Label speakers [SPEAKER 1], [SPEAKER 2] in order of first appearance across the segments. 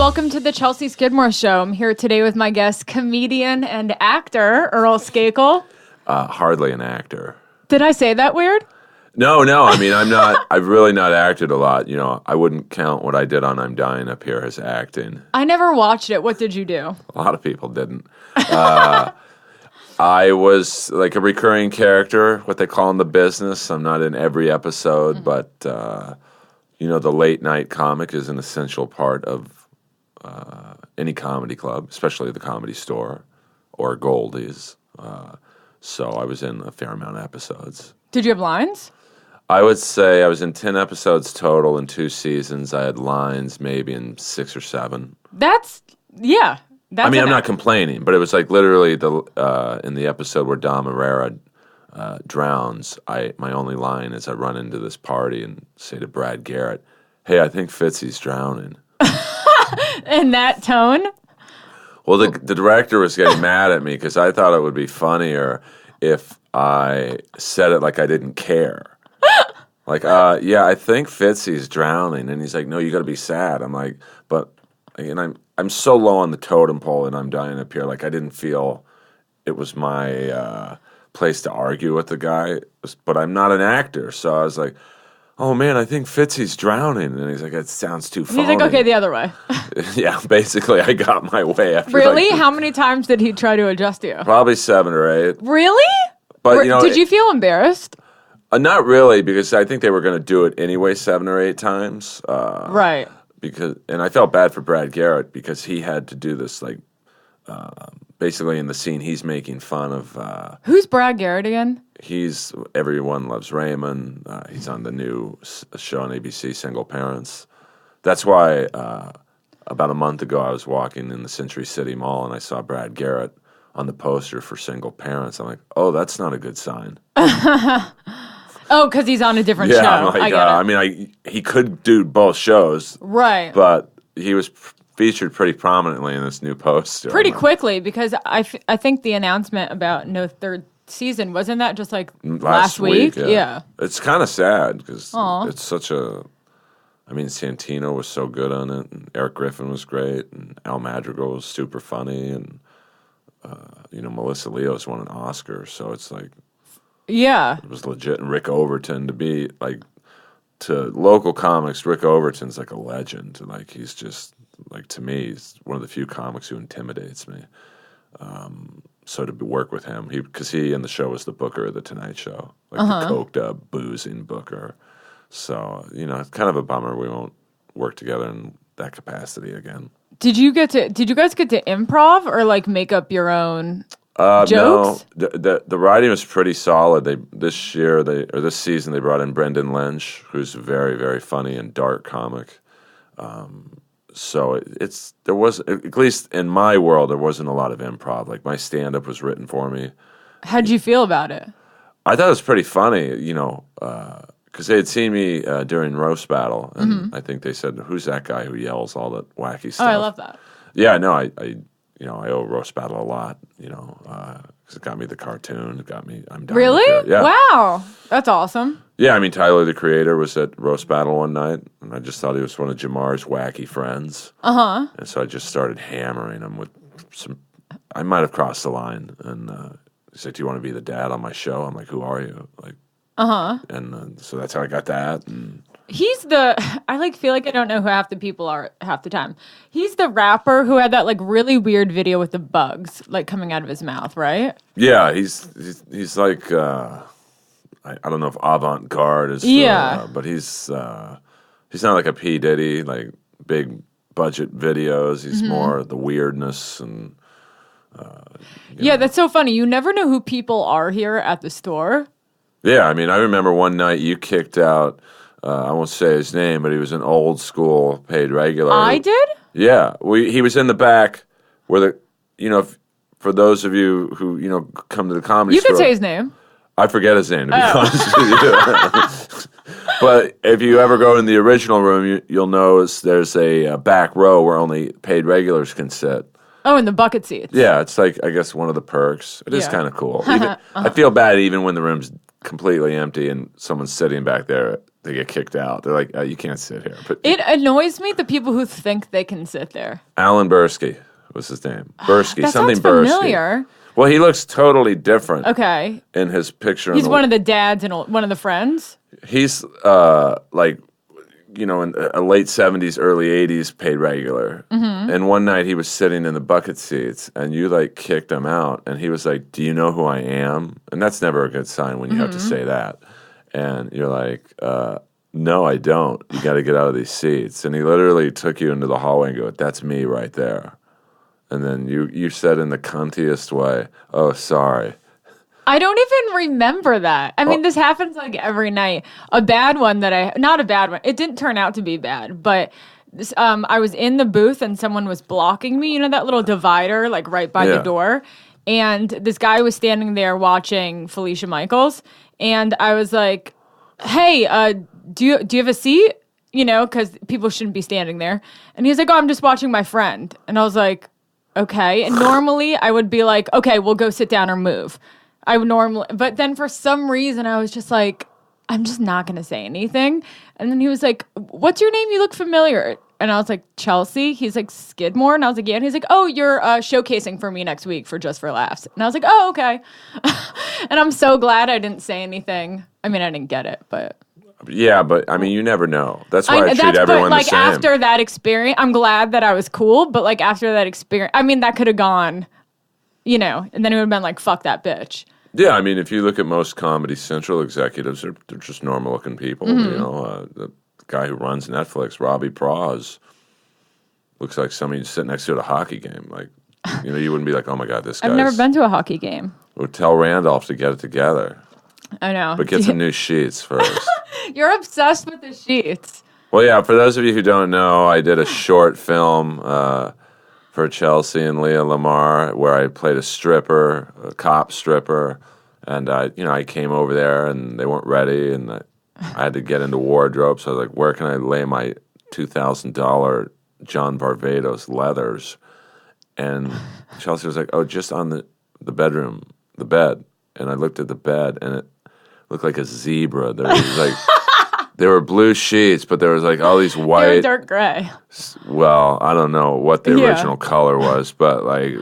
[SPEAKER 1] welcome to the Chelsea Skidmore Show. I'm here today with my guest, comedian and actor, Earl Skakel.
[SPEAKER 2] Hardly an actor.
[SPEAKER 1] Did I say that weird?
[SPEAKER 2] No. I mean, I'm not. I've really not acted a lot. You know, I wouldn't count what I did on I'm Dying Up Here as acting.
[SPEAKER 1] I never watched it. What did you do?
[SPEAKER 2] A lot of people didn't. I was like a recurring character, what they call in the business. I'm not in every episode, but you know, the late night comic is an essential part of any comedy club, especially the Comedy Store or Goldie's. So I was in a fair amount of episodes.
[SPEAKER 1] Did you have lines?
[SPEAKER 2] I would say I was in 10 episodes total in 2 seasons. I had lines maybe in 6 or 7. I'm not complaining, but it was like literally in the episode where Dom Herrera drowns, my only line is I run into this party and say to Brad Garrett, "Hey, I think Fitzy's drowning."
[SPEAKER 1] In that tone?
[SPEAKER 2] Well, the director was getting mad at me because I thought it would be funnier if I said it like I didn't care. Like, yeah, I think Fitzy's drowning. And he's like, no, you got to be sad. I'm like, I'm so low on the totem pole and I'm Dying Up Here. Like, I didn't feel it was my place to argue with the guy. But I'm not an actor. So I was like, oh, man, I think Fitzy's drowning. And he's like, it sounds too phony.
[SPEAKER 1] He's like, okay, the other way.
[SPEAKER 2] Yeah, basically, I got my way. After
[SPEAKER 1] Really? How many times did he try to adjust you?
[SPEAKER 2] Probably 7 or 8.
[SPEAKER 1] Really?
[SPEAKER 2] But, you know,
[SPEAKER 1] did you feel embarrassed?
[SPEAKER 2] Not really, because I think they were going to do it anyway 7 or 8 times.
[SPEAKER 1] Right.
[SPEAKER 2] And I felt bad for Brad Garrett because he had to do this, like, basically in the scene he's making fun of.
[SPEAKER 1] Who's Brad Garrett again?
[SPEAKER 2] He's Everyone Loves Raymond. He's on the new show on ABC, Single Parents. That's why about a month ago I was walking in the Century City Mall and I saw Brad Garrett on the poster for Single Parents. I'm like, oh, that's not a good sign.
[SPEAKER 1] Oh, because he's on a different show.
[SPEAKER 2] I'm like, he could do both shows.
[SPEAKER 1] Right.
[SPEAKER 2] But he was featured pretty prominently in this new poster.
[SPEAKER 1] Pretty quickly, because I think the announcement about no third season, wasn't that just like last week? Yeah.
[SPEAKER 2] It's kind of sad because it's such a... I mean, Santino was so good on it, and Eric Griffin was great, and Al Madrigal was super funny, and, you know, Melissa Leo's won an Oscar, so it's like...
[SPEAKER 1] Yeah.
[SPEAKER 2] It was legit. And Rick Overton, to be, like, to local comics, Rick Overton's like a legend. Like, he's just, like, to me, he's one of the few comics who intimidates me. So to work with him, because he in the show was the booker of The Tonight Show, like the coked up, boozing booker. So, you know, it's kind of a bummer we won't work together in that capacity again.
[SPEAKER 1] Did you guys get to improv or, like, make up your own... jokes?
[SPEAKER 2] No, the writing was pretty solid. This season they brought in Brendan Lynch, who's a very, very funny and dark comic. So there was, at least in my world, there wasn't a lot of improv. Like, my stand-up was written for me.
[SPEAKER 1] How'd you feel about it?
[SPEAKER 2] I thought it was pretty funny, you know, because they had seen me during Roast Battle, and I think they said, "Who's that guy who yells all that wacky stuff?"
[SPEAKER 1] Oh, I love that.
[SPEAKER 2] Yeah, no, I owe Roast Battle a lot, you know, because it got me the cartoon. It got me, I'm done.
[SPEAKER 1] Really?
[SPEAKER 2] Yeah.
[SPEAKER 1] Wow. That's awesome.
[SPEAKER 2] Yeah, I mean, Tyler, the Creator, was at Roast Battle one night, and I just thought he was one of Jamar's wacky friends. Uh-huh. And so I just started hammering him with some... I might have crossed the line, and he said, "Do you want to be the dad on my show?" I'm like, "Who are you?" Like, and so that's how I got that, and...
[SPEAKER 1] He's I feel like I don't know who half the people are half the time. He's the rapper who had that like really weird video with the bugs like coming out of his mouth, right?
[SPEAKER 2] Yeah, he's like I don't know if avant-garde is but he's not like a P. Diddy, like big budget videos. He's more the weirdness and
[SPEAKER 1] yeah, that's so funny. You never know who people are here at the store.
[SPEAKER 2] Yeah, I mean, I remember one night you kicked out I won't say his name, but he was an old school paid regular.
[SPEAKER 1] I did?
[SPEAKER 2] Yeah. He was in the back where for those of you who, you know, come to the comedy store.
[SPEAKER 1] You could say his name.
[SPEAKER 2] I forget his name, to be honest with you. But if you ever go in the original room, you'll notice there's a back row where only paid regulars can sit.
[SPEAKER 1] Oh, in the bucket seats.
[SPEAKER 2] Yeah, it's like, I guess, one of the perks. It is kind of cool. I feel bad even when the room's completely empty and someone's sitting back there. they get kicked out. They're like, you can't sit here. But
[SPEAKER 1] It annoys me the people who think they can sit there.
[SPEAKER 2] Alan Bursky was his name. Bursky,
[SPEAKER 1] That
[SPEAKER 2] something
[SPEAKER 1] sounds
[SPEAKER 2] Bursky.
[SPEAKER 1] familiar.
[SPEAKER 2] Well, he looks totally different.
[SPEAKER 1] Okay.
[SPEAKER 2] In his picture.
[SPEAKER 1] He's one of the dads and one of the friends.
[SPEAKER 2] He's like, in a late 70s, early 80s paid regular. Mm-hmm. And one night he was sitting in the bucket seats and you like kicked him out. And he was like, do you know who I am? And that's never a good sign when you have to say that. And you're like, no, I don't. You got to get out of these seats. And he literally took you into the hallway and go, that's me right there. And then you said in the cuntiest way, oh, sorry.
[SPEAKER 1] I don't even remember that. I mean, this happens like every night. A bad one not a bad one. It didn't turn out to be bad, but I was in the booth and someone was blocking me. You know that little divider like right by the door? And this guy was standing there watching Felicia Michaels. And I was like, hey, do you have a seat? Because people shouldn't be standing there. And he's like, oh, I'm just watching my friend. And I was like, okay. And normally I would be like, okay, we'll go sit down or move. But then for some reason I was just like, I'm just not going to say anything. And then he was like, what's your name? You look familiar. And I was like, Chelsea. He's like, Skidmore. And I was like, yeah. And he's like, oh, you're showcasing for me next week for Just for Laughs. And I was like, oh, okay. And I'm so glad I didn't say anything. I mean, I didn't get it, but.
[SPEAKER 2] Yeah, but I mean, you never know. That's why I treat everyone the same.
[SPEAKER 1] After that experience, I'm glad that I was cool. But like after that experience, I mean, that could have gone, and then it would have been like, fuck that bitch.
[SPEAKER 2] Yeah, I mean, if you look at most Comedy Central executives, they're just normal-looking people. Mm-hmm. The guy who runs Netflix, Robbie Praz, looks like somebody you sit next to at a hockey game. Like, you wouldn't be like, oh my God, this guy.
[SPEAKER 1] I've never been to a hockey game.
[SPEAKER 2] Would tell Randolph to get it together.
[SPEAKER 1] I know.
[SPEAKER 2] But get some new sheets first.
[SPEAKER 1] You're obsessed with the sheets.
[SPEAKER 2] Well, yeah, for those of you who don't know, I did a short film for Chelsea and Leah Lamar where I played a cop stripper. And, I came over there and they weren't ready and I had to get into wardrobe. So I was like, where can I lay my $2,000 John Barbados leathers? And Chelsea was like, oh, just on the bed. And I looked at the bed and it looked like a zebra. There was like, there were blue sheets, but there was like all these white.
[SPEAKER 1] They were dark gray.
[SPEAKER 2] Well, I don't know what the original color was, but like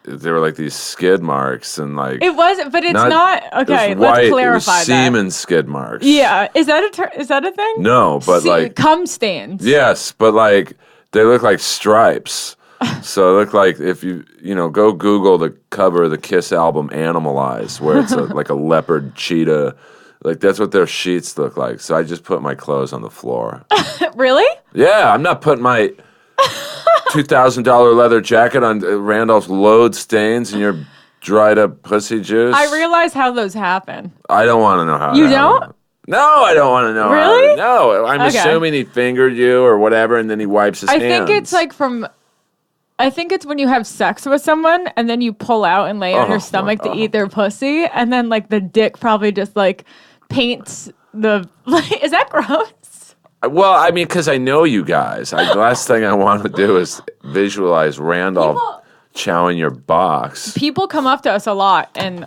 [SPEAKER 2] there were like these skid marks and like.
[SPEAKER 1] It wasn't, but it's not okay,
[SPEAKER 2] it was white,
[SPEAKER 1] let's clarify
[SPEAKER 2] it was
[SPEAKER 1] that.
[SPEAKER 2] semen skid marks.
[SPEAKER 1] Yeah. Is that a thing?
[SPEAKER 2] No, but like.
[SPEAKER 1] Cum stains.
[SPEAKER 2] Yes, but like they look like stripes. So it looked like if you go Google the cover of the Kiss album Animalize, where it's like a leopard cheetah. Like, that's what their sheets look like. So I just put my clothes on the floor.
[SPEAKER 1] Really?
[SPEAKER 2] Yeah, I'm not putting my $2,000 leather jacket on Randolph's load stains and your dried up pussy juice.
[SPEAKER 1] I realize how those happen.
[SPEAKER 2] I don't want to know how.
[SPEAKER 1] You don't?
[SPEAKER 2] No, I don't want to know.
[SPEAKER 1] Really?
[SPEAKER 2] No, I'm assuming he fingered you or whatever, and then he wipes his hands.
[SPEAKER 1] I think it's when you have sex with someone and then you pull out and lay on your stomach to eat their pussy, and then like the dick probably just like paints the. Is that gross?
[SPEAKER 2] Well, I mean, because I know you guys. The last thing I want to do is visualize Randolph chowing your box.
[SPEAKER 1] People come up to us a lot, and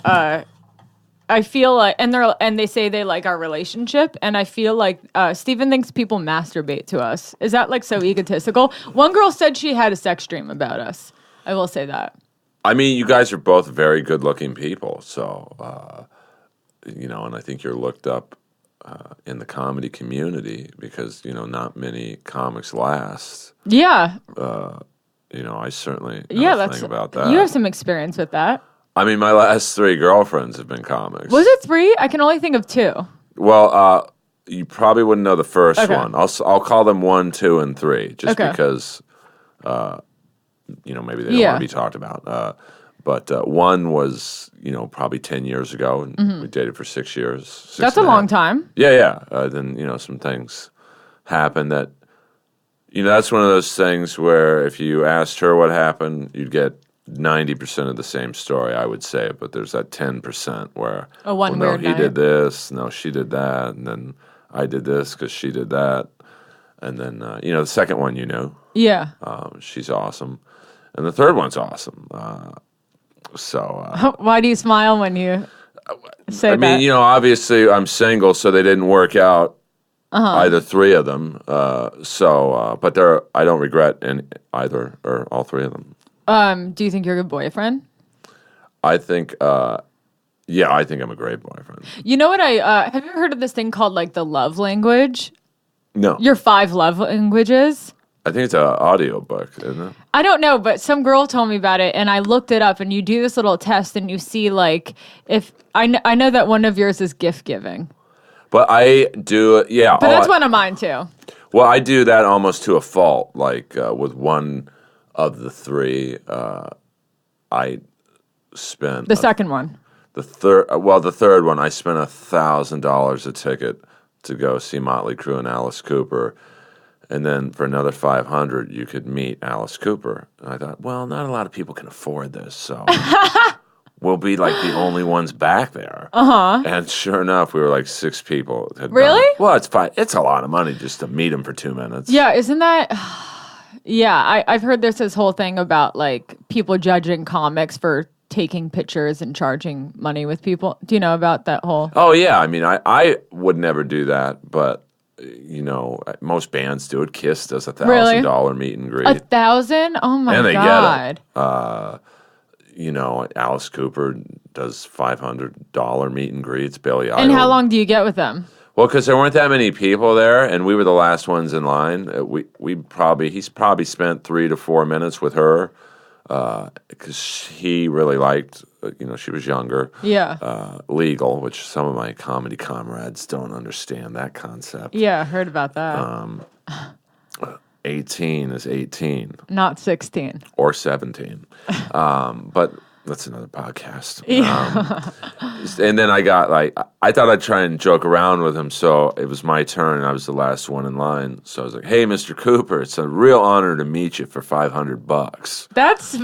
[SPEAKER 1] I feel like, and they say they like our relationship, and I feel like Steven thinks people masturbate to us. Is that like so egotistical? One girl said she had a sex dream about us. I will say that.
[SPEAKER 2] I mean, you guys are both very good-looking people, so and I think you're looked up in the comedy community because not many comics last.
[SPEAKER 1] Yeah.
[SPEAKER 2] I certainly know a thing about that.
[SPEAKER 1] You have some experience with that.
[SPEAKER 2] I mean, my last 3 girlfriends have been comics.
[SPEAKER 1] Was it 3? I can only think of 2.
[SPEAKER 2] Well, you probably wouldn't know the first one. I'll call them 1, 2, and 3, just because, maybe they don't want to be talked about. But one was, probably 10 years ago, and we dated for 6 years.
[SPEAKER 1] That's a long time.
[SPEAKER 2] Yeah. Then, some things happened that, that's one of those things where if you asked her what happened, you'd get 90% of the same story, I would say, but there's that 10% where he did this, no, she did that, and then I did this because she did that, and then the second one,
[SPEAKER 1] yeah,
[SPEAKER 2] she's awesome, and the third one's awesome.
[SPEAKER 1] Why do you smile when you say that?
[SPEAKER 2] I mean, obviously I'm single, so they didn't work out either three of them. But I don't regret either or all three of them.
[SPEAKER 1] Do you think you're a good boyfriend?
[SPEAKER 2] I think, I think I'm a great boyfriend.
[SPEAKER 1] You know what have you ever heard of this thing called like the love language?
[SPEAKER 2] No.
[SPEAKER 1] Your 5 love languages?
[SPEAKER 2] I think it's an audio book, isn't it?
[SPEAKER 1] I don't know, but some girl told me about it, and I looked it up, and you do this little test, and you see, like, if... I know that one of yours is gift giving.
[SPEAKER 2] But I do, yeah.
[SPEAKER 1] But that's one of mine, too.
[SPEAKER 2] Well, I do that almost to a fault. Like, with one of the three, I spent...
[SPEAKER 1] The second one.
[SPEAKER 2] The third one, I spent $1,000 a ticket to go see Motley Crue and Alice Cooper. And then for another $500, you could meet Alice Cooper. And I thought, well, not a lot of people can afford this, so we'll be like the only ones back there. And sure enough, we were like 6 people.
[SPEAKER 1] Really?
[SPEAKER 2] Well, it's fine. It's a lot of money just to meet him for 2 minutes.
[SPEAKER 1] Yeah, isn't that... Yeah, I've heard there's this whole thing about like people judging comics for taking pictures and charging money with people. Do you know about that whole...
[SPEAKER 2] Oh, yeah. I mean, I would never do that, but... You know, most bands do it. Kiss does $1,000 meet and greet.
[SPEAKER 1] $1,000? Oh my god!
[SPEAKER 2] And they get it. You know, Alice Cooper does $500 meet and greets. Billy Idol.
[SPEAKER 1] And how long do you get with them?
[SPEAKER 2] Well, because there weren't that many people there, and we were the last ones in line. He's probably spent 3 to 4 minutes with her because he really liked. She was younger.
[SPEAKER 1] Yeah.
[SPEAKER 2] Legal, which some of my comedy comrades don't understand that concept.
[SPEAKER 1] Yeah, I heard about that.
[SPEAKER 2] 18 is 18.
[SPEAKER 1] Not 16.
[SPEAKER 2] Or 17. But that's another podcast.
[SPEAKER 1] Yeah.
[SPEAKER 2] And then I got I thought I'd try and joke around with him, so it was my turn, and I was the last one in line. So I was like, hey, Mr. Cooper, it's a real honor to meet you for $500.
[SPEAKER 1] That's...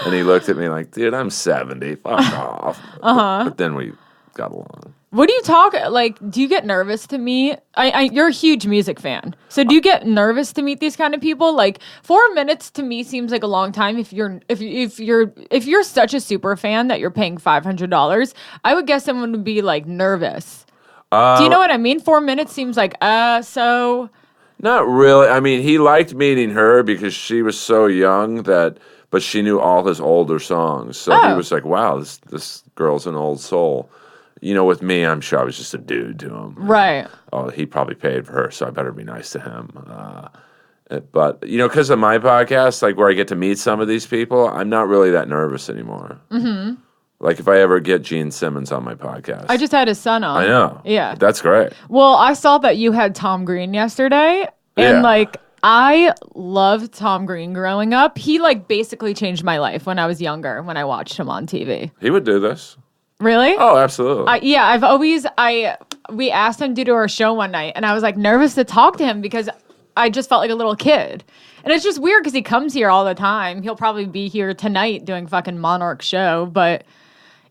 [SPEAKER 2] And he looked at me like, dude, I'm 70. Fuck off. But then we got along.
[SPEAKER 1] What do you talk like? Do you get nervous to meet? You're a huge music fan, so do you get nervous to meet these kind of people? Like 4 minutes to me seems like a long time. If you're such a super fan that you're paying $500, I would guess someone would be like nervous. Do you know what I mean? 4 minutes seems like so.
[SPEAKER 2] Not really. I mean, he liked meeting her because she was so young but she knew all his older songs. So he was like, wow, this girl's an old soul. You know, with me, I'm sure I was just a dude to him.
[SPEAKER 1] Right.
[SPEAKER 2] Oh, he probably paid for her, so I better be nice to him. But, because of my podcast, like where I get to meet some of these people, I'm not really that nervous anymore. Mm-hmm. Like if I ever get Gene Simmons on my podcast.
[SPEAKER 1] I just had his son on.
[SPEAKER 2] I know.
[SPEAKER 1] Yeah.
[SPEAKER 2] That's great.
[SPEAKER 1] Well, I saw that you had Tom Green yesterday. And I loved Tom Green growing up. He basically changed my life when I was younger, when I watched him on TV.
[SPEAKER 2] He would do this.
[SPEAKER 1] Really?
[SPEAKER 2] Oh, absolutely.
[SPEAKER 1] We asked him to do our show one night, and I was nervous to talk to him because I just felt like a little kid. And it's just weird because he comes here all the time. He'll probably be here tonight doing fucking Monarch show, but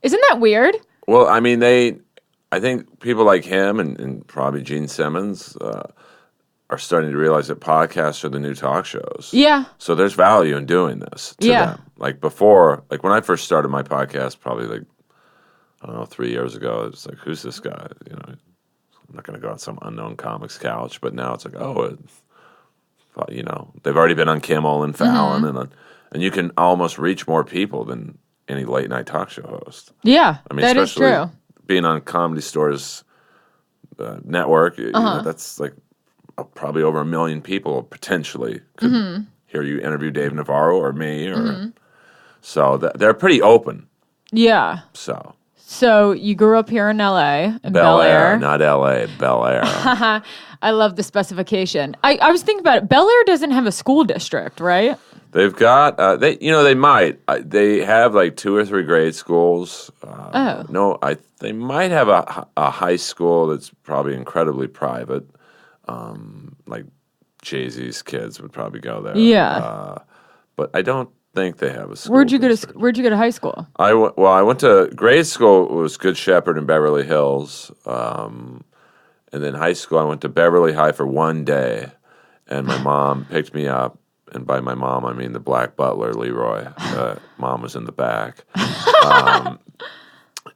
[SPEAKER 1] isn't that weird?
[SPEAKER 2] Well, I mean, I think people like him and probably Gene Simmons are starting to realize that podcasts are the new talk shows.
[SPEAKER 1] Yeah.
[SPEAKER 2] So there's value in doing this to them. Like before, when I first started my podcast, probably 3 years ago, it's like, who's this guy? I'm not going to go on some unknown comic's couch, but now it's like, they've already been on Kimmel and Fallon, and you can almost reach more people than any late night talk show host.
[SPEAKER 1] Yeah,
[SPEAKER 2] I mean,
[SPEAKER 1] that is true.
[SPEAKER 2] Being on Comedy Store's network, that's probably over 1 million people potentially could hear you interview Dave Navarro or me, so they're pretty open.
[SPEAKER 1] Yeah. So you grew up here in LA, in Bel Air.
[SPEAKER 2] Not LA, Bel Air.
[SPEAKER 1] I love the specification. I was thinking about it. Bel Air doesn't have a school district, right?
[SPEAKER 2] They've got they might. They have 2 or 3 grade schools. No, they might have a high school that's probably incredibly private. Like Jay-Z's kids would probably go there.
[SPEAKER 1] Yeah.
[SPEAKER 2] But I don't think they have a school.
[SPEAKER 1] Where'd you go to high school?
[SPEAKER 2] I went to grade school. It was Good Shepherd in Beverly Hills. And then high school, I went to Beverly High for 1 day. And my mom picked me up. And by my mom, I mean the black butler, Leroy. Mom was in the back.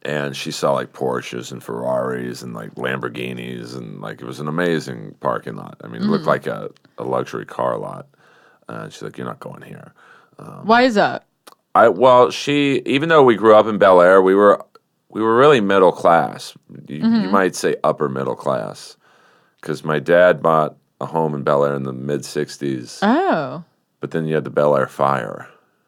[SPEAKER 2] and she saw like Porsches and Ferraris and like Lamborghinis, and like it was an amazing parking lot. I mean, it looked like a luxury car lot. And she's like, "You're not going here."
[SPEAKER 1] Why is that?
[SPEAKER 2] She, even though we grew up in Bel Air, we were really middle class. You might say upper middle class, because my dad bought a home in Bel Air in the mid '60s.
[SPEAKER 1] Oh.
[SPEAKER 2] But then you had the Bel Air fire,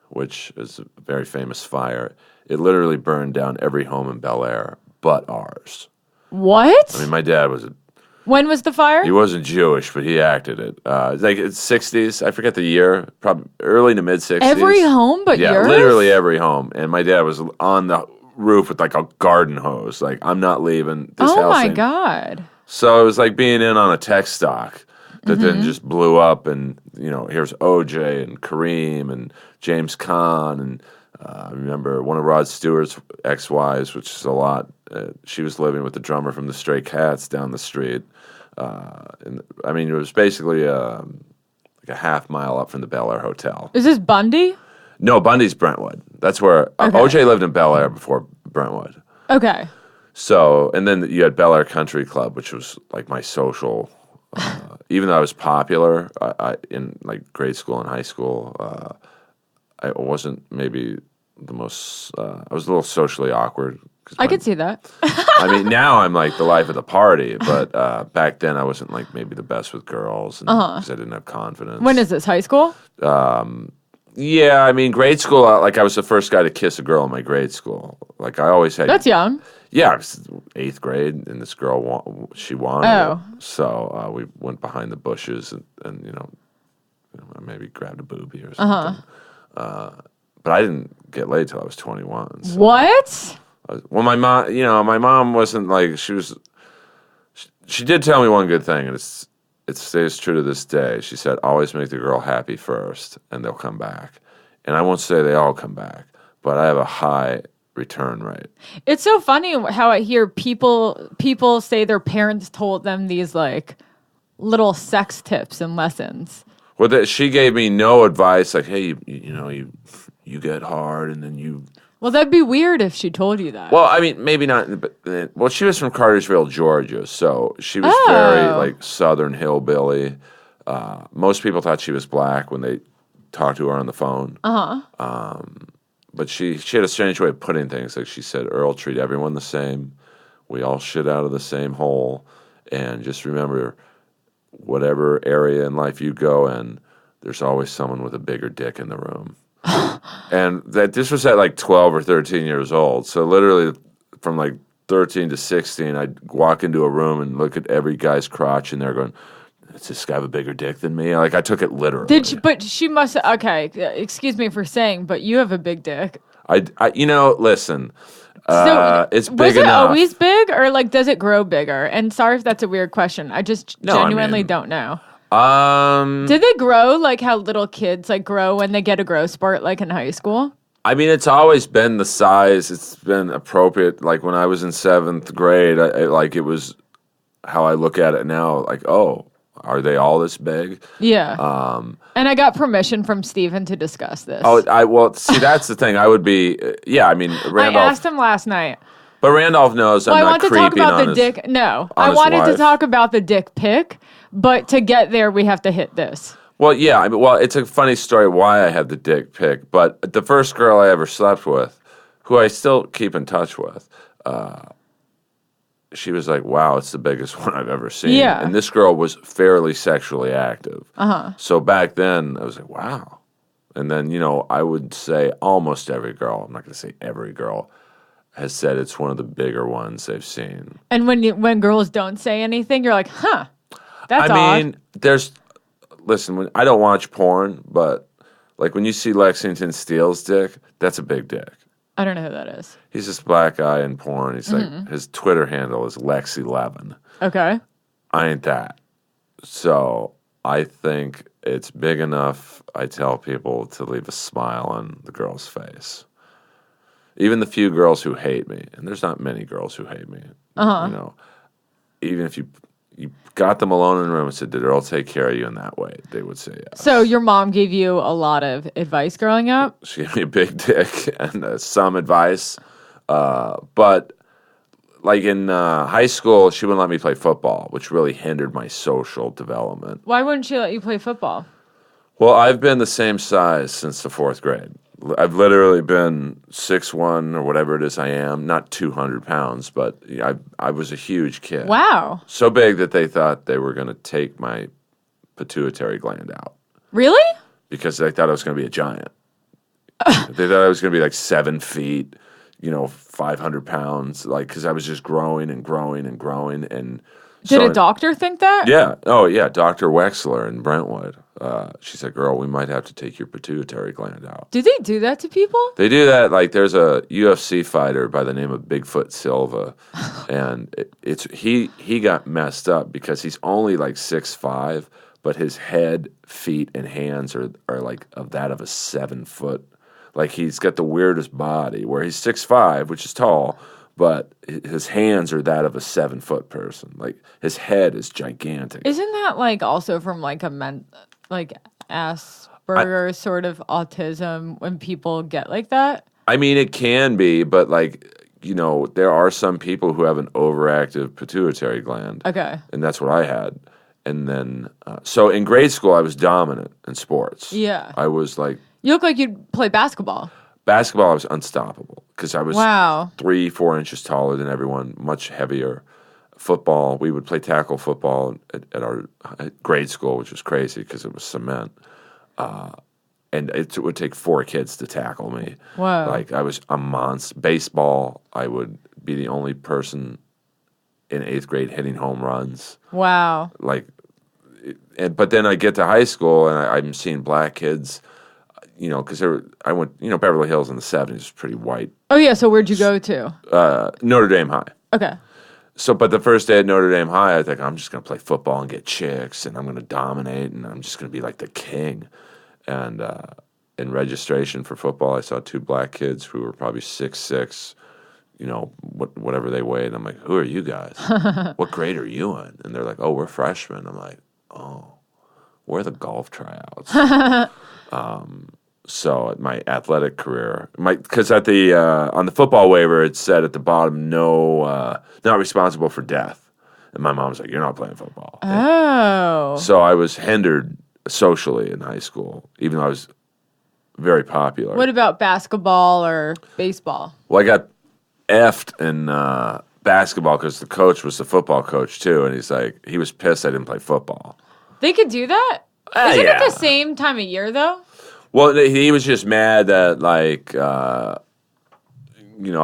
[SPEAKER 2] which is a very famous fire. It literally burned down every home in Bel Air but ours.
[SPEAKER 1] What?
[SPEAKER 2] I mean, my dad
[SPEAKER 1] When was the fire?
[SPEAKER 2] he wasn't Jewish, but he acted it. Like it's '60s. I forget the year. Probably early to mid '60s.
[SPEAKER 1] Every home but
[SPEAKER 2] yeah,
[SPEAKER 1] yours?
[SPEAKER 2] literally every home. And my dad was on the roof with like a garden hose. Like, I'm not leaving this house.
[SPEAKER 1] Oh my God.
[SPEAKER 2] So it was like being in on a tech stock that then just blew up. And, here's OJ and Kareem and James Caan. And I remember one of Rod Stewart's ex-wives, which is a lot. She was living with the drummer from the Stray Cats down the street. And I mean, it was basically like a half mile up from the Bel Air Hotel.
[SPEAKER 1] Is this Bundy?
[SPEAKER 2] No, Bundy's Brentwood. That's where OJ lived in Bel Air before Brentwood.
[SPEAKER 1] Okay.
[SPEAKER 2] So, and then you had Bel Air Country Club, which was like my social. Even though I was popular in like grade school and high school, I wasn't maybe the most. I was a little socially awkward.
[SPEAKER 1] I could see that.
[SPEAKER 2] I mean, now I'm like the life of the party, but back then I wasn't like maybe the best with girls because I didn't have confidence.
[SPEAKER 1] When is this? High school?
[SPEAKER 2] Yeah, I mean, grade school. Like I was the first guy to kiss a girl in my grade school. Like I always had.
[SPEAKER 1] That's young.
[SPEAKER 2] Yeah, it was 8th grade, and this girl she wanted it. So we went behind the bushes and maybe grabbed a boobie or something. But I didn't get laid till I was 21. So.
[SPEAKER 1] What?
[SPEAKER 2] Well, my mom wasn't like she did tell me one good thing, and it stays true to this day. She said, "Always make the girl happy first, and they'll come back." And I won't say they all come back, but I have a high return rate.
[SPEAKER 1] It's so funny how I hear people say their parents told them these like little sex tips and lessons.
[SPEAKER 2] Well, she gave me no advice like, "Hey, you get hard and then you."
[SPEAKER 1] Well, that'd be weird if she told you that.
[SPEAKER 2] Well, I mean, maybe not. Well, she was from Cartersville, Georgia, so she was very like Southern hillbilly. Most people thought she was black when they talked to her on the phone. But she had a strange way of putting things. Like she said, "Earl, treat everyone the same. We all shit out of the same hole, and just remember, whatever area in life you go in, there's always someone with a bigger dick in the room." And this was at like 12 or 13 years old. So literally from like 13 to 16, I'd walk into a room and look at every guy's crotch and they're going, "Does this guy have a bigger dick than me?" Like I took it literally.
[SPEAKER 1] But she must, okay, excuse me for saying, but you have a big dick.
[SPEAKER 2] Listen,
[SPEAKER 1] So
[SPEAKER 2] it's big
[SPEAKER 1] was it
[SPEAKER 2] enough.
[SPEAKER 1] always big or like does it grow bigger? And sorry if that's a weird question. I just genuinely don't know. Did they grow like how little kids like grow when they get a growth spurt like in high school?
[SPEAKER 2] I mean, it's always been the size. It's been appropriate. Like when I was in 7th grade, it was how I look at it now. Like, oh, are they all this big?
[SPEAKER 1] Yeah. And I got permission from Steven to discuss this.
[SPEAKER 2] Well, see, that's the thing. I would be, I mean, Randolph.
[SPEAKER 1] I asked him last night.
[SPEAKER 2] But Randolph knows I'm not creeping on his.
[SPEAKER 1] I want to talk about the dick. No, I wanted to talk about the dick pic, but to get there, we have to hit this.
[SPEAKER 2] Well, yeah. I mean, it's a funny story why I have the dick pic. But the first girl I ever slept with, who I still keep in touch with, she was like, "Wow, it's the biggest one I've ever seen."
[SPEAKER 1] Yeah.
[SPEAKER 2] And this girl was fairly sexually active. So back then, I was like, "Wow." And then, I would say almost every girl, I'm not going to say every girl, has said it's one of the bigger ones they've seen.
[SPEAKER 1] And when girls don't say anything, you're like, "Huh, that's odd."
[SPEAKER 2] I mean, listen, I don't watch porn, but like when you see Lexington Steele's dick, that's a big dick.
[SPEAKER 1] I don't know who that is.
[SPEAKER 2] He's this black guy in porn. He's like, his Twitter handle is Lex11.
[SPEAKER 1] Okay.
[SPEAKER 2] I ain't that. So I think it's big enough, I tell people, to leave a smile on the girl's face. Even the few girls who hate me, and there's not many girls who hate me, even if you got them alone in the room and said, "Did Earl take care of you in that way?" they would say yes.
[SPEAKER 1] So your mom gave you a lot of advice growing up?
[SPEAKER 2] She gave me a big dick and some advice. But like in high school, she wouldn't let me play football, which really hindered my social development.
[SPEAKER 1] Why wouldn't she let you play football?
[SPEAKER 2] Well, I've been the same size since the 4th grade. I've literally been 6'1" or whatever it is I am, not 200 pounds, but I was a huge kid.
[SPEAKER 1] Wow.
[SPEAKER 2] So big that they thought they were going to take my pituitary gland out.
[SPEAKER 1] Really?
[SPEAKER 2] Because they thought I was going to be a giant. They thought I was going to be like 7 feet, 500 pounds, like, because I was just growing and growing and growing. And
[SPEAKER 1] did a doctor think that?
[SPEAKER 2] Yeah. Oh, yeah. Dr. Wexler in Brentwood. She said, girl, we might have to take your pituitary gland out.
[SPEAKER 1] Do they do that to people?
[SPEAKER 2] They do that. Like, there's a UFC fighter by the name of Bigfoot Silva, and he got messed up because he's only like 6'5", but his head, feet, and hands are like of that of a 7-foot. Like, he's got the weirdest body where he's 6'5", which is tall, but his hands are that of a 7-foot person. Like, his head is gigantic.
[SPEAKER 1] Isn't that like also from like Asperger's sort of autism when people get like that?
[SPEAKER 2] I mean, it can be, but like, there are some people who have an overactive pituitary gland. Okay. And that's what I had. And then, so in grade school, I was dominant in sports.
[SPEAKER 1] Yeah.
[SPEAKER 2] I was like...
[SPEAKER 1] You look like you'd play basketball.
[SPEAKER 2] Basketball, I was unstoppable because I was 3-4 inches taller than everyone, much heavier. Football, we would play tackle football at our grade school, which was crazy because it was cement. And it would take 4 kids to tackle me. Wow. Like, I was a monster. Baseball, I would be the only person in 8th grade hitting home runs. Wow. Like, but then I get to high school and I'm seeing black kids, because I went, Beverly Hills in the 70s was pretty white.
[SPEAKER 1] Oh, yeah. So where'd you go to?
[SPEAKER 2] Notre Dame High.
[SPEAKER 1] Okay.
[SPEAKER 2] So, but the first day at Notre Dame High, I think I'm just going to play football and get chicks and I'm going to dominate and I'm just going to be like the king. And in registration for football, I saw 2 black kids who were probably 6'6", whatever they weighed. I'm like, who are you guys? What grade are you in? And they're like, oh, we're freshmen. I'm like, oh, where are the golf tryouts? So at my athletic career, because at the on the football waiver, it said at the bottom, no, not responsible for death. And my mom's like, you're not playing football. Oh. So I was hindered socially in high school, even though I was very popular.
[SPEAKER 1] What about basketball or baseball?
[SPEAKER 2] Well, I got effed in basketball because the coach was the football coach too, and he was pissed I didn't play football.
[SPEAKER 1] They could do that? Isn't it the same time of year though?
[SPEAKER 2] Well, he was just mad that I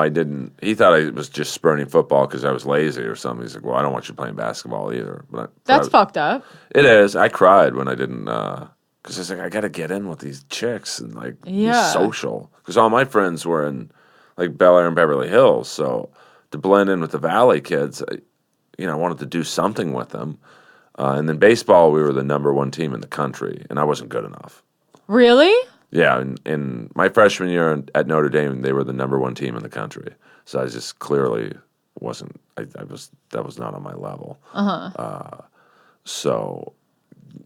[SPEAKER 2] didn't. He thought I was just spurning football because I was lazy or something. He's like, well, I don't want you playing basketball either.
[SPEAKER 1] That's fucked up.
[SPEAKER 2] It is. I cried when I didn't. Because I was like, I got to get in with these chicks and be social. Because all my friends were in Bel Air and Beverly Hills, so to blend in with the Valley kids, I wanted to do something with them. And then baseball, we were the number 1 team in the country, and I wasn't good enough. Really? Yeah, in my freshman year at Notre Dame, they were the number 1 team in the country. So I just clearly wasn't. That was not on my level. So,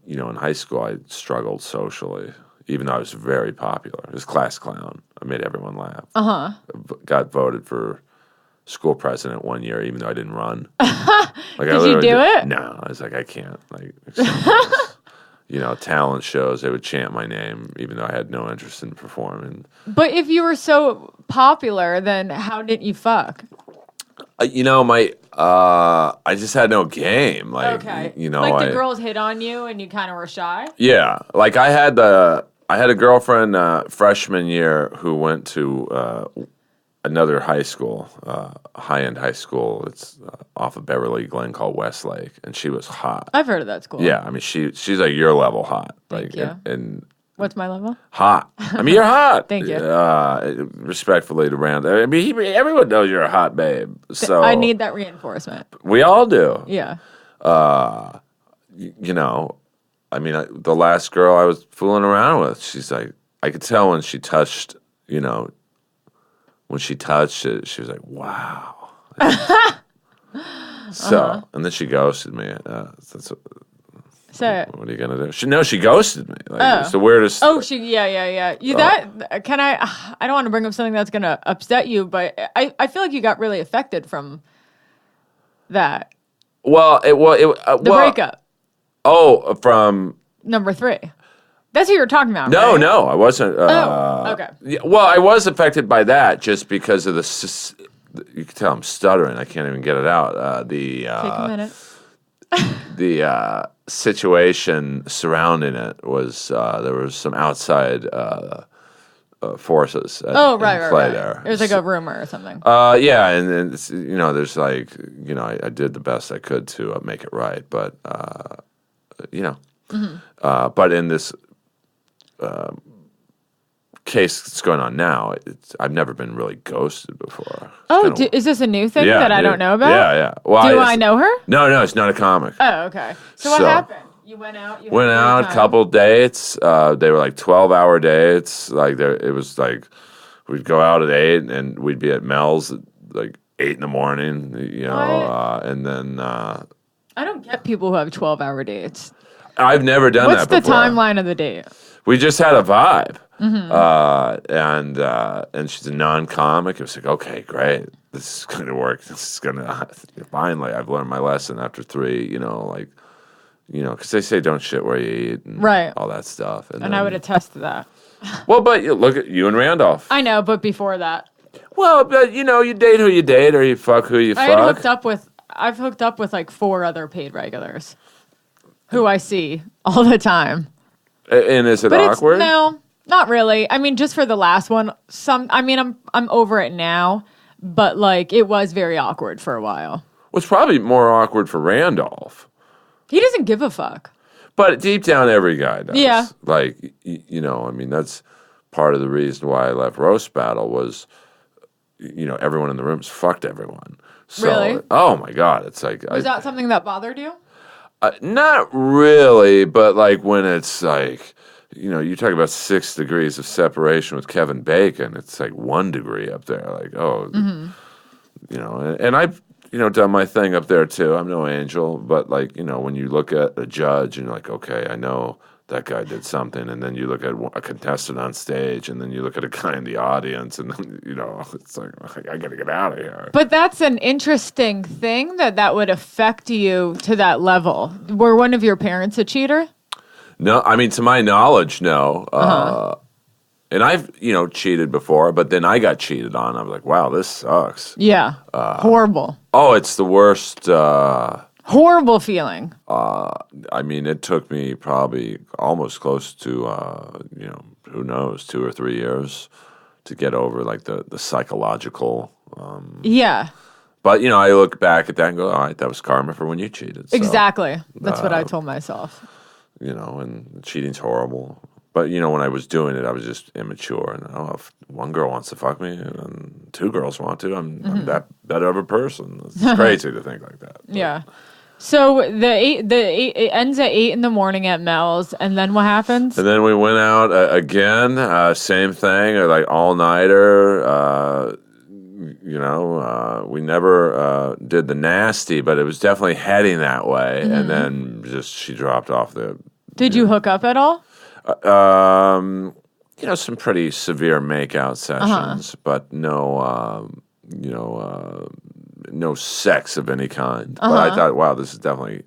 [SPEAKER 2] in high school, I struggled socially, even though I was very popular. I was class clown. I made everyone laugh. Got voted for school president one year, even though I didn't run.
[SPEAKER 1] Did you do it?
[SPEAKER 2] No, I was like, I can't. Talent shows, they would chant my name, even though I had no interest in performing.
[SPEAKER 1] But if you were so popular, then how didn't you fuck?
[SPEAKER 2] I just had no game.
[SPEAKER 1] Okay. The girls hit on you and you kind of were shy? Yeah.
[SPEAKER 2] I had a girlfriend freshman year who went to another high school, high-end high school. It's off of Beverly Glen called Westlake, and she was hot.
[SPEAKER 1] I've heard of that school.
[SPEAKER 2] Yeah, I mean, she's like your level hot.
[SPEAKER 1] Thank you.
[SPEAKER 2] And
[SPEAKER 1] what's my level?
[SPEAKER 2] Hot. I mean, you're hot.
[SPEAKER 1] Thank you.
[SPEAKER 2] Respectfully to Rand. I mean, everyone knows you're a hot babe. So
[SPEAKER 1] I need that reinforcement.
[SPEAKER 2] We all do.
[SPEAKER 1] Yeah.
[SPEAKER 2] I mean, the last girl I was fooling around with, she's like, I could tell when she touched, when she touched it, she was like, wow. So, and then she ghosted me.
[SPEAKER 1] Say it.
[SPEAKER 2] What are you gonna do? She ghosted me. Like, it's the weirdest.
[SPEAKER 1] Oh, yeah. I don't want to bring up something that's gonna upset you, but I feel like you got really affected from that.
[SPEAKER 2] Well,
[SPEAKER 1] The breakup.
[SPEAKER 2] Oh, from
[SPEAKER 1] Number 3. That's who you're talking about.
[SPEAKER 2] no,
[SPEAKER 1] right?
[SPEAKER 2] no, I wasn't.
[SPEAKER 1] Okay.
[SPEAKER 2] Yeah, well, I was affected by that just because of you can tell I'm stuttering. I can't even get it out.
[SPEAKER 1] Take a minute.
[SPEAKER 2] The situation surrounding it was there was some outside forces in play there.
[SPEAKER 1] It was like a rumor or something.
[SPEAKER 2] Yeah, and it's, there's like, I did the best I could to make it right, but but in this case that's going on now, I've never been really ghosted before.
[SPEAKER 1] Is this a new thing that I don't know about?
[SPEAKER 2] Yeah. Well,
[SPEAKER 1] do I know her?
[SPEAKER 2] No, it's not a comic.
[SPEAKER 1] Oh, okay. So what happened? You went out.
[SPEAKER 2] Went out, couple dates. They were like 12-hour dates. Like it was like we'd go out at 8 and we'd be at Mel's at like 8 in the morning. And then
[SPEAKER 1] I don't get people who have 12-hour dates.
[SPEAKER 2] I've never done that before.
[SPEAKER 1] What's the timeline of the date?
[SPEAKER 2] We just had a vibe. And she's a non-comic. It was like, okay, great. This is going to work. This is going to... Finally, I've learned my lesson after 3, because they say don't shit where you eat and all that stuff.
[SPEAKER 1] And I would attest to that.
[SPEAKER 2] Well, but look at you and Randolph.
[SPEAKER 1] I know, but before that.
[SPEAKER 2] Well, but, you date who you date or you fuck who you fuck.
[SPEAKER 1] I've hooked up with like 4 other paid regulars who I see all the time.
[SPEAKER 2] And is it awkward?
[SPEAKER 1] No, not really. I mean, just for the last one, I'm over it now, but like it was very awkward for a while.
[SPEAKER 2] Well, it's probably more awkward for Randolph.
[SPEAKER 1] He doesn't give a fuck.
[SPEAKER 2] But deep down, every guy does.
[SPEAKER 1] Yeah.
[SPEAKER 2] Like, that's part of the reason why I left Roast Battle was, everyone in the rooms fucked everyone. So,
[SPEAKER 1] really?
[SPEAKER 2] Oh, my God. It's like...
[SPEAKER 1] Was that something that bothered you?
[SPEAKER 2] Not really, but like when it's like, you talk about 6 degrees of separation with Kevin Bacon, it's like 1 degree up there. Like, and I've, done my thing up there too. I'm no angel, but like, when you look at a judge and you're like, okay, I know that guy did something, and then you look at a contestant on stage, and then you look at a guy in the audience, and then, it's like, I gotta get out of here.
[SPEAKER 1] But that's an interesting thing that would affect you to that level. Were one of your parents a cheater?
[SPEAKER 2] No, I mean, to my knowledge, no. And I've, cheated before, but then I got cheated on. I was like, wow, this sucks.
[SPEAKER 1] Yeah. Horrible.
[SPEAKER 2] Oh, it's the worst.
[SPEAKER 1] Horrible feeling.
[SPEAKER 2] I mean, it took me probably almost close to, who knows, 2 or 3 years to get over like the psychological.
[SPEAKER 1] Yeah.
[SPEAKER 2] But, I look back at that and go, all right, that was karma for when you cheated. So,
[SPEAKER 1] exactly. That's what I told myself.
[SPEAKER 2] And cheating's horrible. But, when I was doing it, I was just immature. And, if one girl wants to fuck me and 2 girls want to, I'm that better of a person. It's crazy to think like that. But.
[SPEAKER 1] Yeah. So it ends at 8 in the morning at Mel's, and then what happens?
[SPEAKER 2] And then we went out again, same thing, like all-nighter. We never did the nasty, but it was definitely heading that way. And then she dropped off the...
[SPEAKER 1] Did you hook up at all?
[SPEAKER 2] Some pretty severe makeout sessions, but no, no sex of any kind. But I thought, wow, this is definitely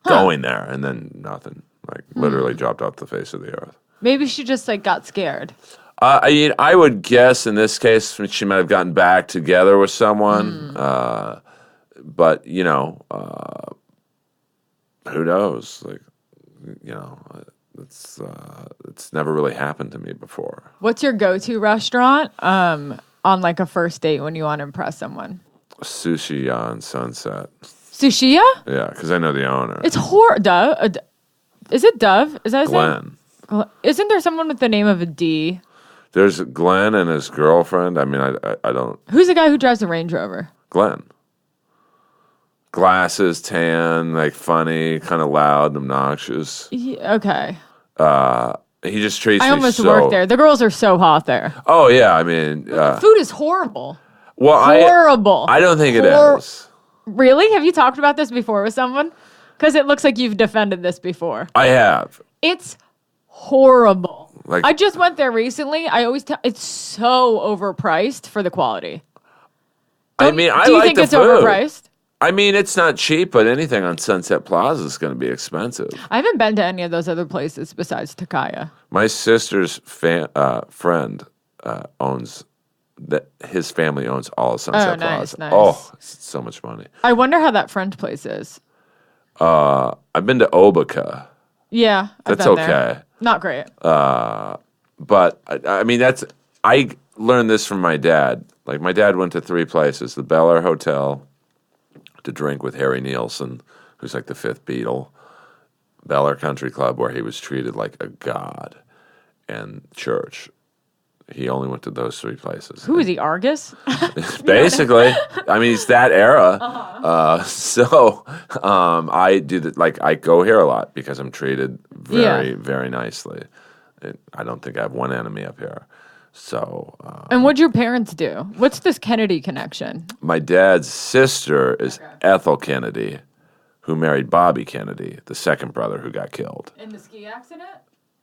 [SPEAKER 2] going there, and then nothing. Like literally dropped off the face of the earth.
[SPEAKER 1] Maybe she just like got scared.
[SPEAKER 2] I would guess in this case she might have gotten back together with someone, but who knows? Like, it's never really happened to me before.
[SPEAKER 1] What's your go-to restaurant on like a first date when you want to impress someone?
[SPEAKER 2] Sushi on Sunset.
[SPEAKER 1] Sushia?
[SPEAKER 2] Yeah, because I know the owner.
[SPEAKER 1] It's Dove. Is it Dove? Is that his
[SPEAKER 2] Glenn?
[SPEAKER 1] Name? Isn't there someone with the name of a D?
[SPEAKER 2] There's Glenn and his girlfriend. I mean, I don't...
[SPEAKER 1] Who's the guy who drives the Range Rover?
[SPEAKER 2] Glenn. Glasses, tan, like funny, kind of loud, obnoxious.
[SPEAKER 1] Okay.
[SPEAKER 2] He just treats me
[SPEAKER 1] I almost worked there. The girls are so hot there.
[SPEAKER 2] Oh, yeah. I mean...
[SPEAKER 1] the food is horrible.
[SPEAKER 2] Well,
[SPEAKER 1] horrible.
[SPEAKER 2] I don't think it is.
[SPEAKER 1] Really? Have you talked about this before with someone? Because it looks like you've defended this before.
[SPEAKER 2] I have.
[SPEAKER 1] It's horrible.
[SPEAKER 2] Like,
[SPEAKER 1] I just went there recently. I always tell it's so overpriced for the quality.
[SPEAKER 2] I mean, I
[SPEAKER 1] do you
[SPEAKER 2] like
[SPEAKER 1] think
[SPEAKER 2] the
[SPEAKER 1] it's
[SPEAKER 2] food.
[SPEAKER 1] overpriced?
[SPEAKER 2] I mean, it's not cheap, but anything on Sunset Plaza is going to be expensive.
[SPEAKER 1] I haven't been to any of those other places besides Takaya.
[SPEAKER 2] My sister's friend owns that. His family owns all of Sunset Plaza.
[SPEAKER 1] Nice.
[SPEAKER 2] Oh, it's so much money.
[SPEAKER 1] I wonder how that French place is.
[SPEAKER 2] I've been to Obica.
[SPEAKER 1] Yeah, I've
[SPEAKER 2] That's
[SPEAKER 1] been
[SPEAKER 2] okay.
[SPEAKER 1] there. Not great.
[SPEAKER 2] But I mean, I learned this from my dad. Like, my dad went to 3 places: the Bel Air Hotel to drink with Harry Nilsson, who's like the 5th Beatle; Bel Air Country Club, where he was treated like a god; and church. He only went to those 3 places.
[SPEAKER 1] Who is he, Argus?
[SPEAKER 2] Basically, I mean, it's that era. So I do that. Like, I go here a lot because I'm treated very, very nicely. I don't think I have one enemy up here. So.
[SPEAKER 1] And what'd your parents do? What's this Kennedy connection?
[SPEAKER 2] My dad's sister is Ethel Kennedy, who married Bobby Kennedy, the second brother who got killed.
[SPEAKER 1] In the ski accident?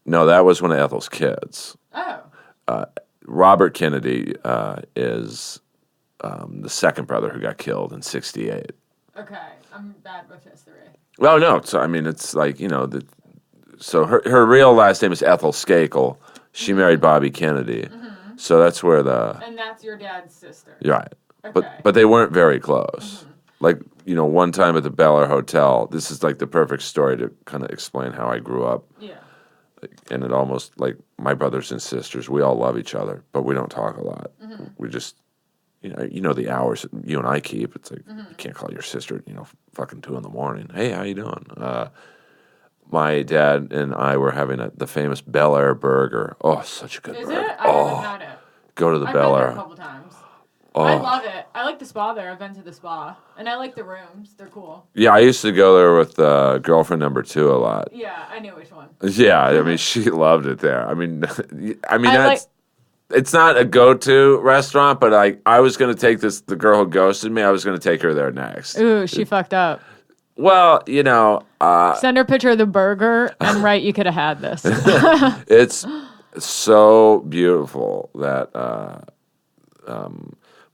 [SPEAKER 2] No, that was one of Ethel's kids.
[SPEAKER 1] Oh.
[SPEAKER 2] Robert Kennedy is the second brother who got killed in '68.
[SPEAKER 1] Okay, I'm bad with history.
[SPEAKER 2] Well, no, so I mean, it's like, so her real last name is Earl Skakel. She married Bobby Kennedy, so that's where
[SPEAKER 1] and that's your dad's sister.
[SPEAKER 2] Right,
[SPEAKER 1] Okay.
[SPEAKER 2] but they weren't very close. Like, one time at the Bel Air Hotel, this is like the perfect story to kind of explain how I grew up.
[SPEAKER 1] Yeah.
[SPEAKER 2] And it almost, like, my brothers and sisters, we all love each other, but we don't talk a lot. We just, the hours that you and I keep. It's like, you can't call your sister, fucking 2 a.m. Hey, how you doing? My dad and I were having the famous Bel Air burger. Oh, such a good burger.
[SPEAKER 1] Is it? I haven't had it.
[SPEAKER 2] Go to the
[SPEAKER 1] I've
[SPEAKER 2] Bel
[SPEAKER 1] been
[SPEAKER 2] Air.
[SPEAKER 1] there a couple times.
[SPEAKER 2] Oh.
[SPEAKER 1] I love it. I like the spa there. I've been to the spa. And I like the rooms. They're cool.
[SPEAKER 2] Yeah, I used to go there with girlfriend number 2 a lot.
[SPEAKER 1] Yeah, I knew which one.
[SPEAKER 2] Yeah, I mean, she loved it there. I mean,
[SPEAKER 1] I
[SPEAKER 2] it's not a go-to restaurant, but I was going to take the girl who ghosted me, I was going to take her there next.
[SPEAKER 1] Ooh, she fucked up.
[SPEAKER 2] Well,
[SPEAKER 1] Send her a picture of the burger and write, you could have had this.
[SPEAKER 2] it's so beautiful, that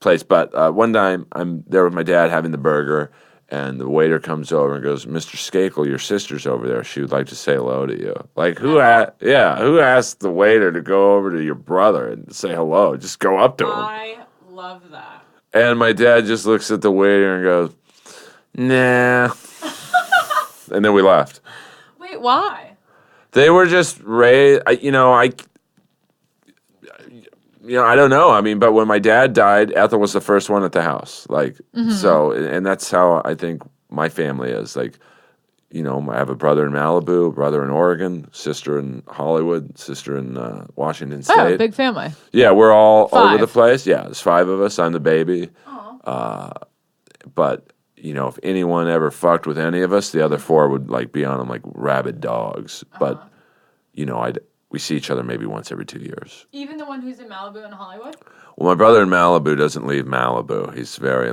[SPEAKER 2] place. But one time I'm there with my dad having the burger, and the waiter comes over and goes, "Mr. Skakel, your sister's over there. She would like to say hello to you." Like, who asked the waiter to go over to your brother and say hello? Just go up to him.
[SPEAKER 1] I love that.
[SPEAKER 2] And my dad just looks at the waiter and goes, "Nah." And then we left.
[SPEAKER 1] Wait, why?
[SPEAKER 2] They were just raised, I don't know. I mean, but when my dad died, Ethel was the first one at the house. Like, so, and that's how I think my family is. Like, I have a brother in Malibu, brother in Oregon, sister in Hollywood, sister in Washington State.
[SPEAKER 1] Oh, big family.
[SPEAKER 2] Yeah, we're all
[SPEAKER 1] 5.
[SPEAKER 2] over the place. Yeah, there's 5 of us. I'm the baby. But, if anyone ever fucked with any of us, the other 4 would, like, be on them like rabid dogs. But, we see each other maybe once every 2 years.
[SPEAKER 1] Even the one who's in Malibu and Hollywood?
[SPEAKER 2] Well, my brother in Malibu doesn't leave Malibu. He's very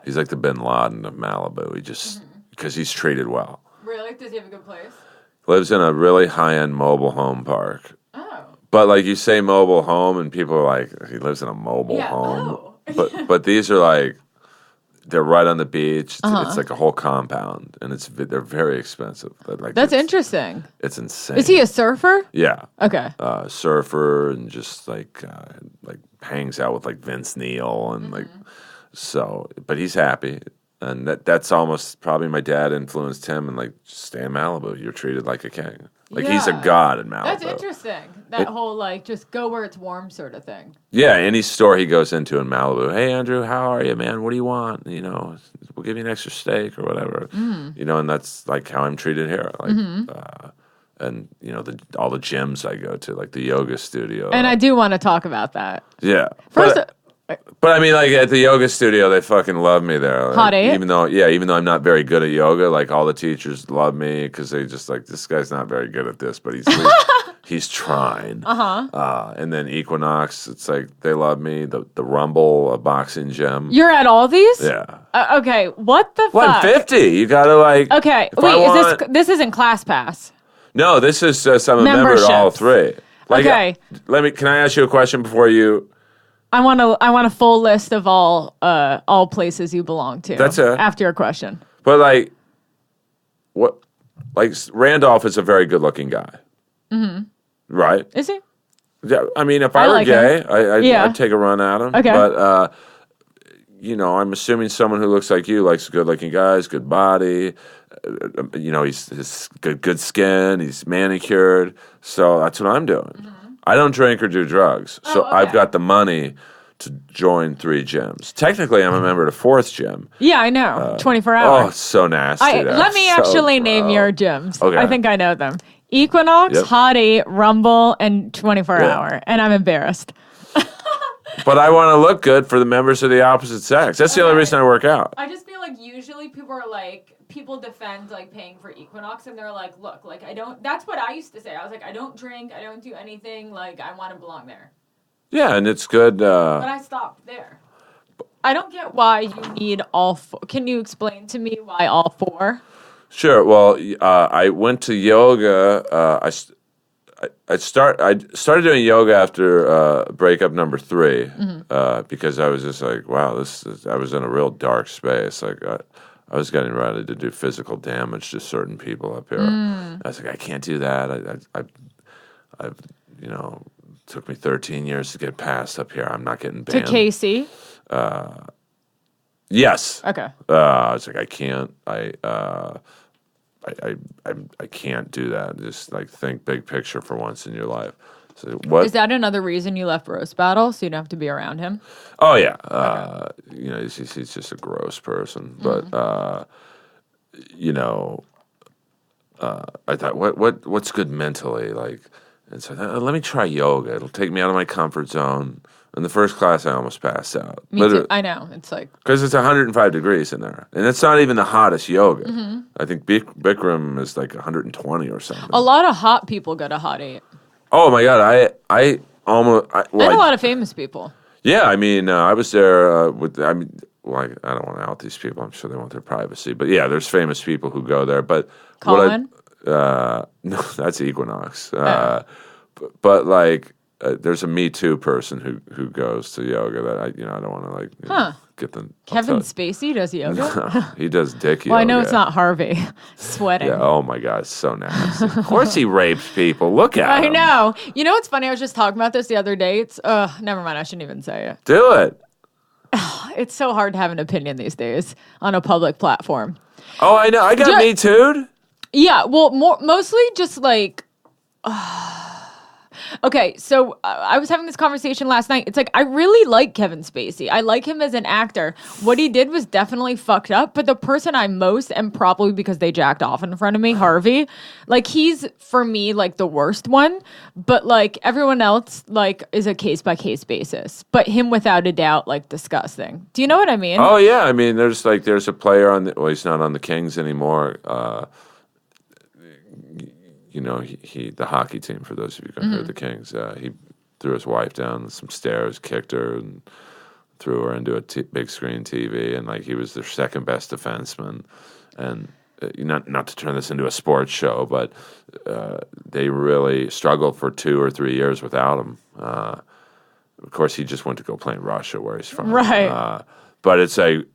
[SPEAKER 1] he's
[SPEAKER 2] like the Bin Laden of Malibu. He just, because he's treated well.
[SPEAKER 1] Really? Does he have a good place?
[SPEAKER 2] Lives in a really high-end mobile home park.
[SPEAKER 1] Oh.
[SPEAKER 2] But, like, you say mobile home, and people are like, he lives in a mobile home.
[SPEAKER 1] Oh.
[SPEAKER 2] But these are like, they're right on the beach. It's like a whole compound, and they're very expensive. Like,
[SPEAKER 1] that's interesting.
[SPEAKER 2] It's insane.
[SPEAKER 1] Is he a surfer?
[SPEAKER 2] Yeah.
[SPEAKER 1] Okay.
[SPEAKER 2] Surfer, and just like hangs out with like Vince Neil and like, so. But he's happy, and that's almost probably my dad influenced him, and like, just stay in Malibu. You're treated like a king. Like, he's a god in Malibu.
[SPEAKER 1] That's interesting. That whole, like, just go where it's warm sort of thing.
[SPEAKER 2] Yeah, any store he goes into in Malibu, "Hey, Andrew, how are you, man? What do you want? We'll give you an extra steak or whatever." And that's, like, how I'm treated here. Like, and, all the gyms I go to, like the yoga studio.
[SPEAKER 1] And I do want to talk about that.
[SPEAKER 2] Yeah.
[SPEAKER 1] First,
[SPEAKER 2] But I mean, like, at the yoga studio, they fucking love me there. Like,
[SPEAKER 1] Hot eight?
[SPEAKER 2] even though I'm not very good at yoga, like, all the teachers love me because they just like, this guy's not very good at this, but he's trying. And then Equinox, it's like they love me. The Rumble, a boxing gym.
[SPEAKER 1] You're at all these?
[SPEAKER 2] Yeah.
[SPEAKER 1] Okay, what the
[SPEAKER 2] Well, I'm
[SPEAKER 1] fuck?
[SPEAKER 2] 50. You gotta like.
[SPEAKER 1] Okay, wait, this isn't ClassPass?
[SPEAKER 2] No, this is just I'm a member at all three. Like,
[SPEAKER 1] okay.
[SPEAKER 2] Can I ask you a question before you?
[SPEAKER 1] I want a full list of all places you belong to.
[SPEAKER 2] That's it.
[SPEAKER 1] After your question.
[SPEAKER 2] But like, what? Like Randolph is a very good-looking guy. Mm-hmm. Right?
[SPEAKER 1] Is he?
[SPEAKER 2] Yeah. I mean, if I were
[SPEAKER 1] like
[SPEAKER 2] gay, I'd take a run at him.
[SPEAKER 1] Okay.
[SPEAKER 2] But I'm assuming someone who looks like you likes good-looking guys, good body. He's good skin. He's manicured. So that's what I'm doing. Mm-hmm. I don't drink or do drugs. So I've got the money to join 3 gyms. Technically, I'm a member of the 4th gym.
[SPEAKER 1] Yeah, I know. 24 hours.
[SPEAKER 2] Oh, it's so nasty.
[SPEAKER 1] Let me actually name your gyms.
[SPEAKER 2] Okay.
[SPEAKER 1] I think I know them. Equinox, Hottie, Rumble, and 24 Hour. And I'm embarrassed.
[SPEAKER 2] But I want to look good for the members of the opposite sex. That's the only reason I work out.
[SPEAKER 1] I just feel like usually people defend like paying for Equinox and they're like, look, like I don't, that's what I used to say. I was like, I don't drink, I don't do anything, like I want to belong there.
[SPEAKER 2] Yeah, and it's good.
[SPEAKER 1] But I stopped there. I don't get why you need all 4. Can you explain to me why all 4?
[SPEAKER 2] Sure. Well, I went to yoga. I started doing yoga after breakup number 3 because I was just like, wow, I was in a real dark space. Like I was getting ready to do physical damage to certain people up here. I was like, I can't do that. I've took me 13 years to get past up here. I'm not getting banned.
[SPEAKER 1] To Casey?
[SPEAKER 2] Yes.
[SPEAKER 1] Okay.
[SPEAKER 2] I was like, I can't. I can't do that. Just like think big picture for once in your life. So what
[SPEAKER 1] is that? Another reason you left Roast Battle, so you don't have to be around him?
[SPEAKER 2] Oh yeah. He's just a gross person. But I thought, what's good mentally, like. And so let me try yoga. It'll take me out of my comfort zone. In the first class, I almost passed out.
[SPEAKER 1] Me too. I know. It's like...
[SPEAKER 2] Because it's 105 degrees in there. And it's not even the hottest yoga. Mm-hmm. I think Bikram is like 120 or something.
[SPEAKER 1] A lot of hot people go to Hot 8.
[SPEAKER 2] Oh, my God. I almost... and
[SPEAKER 1] a lot of famous people.
[SPEAKER 2] Yeah, I mean, I was there with... I don't want to out these people. I'm sure they want their privacy. But yeah, there's famous people who go there. But
[SPEAKER 1] Colin?
[SPEAKER 2] No, that's Equinox. But like, there's a Me Too person who goes to yoga that I don't want to like get them.
[SPEAKER 1] Kevin Spacey does yoga.
[SPEAKER 2] He does dick yoga.
[SPEAKER 1] Well, I know it's not Harvey sweating.
[SPEAKER 2] Yeah. Oh my God, it's so nasty. Of course he rapes people. Look at him.
[SPEAKER 1] I know. You know what's funny? I was just talking about this the other day. It's never mind. I shouldn't even say it.
[SPEAKER 2] Do it.
[SPEAKER 1] It's so hard to have an opinion these days on a public platform.
[SPEAKER 2] Oh, I know. I got Me Too'd.
[SPEAKER 1] Yeah, well, mostly just like, okay, so I was having this conversation last night. It's like, I really like Kevin Spacey. I like him as an actor. What he did was definitely fucked up, but the person I most, and probably because they jacked off in front of me, Harvey, like he's, for me, like the worst one, but like everyone else, like is a case-by-case basis. But him, without a doubt, like disgusting. Do you know what I mean?
[SPEAKER 2] Oh, yeah. I mean, there's a player he's not on the Kings anymore. He the hockey team, for those of you who heard the Kings, he threw his wife down some stairs, kicked her, and threw her into a big screen TV, and like he was their second best defenseman. And not to turn this into a sports show, but they really struggled for 2 or 3 years without him. Of course, he just went to go play in Russia, where he's from.
[SPEAKER 1] Right.
[SPEAKER 2] But it's like,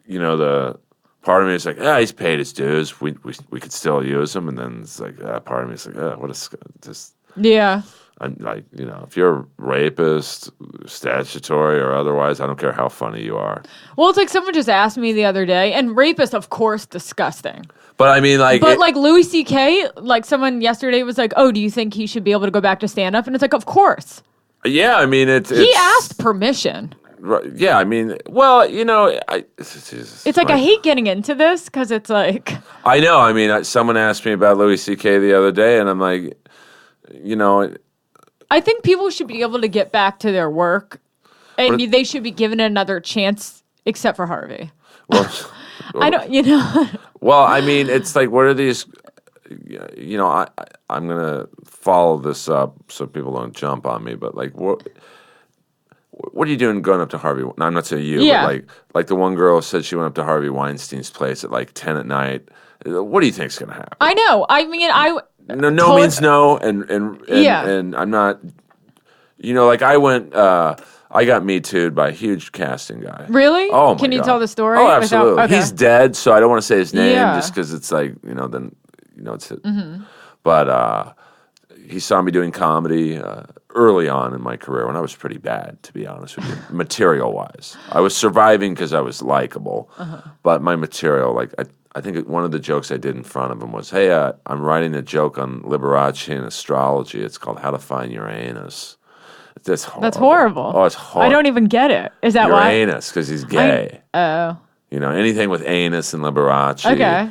[SPEAKER 2] the part of me is like, he's paid his dues. We could still use him. And then it's like, part of me is like, what a just.
[SPEAKER 1] Yeah.
[SPEAKER 2] I'm like, if you're a rapist, statutory or otherwise, I don't care how funny you are.
[SPEAKER 1] Well, it's like someone just asked me the other day, and rapist, of course, disgusting.
[SPEAKER 2] But I mean, like,
[SPEAKER 1] like Louis C.K., like someone yesterday was like, "Oh, do you think he should be able to go back to stand up?" And it's like, of course.
[SPEAKER 2] Yeah, I mean,
[SPEAKER 1] he asked permission.
[SPEAKER 2] Yeah, I mean, well,
[SPEAKER 1] it's like I hate getting into this because it's like
[SPEAKER 2] I know. I mean, someone asked me about Louis C.K. the other day, and I'm like,
[SPEAKER 1] I think people should be able to get back to their work, and they should be given another chance, except for Harvey.
[SPEAKER 2] Well,
[SPEAKER 1] I don't,
[SPEAKER 2] Well, I mean, it's like, what are these? you know, I'm gonna follow this up so people don't jump on me. But like, what are you doing going up to Harvey? No, I'm not saying you.
[SPEAKER 1] Yeah.
[SPEAKER 2] But like the one girl said she went up to Harvey Weinstein's place at like 10 at night. What do you think's gonna happen?
[SPEAKER 1] I know. I mean,
[SPEAKER 2] No means no, and I'm not. You know, like I went. I got metoo'd by a huge casting guy.
[SPEAKER 1] Really?
[SPEAKER 2] Oh my
[SPEAKER 1] Can you
[SPEAKER 2] God.
[SPEAKER 1] tell the story?
[SPEAKER 2] Oh, absolutely.
[SPEAKER 1] Okay.
[SPEAKER 2] He's dead, so I don't want to say his name
[SPEAKER 1] Yeah.
[SPEAKER 2] just because it's like then it's. But he saw me doing comedy early on in my career when I was pretty bad, to be honest with you, material wise. I was surviving because I was likable, but my material, like I think one of the jokes I did in front of him was, "Hey, I'm writing a joke on Liberace and astrology. It's called How to Find Uranus." That's horrible.
[SPEAKER 1] That's horrible.
[SPEAKER 2] Oh, it's horrible.
[SPEAKER 1] I don't even get it. Is that why?
[SPEAKER 2] Uranus, because he's gay. Anything with anus and Liberace.
[SPEAKER 1] Okay.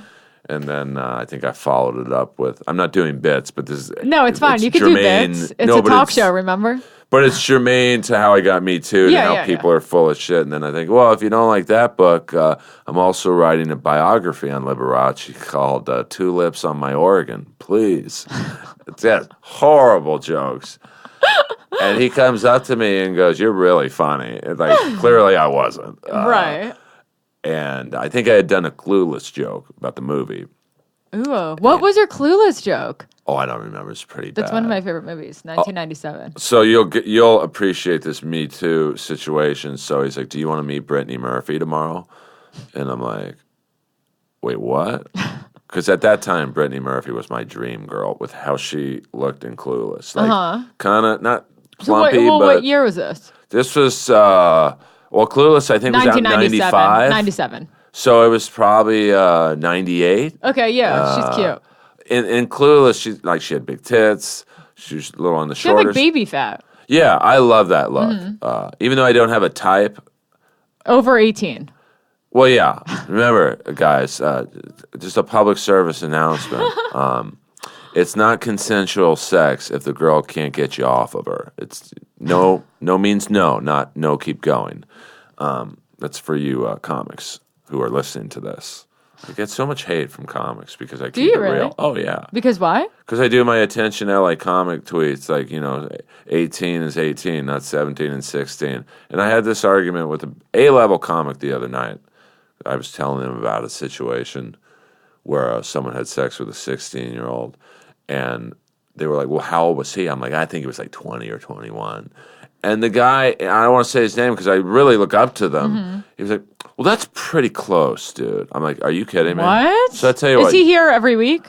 [SPEAKER 2] And then I think I followed it up with, I'm not doing bits, but this is...
[SPEAKER 1] No, it's fine. You can do bits. It's a talk show, remember?
[SPEAKER 2] But it's germane to how I got metoo'd and how people are full of shit. And then I think, well, if you don't like that book, I'm also writing a biography on Liberace called Tulips on My Organ. Please. It's just horrible jokes. And he comes up to me and goes, "You're really funny." And like, clearly I wasn't.
[SPEAKER 1] Right.
[SPEAKER 2] And I think I had done a Clueless joke about the movie.
[SPEAKER 1] Ooh. What was your Clueless joke?
[SPEAKER 2] Oh, I don't remember. It's pretty bad.
[SPEAKER 1] That's one of my favorite movies, 1997.
[SPEAKER 2] So you'll appreciate this Me Too situation. So he's like, "Do you want to meet Brittany Murphy tomorrow?" And I'm like, "Wait, what?" Because at that time, Brittany Murphy was my dream girl with how she looked in Clueless. Like, kind of not plumpy, but...
[SPEAKER 1] what year was this?
[SPEAKER 2] This was, Clueless, I think, was out in 95.
[SPEAKER 1] 97.
[SPEAKER 2] So it was probably 98.
[SPEAKER 1] Okay, yeah, she's cute.
[SPEAKER 2] In Clueless, she had big tits. She was a little on the
[SPEAKER 1] She had
[SPEAKER 2] shorter.
[SPEAKER 1] like baby fat.
[SPEAKER 2] Yeah, I love that look. Even though I don't have a type.
[SPEAKER 1] Over 18.
[SPEAKER 2] Well, yeah. Remember, guys, just a public service announcement. It's not consensual sex if the girl can't get you off of her. It's no means no, not no, keep going. That's for you comics who are listening to this. I get so much hate from comics because I keep it real. Oh, yeah.
[SPEAKER 1] Because why?
[SPEAKER 2] Because I do my Attention LA comic tweets like, 18 is 18, not 17 and 16. And I had this argument with an A-level comic the other night. I was telling him about a situation where someone had sex with a 16-year-old, and they were like, "Well, how old was he?" I'm like, "I think he was like 20 or 21." And the guy, and I don't want to say his name because I really look up to them. He was like, "Well, that's pretty close, dude." I'm like, "Are you kidding me?"
[SPEAKER 1] What?
[SPEAKER 2] So I tell you what.
[SPEAKER 1] Is he here every week?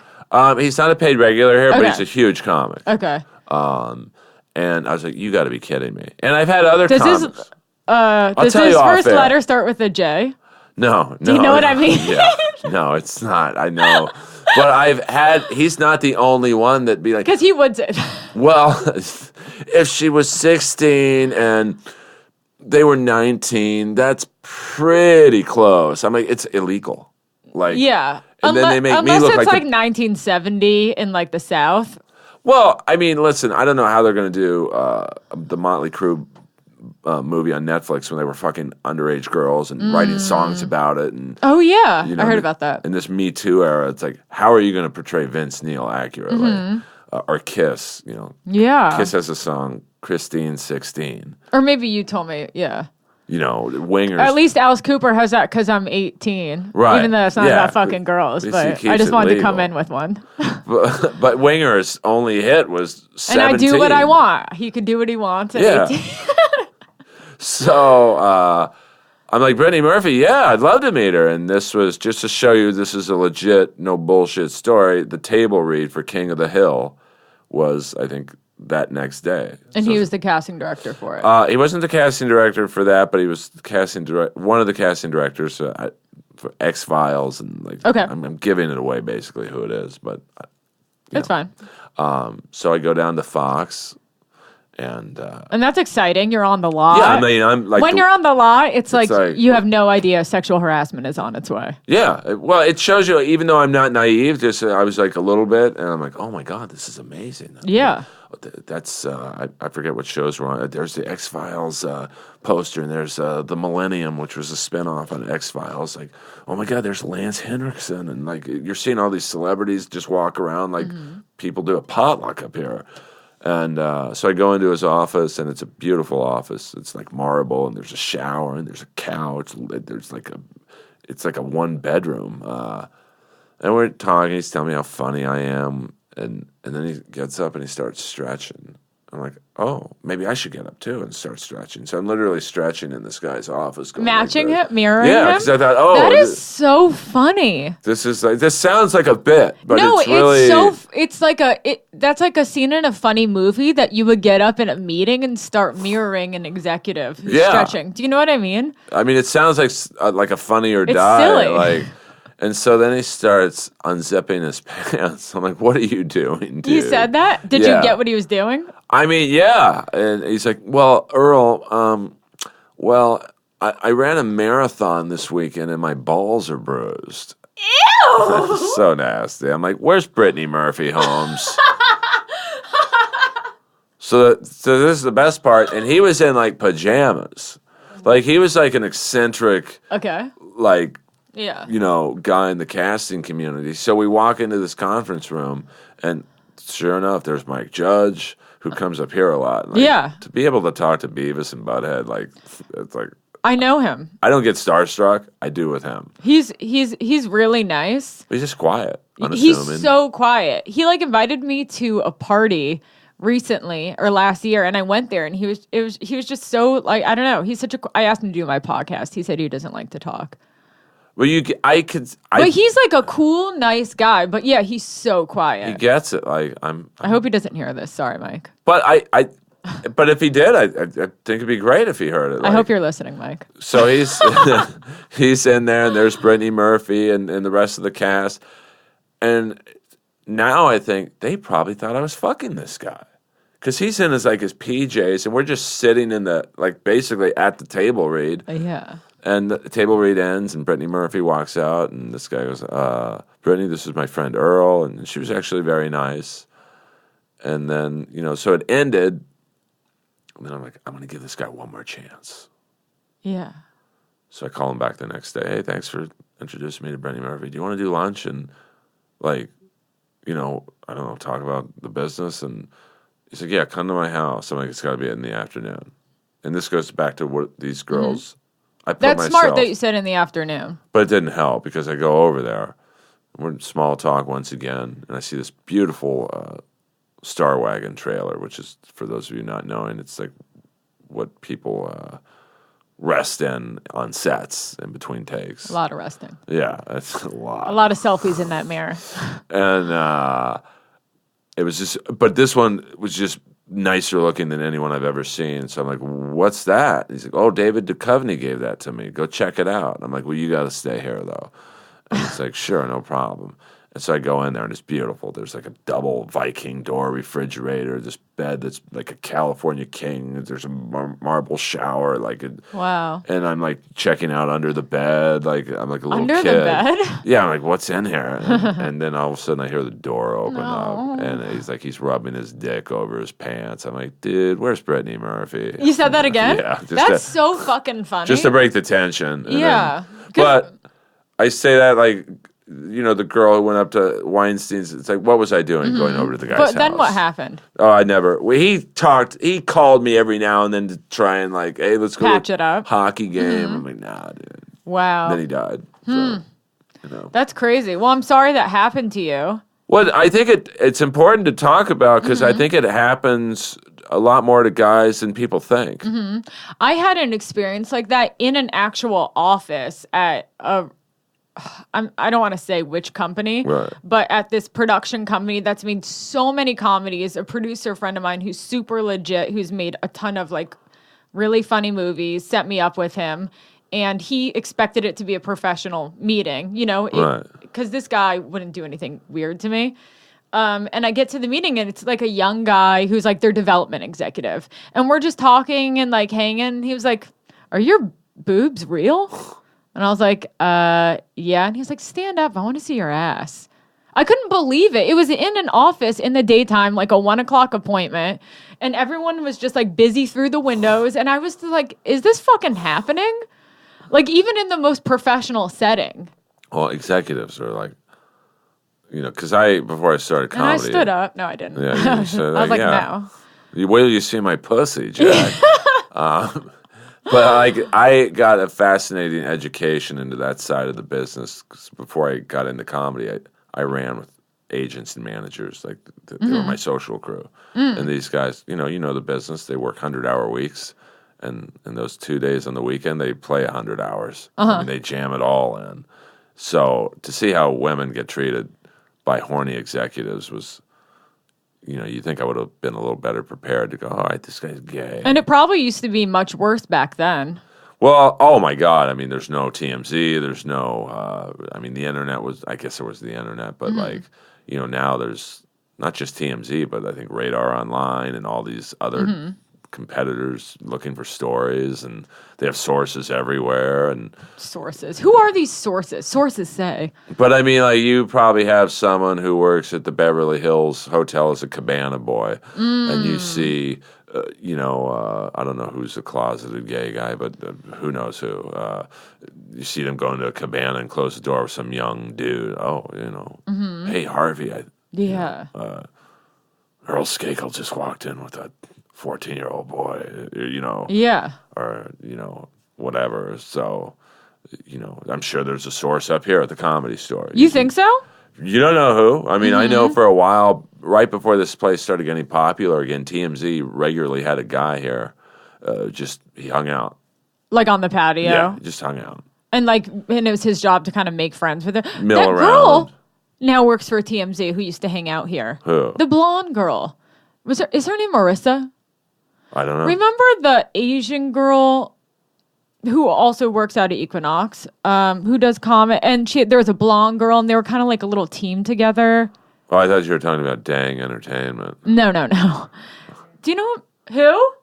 [SPEAKER 2] He's not a paid regular here, but he's a huge comic.
[SPEAKER 1] Okay.
[SPEAKER 2] And I was like, "You got to be kidding me!" And I've had other comics.
[SPEAKER 1] Does his first letter start with a J?
[SPEAKER 2] No.
[SPEAKER 1] Do you know what I mean?
[SPEAKER 2] Yeah. No, it's not. I know. But he's not the only one that'd be like.
[SPEAKER 1] Because he would say.
[SPEAKER 2] Well, if she was 16 and they were 19, that's pretty close. I'm like, it's illegal. Like,
[SPEAKER 1] yeah.
[SPEAKER 2] And then they make me
[SPEAKER 1] unless
[SPEAKER 2] look
[SPEAKER 1] it's
[SPEAKER 2] like
[SPEAKER 1] 1970 in like the South.
[SPEAKER 2] Well, I mean, listen, I don't know how they're going to do the Motley Crue movie on Netflix when they were fucking underage girls and writing songs about it. And
[SPEAKER 1] oh, yeah. I heard about that.
[SPEAKER 2] In this Me Too era, it's like, how are you going to portray Vince Neil accurately? Or Kiss,
[SPEAKER 1] Yeah.
[SPEAKER 2] Kiss has a song, Christine 16.
[SPEAKER 1] Or maybe you told me, yeah.
[SPEAKER 2] Wingers.
[SPEAKER 1] At least Alice Cooper has that because I'm 18.
[SPEAKER 2] Right.
[SPEAKER 1] Even though it's not about fucking girls. But I just wanted to come in with one.
[SPEAKER 2] but Wingers' only hit was 17.
[SPEAKER 1] And I do what I want. He can do what he wants at 18.
[SPEAKER 2] So I'm like, Brittany Murphy, yeah, I'd love to meet her. And this was just to show you this is a legit, no bullshit story. The table read for King of the Hill was, I think, that next day.
[SPEAKER 1] And he was the casting director for it.
[SPEAKER 2] He wasn't the casting director for that, but he was one of the casting directors for X-Files. And like,
[SPEAKER 1] okay.
[SPEAKER 2] I'm giving it away, basically, who it is. But
[SPEAKER 1] it's fine.
[SPEAKER 2] So I go down to Fox. And
[SPEAKER 1] that's exciting. You're on the lot.
[SPEAKER 2] Yeah, I mean, I'm like...
[SPEAKER 1] When you're on the lot, it's like you have no idea sexual harassment is on its way.
[SPEAKER 2] Yeah. Well, it shows you, even though I'm not naive, I was like a little bit, and I'm like, oh my God, this is amazing.
[SPEAKER 1] Yeah.
[SPEAKER 2] that's I forget what shows were on. There's the X-Files poster, and there's the Millennium, which was a spinoff on X-Files. Like, oh my God, there's Lance Henriksen, and like you're seeing all these celebrities just walk around like people do a potluck up here. And so I go into his office, and it's a beautiful office. It's like marble, and there's a shower, and there's a couch. It's like a one bedroom. And we're talking. He's telling me how funny I am, and then he gets up and he starts stretching. I'm like, oh, maybe I should get up too and start stretching. So I'm literally stretching in this guy's office, going
[SPEAKER 1] matching
[SPEAKER 2] like
[SPEAKER 1] him, mirroring him.
[SPEAKER 2] Yeah, because I thought, oh,
[SPEAKER 1] that is so funny.
[SPEAKER 2] This sounds like a bit, but
[SPEAKER 1] no,
[SPEAKER 2] it's really
[SPEAKER 1] that's like a scene in a funny movie that you would get up in a meeting and start mirroring an executive who's stretching. Do you know what I mean?
[SPEAKER 2] I mean, it sounds like a Funny or
[SPEAKER 1] it's
[SPEAKER 2] Die,
[SPEAKER 1] silly.
[SPEAKER 2] like. And so then he starts unzipping his pants. I'm like, what are you doing, dude?
[SPEAKER 1] He said that? Did you get what he was doing?
[SPEAKER 2] I mean, yeah. And he's like, well, Earl, I ran a marathon this weekend and my balls are bruised.
[SPEAKER 1] Ew!
[SPEAKER 2] That's so nasty. I'm like, where's Brittany Murphy Holmes? So this is the best part. And he was in like pajamas. Like he was like an eccentric, like, guy in the casting community. So we walk into this conference room, and sure enough, there's Mike Judge, who comes up here a lot. Like, to be able to talk to Beavis and Butthead, like, it's like
[SPEAKER 1] I know him.
[SPEAKER 2] I don't get starstruck. I do with him.
[SPEAKER 1] He's really nice.
[SPEAKER 2] He's just quiet, unassuming.
[SPEAKER 1] He's so quiet. He like invited me to a party recently or last year, and I went there, and he was just so like, I don't know. He's I asked him to do my podcast. He said he doesn't like to talk.
[SPEAKER 2] Well,
[SPEAKER 1] but he's like a cool, nice guy. But yeah, he's so quiet.
[SPEAKER 2] He gets it. Like
[SPEAKER 1] I hope he doesn't hear this. Sorry, Mike.
[SPEAKER 2] But but if he did, I think it'd be great if he heard it. Like,
[SPEAKER 1] I hope you're listening, Mike.
[SPEAKER 2] So he's in there, and there's Brittany Murphy and the rest of the cast. And now I think they probably thought I was fucking this guy, because he's in his PJs, and we're just sitting in the basically at the table read.
[SPEAKER 1] Yeah. And
[SPEAKER 2] the table read ends, and Brittany Murphy walks out, and this guy goes, Brittany, this is my friend Earl, and she was actually very nice. And then, so it ended, and then I'm like, I'm going to give this guy one more chance.
[SPEAKER 1] Yeah.
[SPEAKER 2] So I call him back the next day. Hey, thanks for introducing me to Brittany Murphy. Do you want to do lunch and, I don't know, talk about the business? And he's like, yeah, come to my house. I'm like, it's got to be in the afternoon. And this goes back to what these girls...
[SPEAKER 1] That's smart that you said in the afternoon.
[SPEAKER 2] But it didn't help, because I go over there. We're in small talk once again, and I see this beautiful Star Wagon trailer, which is, for those of you not knowing, it's like what people rest in on sets in between takes.
[SPEAKER 1] A lot of resting.
[SPEAKER 2] Yeah, that's a lot.
[SPEAKER 1] A lot of selfies in that mirror.
[SPEAKER 2] And it was just, but this one was just nicer looking than anyone I've ever seen. So I'm like, what's that? He's like, oh, David Duchovny gave that to me. Go check it out. And I'm like, well, you got to stay here, though. And he's like, sure, no problem. And so I go in there, and it's beautiful. There's like a double Viking door refrigerator, this bed that's like a California king. There's a marble shower.
[SPEAKER 1] Wow.
[SPEAKER 2] And I'm like checking out under the bed. Like I'm like a little
[SPEAKER 1] under
[SPEAKER 2] kid.
[SPEAKER 1] Under the bed?
[SPEAKER 2] Yeah, I'm like, what's in here? And then all of a sudden I hear the door open up, and he's rubbing his dick over his pants. I'm like, dude, where's Brittany Murphy?
[SPEAKER 1] You said that again?
[SPEAKER 2] Yeah.
[SPEAKER 1] That's so fucking funny.
[SPEAKER 2] Just to break the tension.
[SPEAKER 1] Yeah.
[SPEAKER 2] But I say that the girl who went up to Weinstein's, it's like, what was I doing going over to the guy's house?
[SPEAKER 1] But then what happened?
[SPEAKER 2] Oh, I never. Well, he called me every now and then to try and hey, let's go
[SPEAKER 1] patch it up.
[SPEAKER 2] Hockey game. I'm like, nah, dude.
[SPEAKER 1] Wow.
[SPEAKER 2] And then he died. So,
[SPEAKER 1] That's crazy. Well, I'm sorry that happened to you.
[SPEAKER 2] Well, I think it's important to talk about, because I think it happens a lot more to guys than people think.
[SPEAKER 1] I had an experience like that in an actual office at I don't want to say which company,
[SPEAKER 2] right,
[SPEAKER 1] but at this production company that's made so many comedies. A producer friend of mine who's super legit, who's made a ton of really funny movies, set me up with him, and he expected it to be a professional meeting, because this guy wouldn't do anything weird to me. And I get to the meeting, and it's like a young guy who's their development executive, and we're just talking and hanging. He was like, "Are your boobs real?" And I was like, yeah. And he was like, stand up. I want to see your ass. I couldn't believe it. It was in an office in the daytime, like a 1:00 appointment, and everyone was just like busy through the windows. And I was like, is this fucking happening? Like, even in the most professional setting.
[SPEAKER 2] Well, executives are like, because before I started comedy.
[SPEAKER 1] And I stood up. No, I didn't.
[SPEAKER 2] Yeah, you said,
[SPEAKER 1] I was like, no.
[SPEAKER 2] Wait till you see my pussy, Jack. But like, I got a fascinating education into that side of the business. 'Cause before I got into comedy, I ran with agents and managers. Like, they were my social crew. And these guys, you know the business. They work 100-hour weeks. And those 2 days on the weekend, they play 100 hours. I mean, they jam it all in. So to see how women get treated by horny executives was, you think I would have been a little better prepared to go, all right, this guy's gay.
[SPEAKER 1] And it probably used to be much worse back then.
[SPEAKER 2] Well, oh my God. I mean, there's no TMZ. There's no, the internet I guess there was the internet, but now there's not just TMZ, but I think Radar Online and all these other competitors looking for stories, and they have sources everywhere. And
[SPEAKER 1] sources, who are these sources? Sources say.
[SPEAKER 2] But I mean, like, you probably have someone who works at the Beverly Hills Hotel as a cabana boy, and you see, I don't know who's a closeted gay guy, but who knows who. You see them go into a cabana and close the door with some young dude. Oh, hey, Harvey. Earl Skakel just walked in with a 14-year-old boy,
[SPEAKER 1] Yeah.
[SPEAKER 2] Or, whatever. So, I'm sure there's a source up here at the Comedy Store.
[SPEAKER 1] You think so?
[SPEAKER 2] You don't know who. I mean, I know for a while, right before this place started getting popular again, TMZ regularly had a guy here. He hung out.
[SPEAKER 1] Like on the patio?
[SPEAKER 2] Yeah, he just hung out.
[SPEAKER 1] And it was his job to kind of make friends with her.
[SPEAKER 2] Mill
[SPEAKER 1] that
[SPEAKER 2] around.
[SPEAKER 1] Girl now works for TMZ who used to hang out here.
[SPEAKER 2] Who?
[SPEAKER 1] The blonde girl. Is her name Marissa?
[SPEAKER 2] I don't know.
[SPEAKER 1] Remember the Asian girl who also works out at Equinox, who does comedy? And there was a blonde girl, and they were kind of like a little team together.
[SPEAKER 2] Oh, I thought you were talking about Dang Entertainment.
[SPEAKER 1] No. Do you know who?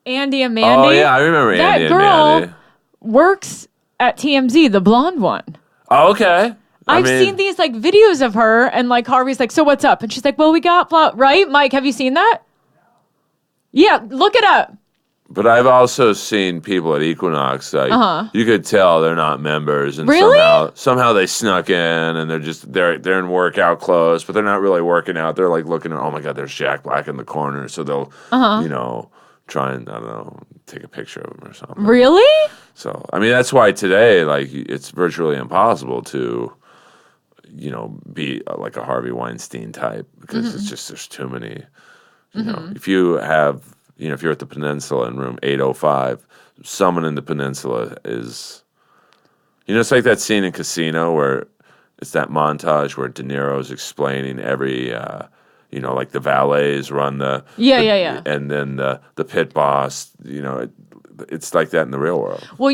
[SPEAKER 1] Andy and Mandy.
[SPEAKER 2] Oh, yeah, I remember Andy and Mandy.
[SPEAKER 1] That girl works at TMZ, the blonde one.
[SPEAKER 2] Oh, okay.
[SPEAKER 1] I've seen these videos of her, and Harvey's like, so what's up? And she's like, well, we got blah, right? Mike, have you seen that? Yeah, look it up.
[SPEAKER 2] But I've also seen people at Equinox, you could tell they're not members, and
[SPEAKER 1] really?
[SPEAKER 2] somehow they snuck in, and they're in workout clothes, but they're not really working out. They're looking at, oh my God, there's Jack Black in the corner, so they'll try and, I don't know, take a picture of him or something.
[SPEAKER 1] Really?
[SPEAKER 2] So I mean, that's why today it's virtually impossible to be like a Harvey Weinstein type, because it's just, there's too many. If you have, if you're at the Peninsula in room 805, someone in the Peninsula is, it's like that scene in Casino where it's that montage where De Niro's explaining every, like the valets run the
[SPEAKER 1] yeah,
[SPEAKER 2] and then the pit boss, it's like that in the real world.
[SPEAKER 1] Well,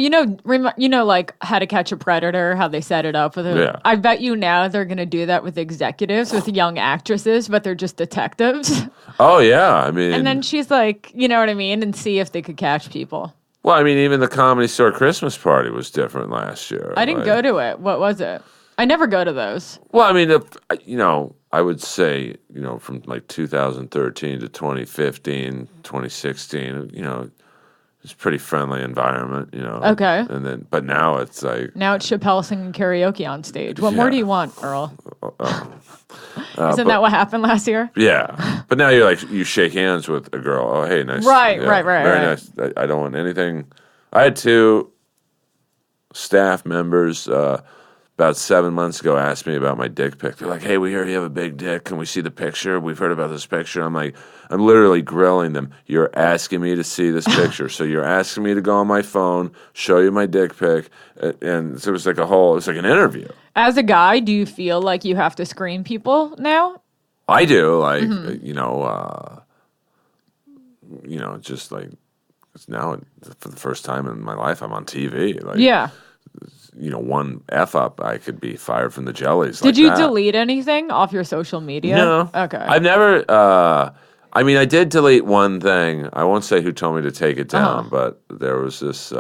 [SPEAKER 1] like How to Catch a Predator, how they set it up with it.
[SPEAKER 2] Yeah.
[SPEAKER 1] I bet you now they're going to do that with executives, with young actresses, but they're just detectives.
[SPEAKER 2] Oh, yeah. I mean...
[SPEAKER 1] And then she's like, you know what I mean? And see if they could catch people.
[SPEAKER 2] Well, I mean, even the Comedy Store Christmas party was different last year.
[SPEAKER 1] I didn't go to it. What was it? I never go to those.
[SPEAKER 2] Well, I mean, I would say, from 2013 to 2015, 2016, it's a pretty friendly environment,
[SPEAKER 1] Okay.
[SPEAKER 2] And then, but now it's like...
[SPEAKER 1] Now it's Chappelle singing karaoke on stage. What more do you want, Earl? Isn't that what happened last year?
[SPEAKER 2] Yeah. But now you shake hands with a girl. Oh, hey, nice.
[SPEAKER 1] Right,
[SPEAKER 2] yeah,
[SPEAKER 1] right.
[SPEAKER 2] Very nice. I don't want anything. I had 2 staff members about 7 months ago asked me about my dick pic. They're like, hey, we hear you have a big dick. Can we see the picture? We've heard about this picture. I'm like, I'm literally grilling them. You're asking me to see this picture. So you're asking me to go on my phone, show you my dick pic. And so it was like an interview.
[SPEAKER 1] As a guy, do you feel like you have to screen people now?
[SPEAKER 2] I do. Just it's now for the first time in my life, I'm on TV.
[SPEAKER 1] Yeah.
[SPEAKER 2] One F up, I could be fired from the Jellies.
[SPEAKER 1] Did you delete anything off your social media?
[SPEAKER 2] No.
[SPEAKER 1] Okay.
[SPEAKER 2] I've never, I did delete one thing. I won't say who told me to take it down, but there was this,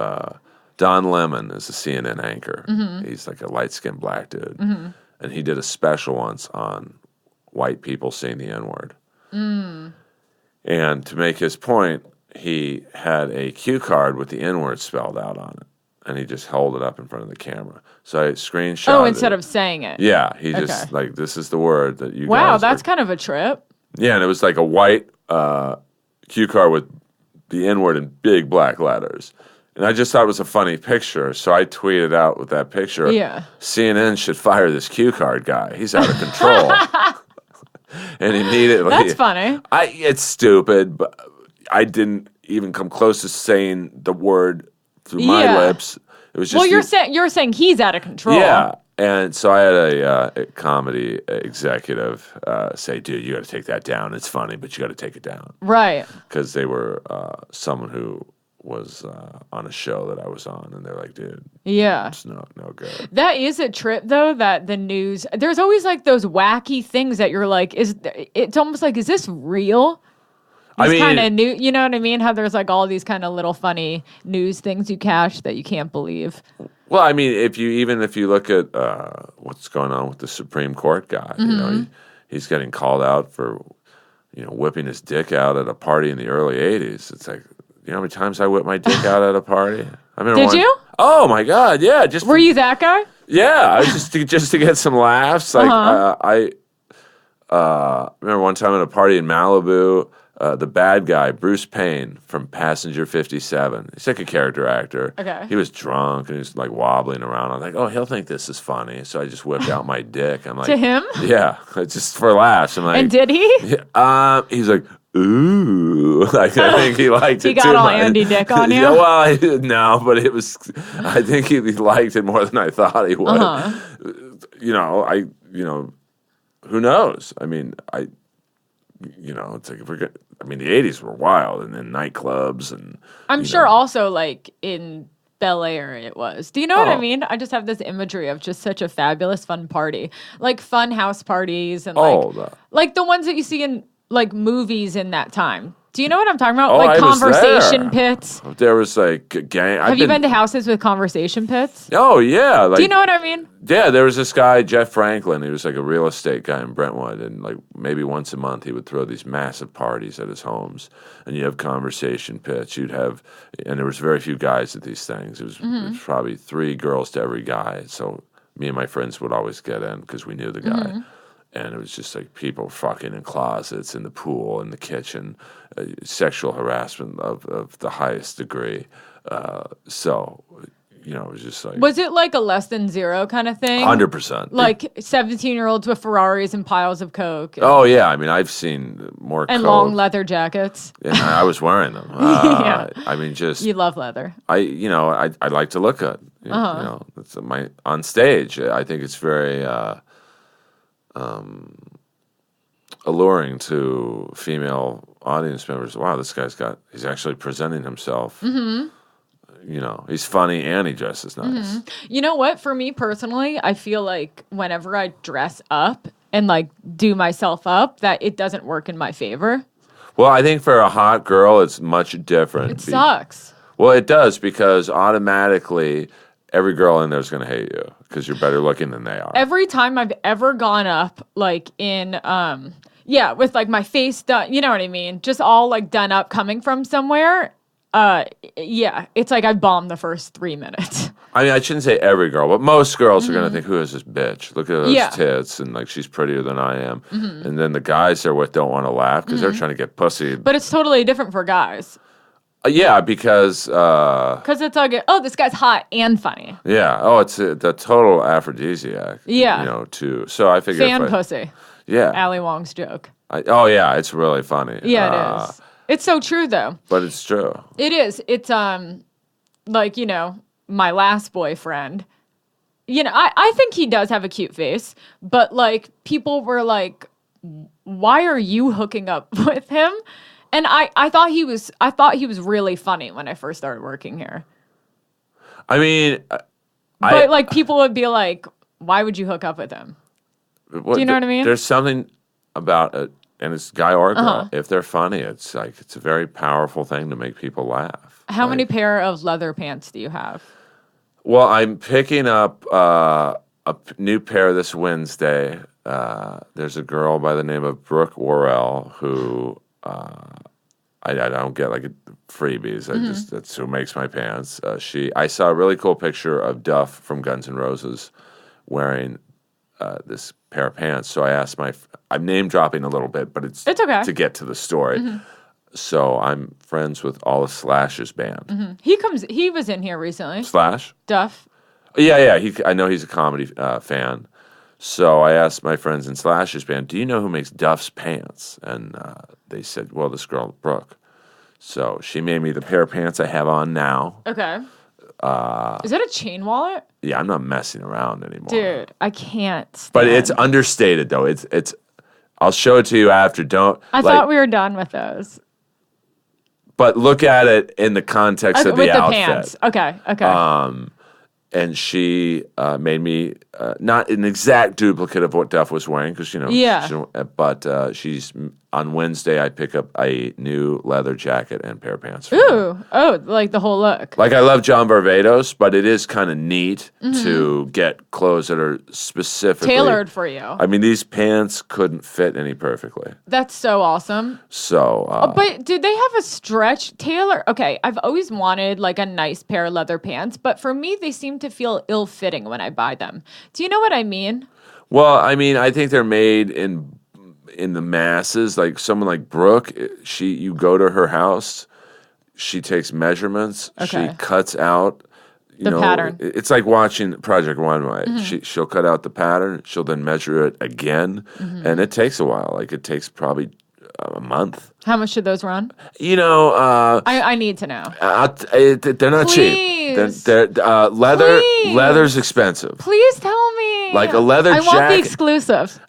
[SPEAKER 2] Don Lemon is a CNN anchor. He's like a light-skinned black dude. and he did a special once on white people saying the N-word. And to make his point, he had a cue card with the N-word spelled out on it, and he just held it up in front of the camera. So I screenshot.
[SPEAKER 1] Oh, instead of saying it.
[SPEAKER 2] Yeah, he just like, this is the word that you.
[SPEAKER 1] Wow,
[SPEAKER 2] guys
[SPEAKER 1] that's kind of a trip.
[SPEAKER 2] Yeah, and it was like a white cue card with the N-word in big black letters. And I just thought it was a funny picture, so I tweeted out with that picture.
[SPEAKER 1] Yeah.
[SPEAKER 2] CNN should fire this cue card guy. He's out of control. And immediately,
[SPEAKER 1] that's funny.
[SPEAKER 2] It's stupid, but I didn't even come close to saying the word through my lips. It was just.
[SPEAKER 1] Well, you're saying he's out of control.
[SPEAKER 2] Yeah, and so I had a comedy executive say, "Dude, you got to take that down. It's funny, but you got to take it down."
[SPEAKER 1] Right.
[SPEAKER 2] Because they were someone who was on a show that I was on, and they're like, "Dude, it's no good."
[SPEAKER 1] That is a trip, though. That the news, there's always like those wacky things that you're like, it's almost like, is this real? These kind of new, you know what I mean? How there's like all these kind of little funny news things you catch that you can't believe.
[SPEAKER 2] Well, I mean, if you look at what's going on with the Supreme Court guy, you know, he's getting called out for, you know, whipping his dick out at a party in the early '80s. It's like, you know how many times I whipped my dick out at a party?
[SPEAKER 1] Did you?
[SPEAKER 2] Oh my God, yeah.
[SPEAKER 1] Were you that guy?
[SPEAKER 2] Yeah, I was just to get some laughs. Like I remember one time at a party in Malibu. The bad guy, Bruce Payne from Passenger 57. He's like a character actor.
[SPEAKER 1] Okay.
[SPEAKER 2] He was drunk and he was like wobbling around. I'm like, oh, he'll think this is funny. So I just whipped out my dick. I'm like,
[SPEAKER 1] to him?
[SPEAKER 2] Yeah, just for laughs. I'm like,
[SPEAKER 1] and did he?
[SPEAKER 2] He's like, ooh. Like, I think he liked it too.
[SPEAKER 1] He got all Andy Dick on you?
[SPEAKER 2] Yeah, well, no, but it was. I think he liked it more than I thought he would. You know, who knows? I mean, you know, it's like, I mean, the '80s were wild, and then nightclubs, and
[SPEAKER 1] I'm sure also like in Bel Air it was. Do you know what I mean? I just have this imagery of just such a fabulous, fun party, like fun house parties, and like the ones that you see in like movies in that time. Do you know what I'm talking about? Like conversation pits.
[SPEAKER 2] There was like a gang.
[SPEAKER 1] Have you been to houses with conversation pits?
[SPEAKER 2] Oh yeah. Like,
[SPEAKER 1] do you know what I mean?
[SPEAKER 2] Yeah, there was this guy, Jeff Franklin. He was like a real estate guy in Brentwood, and like maybe once a month he would throw these massive parties at his homes, and you have conversation pits. And there was very few guys at these things. It was probably 3 girls to every guy. So me and my friends would always get in because we knew the guy. And it was just like people fucking in closets, in the pool, in the kitchen, sexual harassment of the highest degree. So, you know, it was just like...
[SPEAKER 1] Was it like a less than zero kind of thing?
[SPEAKER 2] 100%.
[SPEAKER 1] Like 17-year-olds with Ferraris and piles of coke.
[SPEAKER 2] Oh, yeah. I mean, I've seen more
[SPEAKER 1] and
[SPEAKER 2] coke.
[SPEAKER 1] long leather jackets.
[SPEAKER 2] And I was wearing them.
[SPEAKER 1] Yeah.
[SPEAKER 2] I mean, just...
[SPEAKER 1] You love leather.
[SPEAKER 2] I like to look good. You know, it's on stage. I think it's very... alluring to female audience members. Wow, this guy's he's actually presenting himself. You know, he's funny and he dresses nice.
[SPEAKER 1] You know what? For me personally, I feel like whenever I dress up and like do myself up, that it doesn't work in my favor.
[SPEAKER 2] Well, I think for a hot girl, it's much different.
[SPEAKER 1] It sucks.
[SPEAKER 2] Well, it does, because automatically every girl in there is going to hate you because you're better looking than they are. Every
[SPEAKER 1] time I've ever gone up, like in, with like my face done, you know what I mean? Just all like done up coming from somewhere. It's like I bombed the first 3 minutes.
[SPEAKER 2] I mean, I shouldn't say every girl, but most girls are going to think, who is this bitch? Look at those tits, and like she's prettier than I am. And then the guys they're with don't want to laugh because they're trying to get pussy.
[SPEAKER 1] But it's totally different for guys.
[SPEAKER 2] Yeah, because
[SPEAKER 1] it's like, this guy's hot and funny.
[SPEAKER 2] Yeah. Oh, it's the total aphrodisiac.
[SPEAKER 1] Yeah.
[SPEAKER 2] You know, too. So I figured
[SPEAKER 1] fan pussy.
[SPEAKER 2] Yeah.
[SPEAKER 1] Ali Wong's joke.
[SPEAKER 2] It's really funny.
[SPEAKER 1] Yeah, it is. It's so true, though.
[SPEAKER 2] But it's true.
[SPEAKER 1] It is. It's like, you know, my last boyfriend. You know, I think he does have a cute face, but like people were like, "Why are you hooking up with him?" And I thought he was really funny when I first started working here.
[SPEAKER 2] I mean,
[SPEAKER 1] but like people would be like, "Why would you hook up with him?" Do you know what I mean?
[SPEAKER 2] There's something about it, and it's guy or girl. If they're funny, it's like it's a very powerful thing to make people laugh.
[SPEAKER 1] How many pair of leather pants do you have?
[SPEAKER 2] Well, I'm picking up new pair this Wednesday. There's a girl by the name of Brooke Worrell who I don't get like freebies. That's who makes my pants. I saw a really cool picture of Duff from Guns N' Roses wearing this pair of pants. So I asked I'm name dropping a little bit, but it's
[SPEAKER 1] okay
[SPEAKER 2] to get to the story. So I'm friends with all of Slash's band.
[SPEAKER 1] He was in here recently.
[SPEAKER 2] Slash?
[SPEAKER 1] Duff.
[SPEAKER 2] Yeah. I know he's a comedy fan. So I asked my friends in Slash's band, do you know who makes Duff's pants? And they said, well, this girl, Brooke. So she made me the pair of pants I have on now.
[SPEAKER 1] Okay. Is that a chain wallet?
[SPEAKER 2] Yeah, I'm not messing around anymore.
[SPEAKER 1] Dude, I can't.
[SPEAKER 2] But it's understated, though. It's. I'll show it to you after.
[SPEAKER 1] I thought we were done with those.
[SPEAKER 2] But look at it in the context of the outfit.
[SPEAKER 1] With the pants. Okay.
[SPEAKER 2] And she made me not an exact duplicate of what Duff was wearing because but she's on Wednesday. I pick up a new leather jacket and pair of pants. For her.
[SPEAKER 1] Like the whole look.
[SPEAKER 2] Like I love John Barbados, but it is kind of neat to get clothes that are specifically
[SPEAKER 1] tailored for you.
[SPEAKER 2] I mean, these pants couldn't fit any perfectly.
[SPEAKER 1] That's so awesome.
[SPEAKER 2] So,
[SPEAKER 1] but did they have a stretch tailor? Okay, I've always wanted like a nice pair of leather pants, but for me, they seem to feel ill-fitting when I buy them. Do you know what I mean?
[SPEAKER 2] Well, I mean, I think they're made in the masses. Like someone like Brooke, you go to her house, she takes measurements, she cuts out
[SPEAKER 1] the pattern.
[SPEAKER 2] It's like watching Project Runway. She'll cut out the pattern, she'll then measure it again, and it takes a while. Like it takes probably a month.
[SPEAKER 1] How much should those run?
[SPEAKER 2] I
[SPEAKER 1] need to know.
[SPEAKER 2] They're not cheap. They're leather's expensive.
[SPEAKER 1] Please tell me.
[SPEAKER 2] Like a leather jacket.
[SPEAKER 1] I want the exclusive.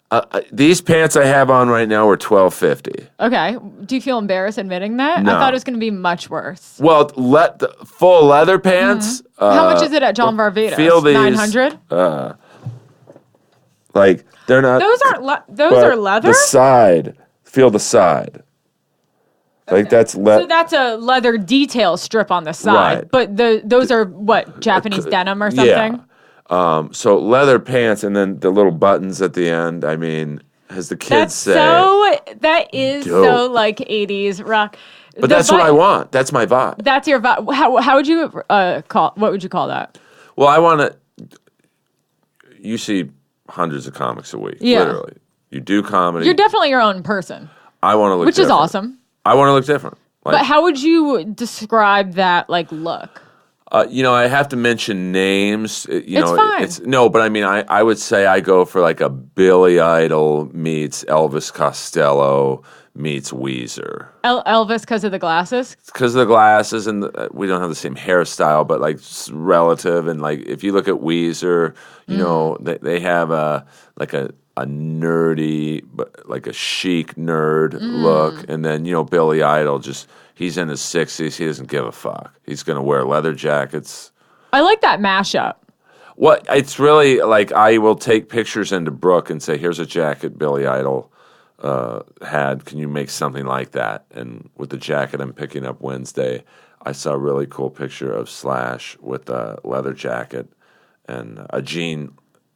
[SPEAKER 2] These pants I have on right now are $12.50.
[SPEAKER 1] Okay. Do you feel embarrassed admitting that?
[SPEAKER 2] No.
[SPEAKER 1] I thought it was going to be much worse.
[SPEAKER 2] Well, the full leather pants.
[SPEAKER 1] How much is it at John Varvatos?
[SPEAKER 2] Feel these.
[SPEAKER 1] 900.
[SPEAKER 2] Like they're not.
[SPEAKER 1] Those aren't. Those are leather.
[SPEAKER 2] The side. Feel the side. Like that's
[SPEAKER 1] so that's a leather detail strip on the side,
[SPEAKER 2] right.
[SPEAKER 1] But those are what, Japanese denim or something?
[SPEAKER 2] Yeah. So leather pants and then the little buttons at the end. I mean, as the kids say,
[SPEAKER 1] that is dope. So like 80s rock.
[SPEAKER 2] But that's what I want. That's my vibe.
[SPEAKER 1] That's your vibe. How would you what would you call that?
[SPEAKER 2] Well, I want to. You see hundreds of comics a week, literally. You do comedy.
[SPEAKER 1] You're definitely your own person.
[SPEAKER 2] I want to look,
[SPEAKER 1] which
[SPEAKER 2] different.
[SPEAKER 1] is awesome.
[SPEAKER 2] I want to look different.
[SPEAKER 1] Like, but how would you describe that look?
[SPEAKER 2] I have to mention names.
[SPEAKER 1] It's fine.
[SPEAKER 2] But I mean, I would say I go for like a Billy Idol meets Elvis Costello meets Weezer.
[SPEAKER 1] Elvis because of the glasses?
[SPEAKER 2] Because of the glasses, and we don't have the same hairstyle, but like relative. And like if you look at Weezer, they have a nerdy, but like a chic nerd look. And then, Billy Idol, he's in his 60s. He doesn't give a fuck. He's going to wear leather jackets.
[SPEAKER 1] I like that mashup.
[SPEAKER 2] Well, it's really like I will take pictures into Brooke and say, here's a jacket Billy Idol had. Can you make something like that? And with the jacket I'm picking up Wednesday, I saw a really cool picture of Slash with a leather jacket and a jean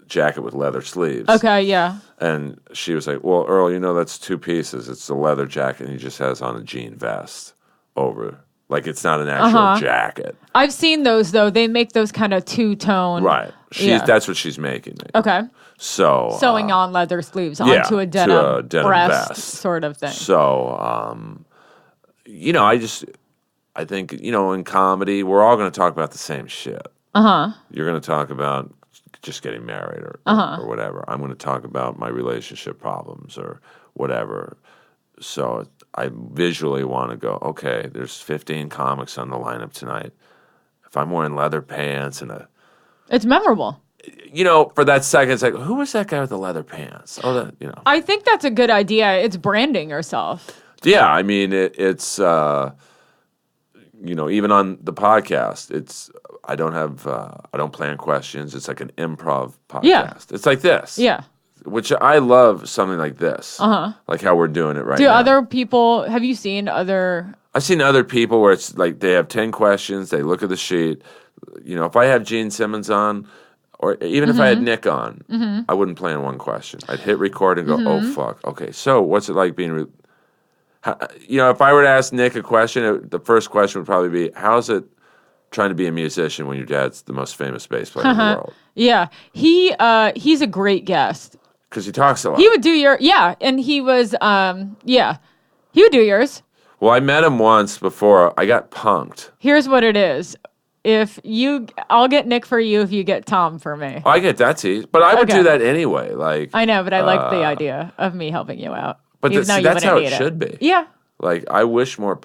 [SPEAKER 2] jacket with leather sleeves.
[SPEAKER 1] Okay, yeah.
[SPEAKER 2] And she was like, well, Earl, that's two pieces. It's the leather jacket, and he just has on a jean vest over. Like, it's not an actual jacket.
[SPEAKER 1] I've seen those, though. They make those kind of two-tone.
[SPEAKER 2] Right. That's what she's making.
[SPEAKER 1] Okay.
[SPEAKER 2] So
[SPEAKER 1] sewing on leather sleeves onto a denim breast vest sort of thing.
[SPEAKER 2] So, I think, in comedy, we're all going to talk about the same shit. You're going to talk about just getting married or whatever. I'm going to talk about my relationship problems or whatever. So I visually want to go, okay, there's 15 comics on the lineup tonight. If I'm wearing leather pants and
[SPEAKER 1] it's memorable.
[SPEAKER 2] For that second, it's like, who was that guy with the leather pants?
[SPEAKER 1] I think that's a good idea. It's branding yourself.
[SPEAKER 2] Yeah, I mean, it's, even on the podcast, I don't plan questions. It's like an improv podcast.
[SPEAKER 1] Yeah.
[SPEAKER 2] It's like this.
[SPEAKER 1] Yeah.
[SPEAKER 2] Which I love something like this. Like how we're doing it right now.
[SPEAKER 1] Have you seen other...
[SPEAKER 2] I've seen other people where it's like they have 10 questions, they look at the sheet. If I have Gene Simmons on, or even if I had Nick on, I wouldn't plan one question. I'd hit record and go, oh, fuck. Okay, so what's it like being... if I were to ask Nick a question, the first question would probably be, how's it trying to be a musician when your dad's the most famous bass player in the world?
[SPEAKER 1] Yeah. He's a great guest.
[SPEAKER 2] Because he talks a lot.
[SPEAKER 1] He would do and he was, he would do yours.
[SPEAKER 2] Well, I met him once before. I got punked.
[SPEAKER 1] Here's what it is. I'll get Nick for you if you get Tom for me.
[SPEAKER 2] I get that tease, but I would do that anyway. Like
[SPEAKER 1] I know, but I like the idea of me helping you out.
[SPEAKER 2] But that's how it should be.
[SPEAKER 1] Yeah.
[SPEAKER 2] Like I wish more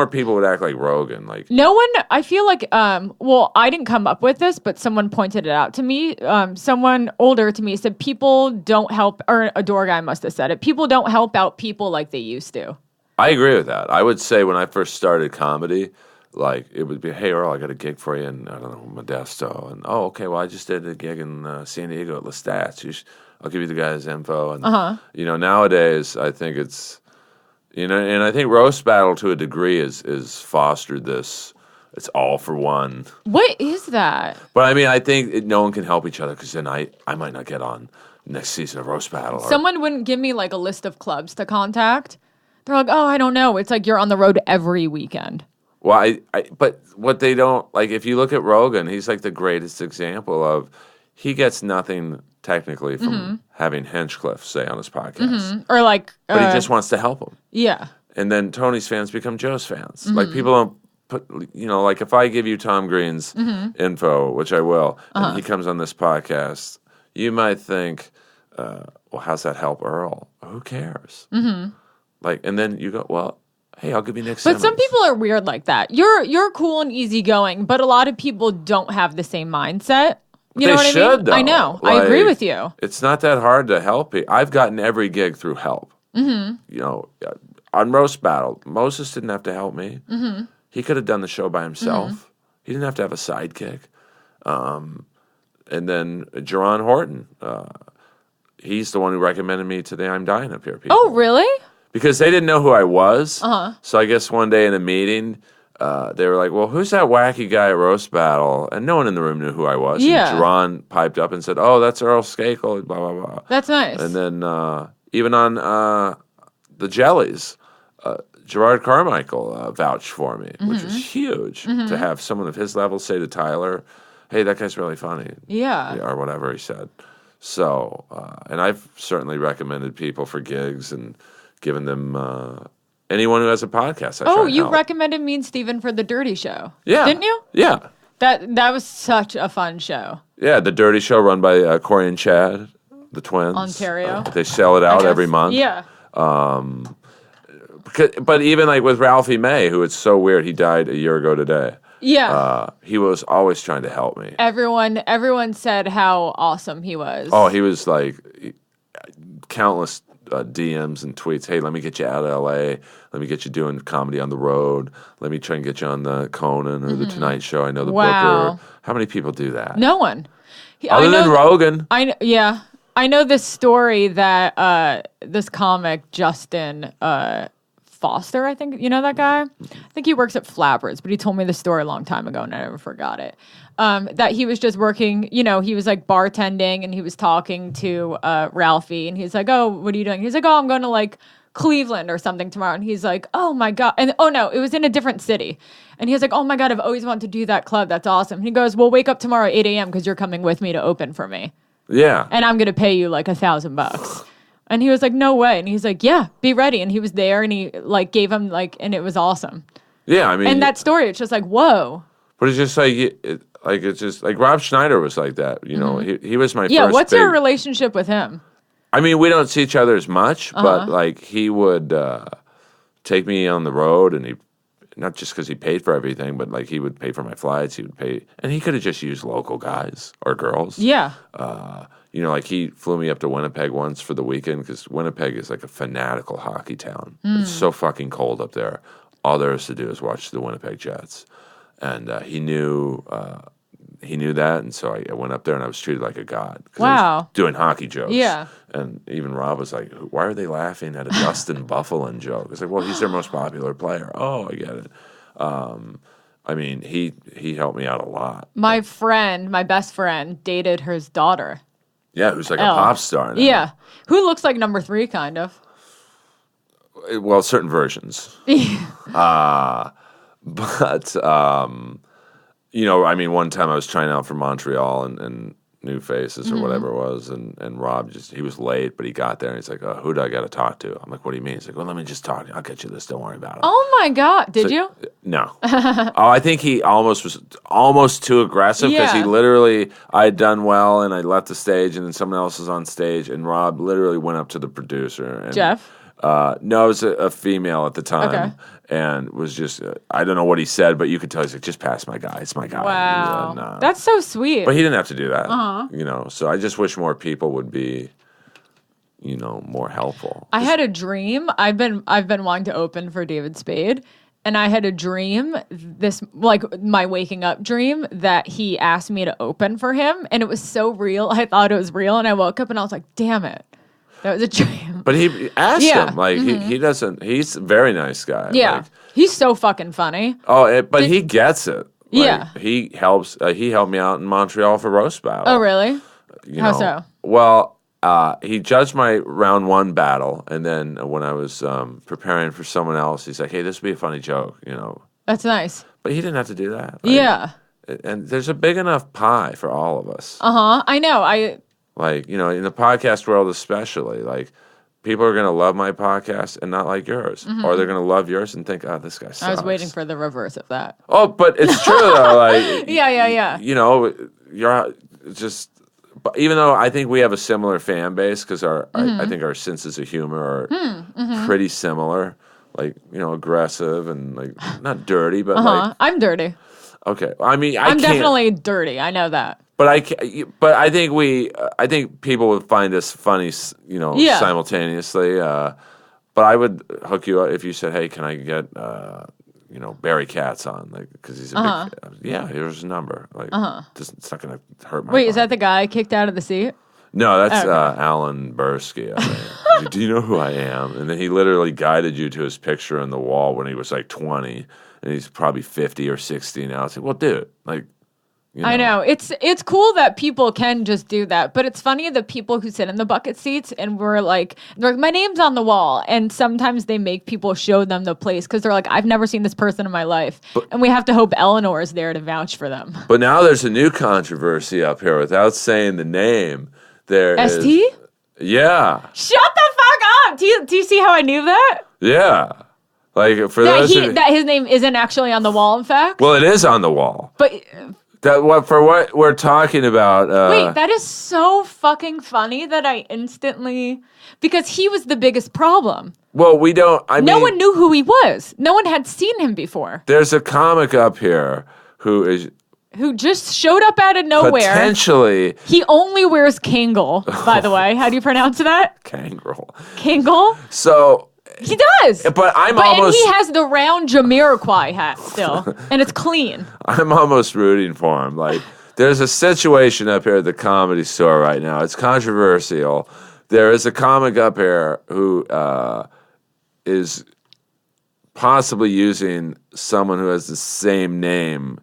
[SPEAKER 2] people would act like Rogan. Like
[SPEAKER 1] no one. I feel like I didn't come up with this, but someone pointed it out to me. Someone older to me said people don't help, or a door guy must have said it. People don't help out people like they used to.
[SPEAKER 2] I agree with that. I would say when I first started comedy, like it would be, hey Earl, I got a gig for you in I don't know Modesto, and okay, well I just did a gig in San Diego at Lestats. I'll give you the guy's info, and nowadays I think it's and I think Roast Battle to a degree is fostered this. It's all for one.
[SPEAKER 1] What is that?
[SPEAKER 2] But I mean, I think no one can help each other because then I might not get on next season of Roast Battle.
[SPEAKER 1] Someone wouldn't give me like a list of clubs to contact. They're like, oh, I don't know. It's like you're on the road every weekend.
[SPEAKER 2] Well, but what they don't, like, if you look at Rogan, he's like the greatest example of, he gets nothing technically from having Hinchcliffe say on his podcast.
[SPEAKER 1] Or like...
[SPEAKER 2] but he just wants to help him.
[SPEAKER 1] Yeah.
[SPEAKER 2] And then Tony's fans become Joe's fans. Like, people don't put, like, if I give you Tom Green's info, which I will, and he comes on this podcast, you might think, well, how's that help Earl? Who cares? Like, and then you go, well, hey, I'll give you Nick Simmons.
[SPEAKER 1] But some people are weird like that. You're cool and easygoing, but a lot of people don't have the same mindset. You know what I mean?
[SPEAKER 2] Though.
[SPEAKER 1] I know.
[SPEAKER 2] Like,
[SPEAKER 1] I agree with you.
[SPEAKER 2] It's not that hard to help people. I've gotten every gig through help. On Roast Battle, Moses didn't have to help me. He could have done the show by himself. He didn't have to have a sidekick. And then Jerron Horton, he's the one who recommended me to the I'm Dying Up Here people.
[SPEAKER 1] Oh, really?
[SPEAKER 2] Because they didn't know who I was. So I guess one day in a meeting, they were like, well, who's that wacky guy at Roast Battle? And no one in the room knew who I was.
[SPEAKER 1] Yeah.
[SPEAKER 2] And Jerron piped up and said, oh, that's Earl Skakel, blah, blah, blah.
[SPEAKER 1] That's nice.
[SPEAKER 2] And then even on the Jellies, Gerard Carmichael vouched for me, which was huge to have someone of his level say to Tyler, hey, that guy's really funny.
[SPEAKER 1] Yeah.
[SPEAKER 2] Or whatever he said. So, and I've certainly recommended people for gigs and given them anyone who has a podcast.
[SPEAKER 1] You recommended me and Steven for The Dirty Show.
[SPEAKER 2] Yeah.
[SPEAKER 1] Didn't you?
[SPEAKER 2] Yeah.
[SPEAKER 1] That was such a fun show.
[SPEAKER 2] Yeah, The Dirty Show run by Corey and Chad, the twins.
[SPEAKER 1] Ontario.
[SPEAKER 2] They sell it out every month.
[SPEAKER 1] Yeah.
[SPEAKER 2] But even like with Ralphie May, who it's so weird, he died a year ago today.
[SPEAKER 1] Yeah.
[SPEAKER 2] He was always trying to help me.
[SPEAKER 1] Everyone said how awesome he was.
[SPEAKER 2] Oh, he was like countless DMs and tweets. Hey, let me get you out of LA. Let me get you doing comedy on the road. Let me try and get you on the Conan or the Tonight Show. I know the Booker. How many people do that?
[SPEAKER 1] No one.
[SPEAKER 2] Other than Rogan.
[SPEAKER 1] I know this story that this comic, Justin Foster, I think, you know that guy? I think he works at Flabbers, but he told me the story a long time ago and I never forgot it. That he was just working, he was like bartending and he was talking to Ralphie and he's like, oh, what are you doing? He's like, oh, I'm going to like Cleveland or something tomorrow. And he's like, oh my God. And oh no, it was in a different city. And he was like, oh my God, I've always wanted to do that club. That's awesome. And he goes, well, wake up tomorrow at 8 a.m. because you're coming with me to open for me.
[SPEAKER 2] Yeah.
[SPEAKER 1] And I'm going to pay you like $1,000. And he was like, no way. And he's like, yeah, be ready. And he was there and he like gave him like, and it was awesome.
[SPEAKER 2] Yeah. I mean,
[SPEAKER 1] and that story, it's just like, whoa.
[SPEAKER 2] But it's just like, it's just like Rob Schneider was like that. He was my first.
[SPEAKER 1] Yeah. What's your relationship with him?
[SPEAKER 2] I mean, we don't see each other as much, but like he would take me on the road and he, not just because he paid for everything, but like he would pay for my flights. He would pay, and he could have just used local guys or girls.
[SPEAKER 1] Yeah.
[SPEAKER 2] Like he flew me up to Winnipeg once for the weekend because Winnipeg is like a fanatical hockey town. It's so fucking cold up there. All there is to do is watch the Winnipeg Jets. And he knew that, and so I went up there and I was treated like a god.
[SPEAKER 1] Wow.
[SPEAKER 2] I was doing hockey jokes.
[SPEAKER 1] Yeah.
[SPEAKER 2] And even Rob was like, why are they laughing at a Dustin Bufflin joke? It's like, well, he's their most popular player. Oh, I get it. I mean, he helped me out a lot.
[SPEAKER 1] My best friend, dated his daughter.
[SPEAKER 2] Yeah, who's like a pop star now.
[SPEAKER 1] Yeah. Who looks like number 3, kind of.
[SPEAKER 2] Well, certain versions. But, I mean, one time I was trying out for Montreal and New Faces or whatever it was, and Rob he was late, but he got there, and he's like, who do I got to talk to? I'm like, what do you mean? He's like, well, let me just talk to you. I'll get you this. Don't worry about it.
[SPEAKER 1] Oh, my God. Did you?
[SPEAKER 2] No. I think he was almost too aggressive because he literally, I had done well, and I left the stage, and then someone else was on stage, and Rob literally went up to the producer. And,
[SPEAKER 1] Jeff?
[SPEAKER 2] No, it was a female at the time.
[SPEAKER 1] Okay.
[SPEAKER 2] And was just, I don't know what he said, but you could tell he's like, just pass my guy. It's my guy.
[SPEAKER 1] Wow.
[SPEAKER 2] Nah.
[SPEAKER 1] That's so sweet.
[SPEAKER 2] But he didn't have to do that. So I just wish more people would be, more helpful.
[SPEAKER 1] I had a dream. I've been wanting to open for David Spade. And I had a dream, my waking up dream, that he asked me to open for him. And it was so real. I thought it was real. And I woke up and I was like, damn it. That was a dream.
[SPEAKER 2] But he asked him. Like, he doesn't, he's a very nice guy.
[SPEAKER 1] Yeah.
[SPEAKER 2] Like,
[SPEAKER 1] he's so fucking funny.
[SPEAKER 2] Oh, but he gets it.
[SPEAKER 1] Yeah.
[SPEAKER 2] He helps, he helped me out in Montreal for Roast Battle.
[SPEAKER 1] Oh, really? How so?
[SPEAKER 2] Well, he judged my round 1 battle. And then when I was preparing for someone else, he's like, hey, this would be a funny joke,
[SPEAKER 1] That's nice.
[SPEAKER 2] But he didn't have to do that.
[SPEAKER 1] Yeah.
[SPEAKER 2] And there's a big enough pie for all of us.
[SPEAKER 1] I know.
[SPEAKER 2] Like, in the podcast world especially, like, people are going to love my podcast and not like yours. Or they're going to love yours and think, oh, this guy sucks.
[SPEAKER 1] I was waiting for the reverse of that.
[SPEAKER 2] Oh, but it's true, though. Like,
[SPEAKER 1] Yeah.
[SPEAKER 2] You're just... But even though I think we have a similar fan base, because I think our senses of humor are pretty similar. Like, aggressive and, like, not dirty, but like...
[SPEAKER 1] I'm dirty.
[SPEAKER 2] Okay. I mean,
[SPEAKER 1] I'm definitely dirty. I know that.
[SPEAKER 2] But I think people would find us funny, simultaneously. But I would hook you up if you said, "Hey, can I get Barry Katz on?" Like, because he's a big. Yeah, here's his number. Like, it's not going to hurt my.
[SPEAKER 1] Wait, is that the guy kicked out of the seat?
[SPEAKER 2] No, that's Alan Bursky. I think. Do you know who I am? And then he literally guided you to his picture on the wall when he was like 20, and he's probably 50 or 60 now. It's like, well, dude, like.
[SPEAKER 1] I know. It's cool that people can just do that, but it's funny the people who sit in the bucket seats and they're like, my name's on the wall, and sometimes they make people show them the place because they're like, I've never seen this person in my life, and we have to hope Eleanor is there to vouch for them.
[SPEAKER 2] But now there's a new controversy up here without saying the name. There
[SPEAKER 1] ST?
[SPEAKER 2] Yeah.
[SPEAKER 1] Shut the fuck up! Do you see how I knew that?
[SPEAKER 2] Yeah. Like, for
[SPEAKER 1] that his name isn't actually on the wall, in fact?
[SPEAKER 2] Well, it is on the wall.
[SPEAKER 1] But...
[SPEAKER 2] for what we're talking about.
[SPEAKER 1] Wait, that is so fucking funny that I instantly, because he was the biggest problem.
[SPEAKER 2] Well, no
[SPEAKER 1] one knew who he was. No one had seen him before.
[SPEAKER 2] There's a comic up here who
[SPEAKER 1] just showed up out of nowhere.
[SPEAKER 2] Potentially.
[SPEAKER 1] He only wears Kangol, by the way. How do you pronounce that? Kangol?
[SPEAKER 2] So.
[SPEAKER 1] He does.
[SPEAKER 2] But and
[SPEAKER 1] he has the round Jamiroquai hat still, and it's clean.
[SPEAKER 2] I'm almost rooting for him. Like, there's a situation up here at the Comedy Store right now. It's controversial. There is a comic up here who is possibly using someone who has the same name.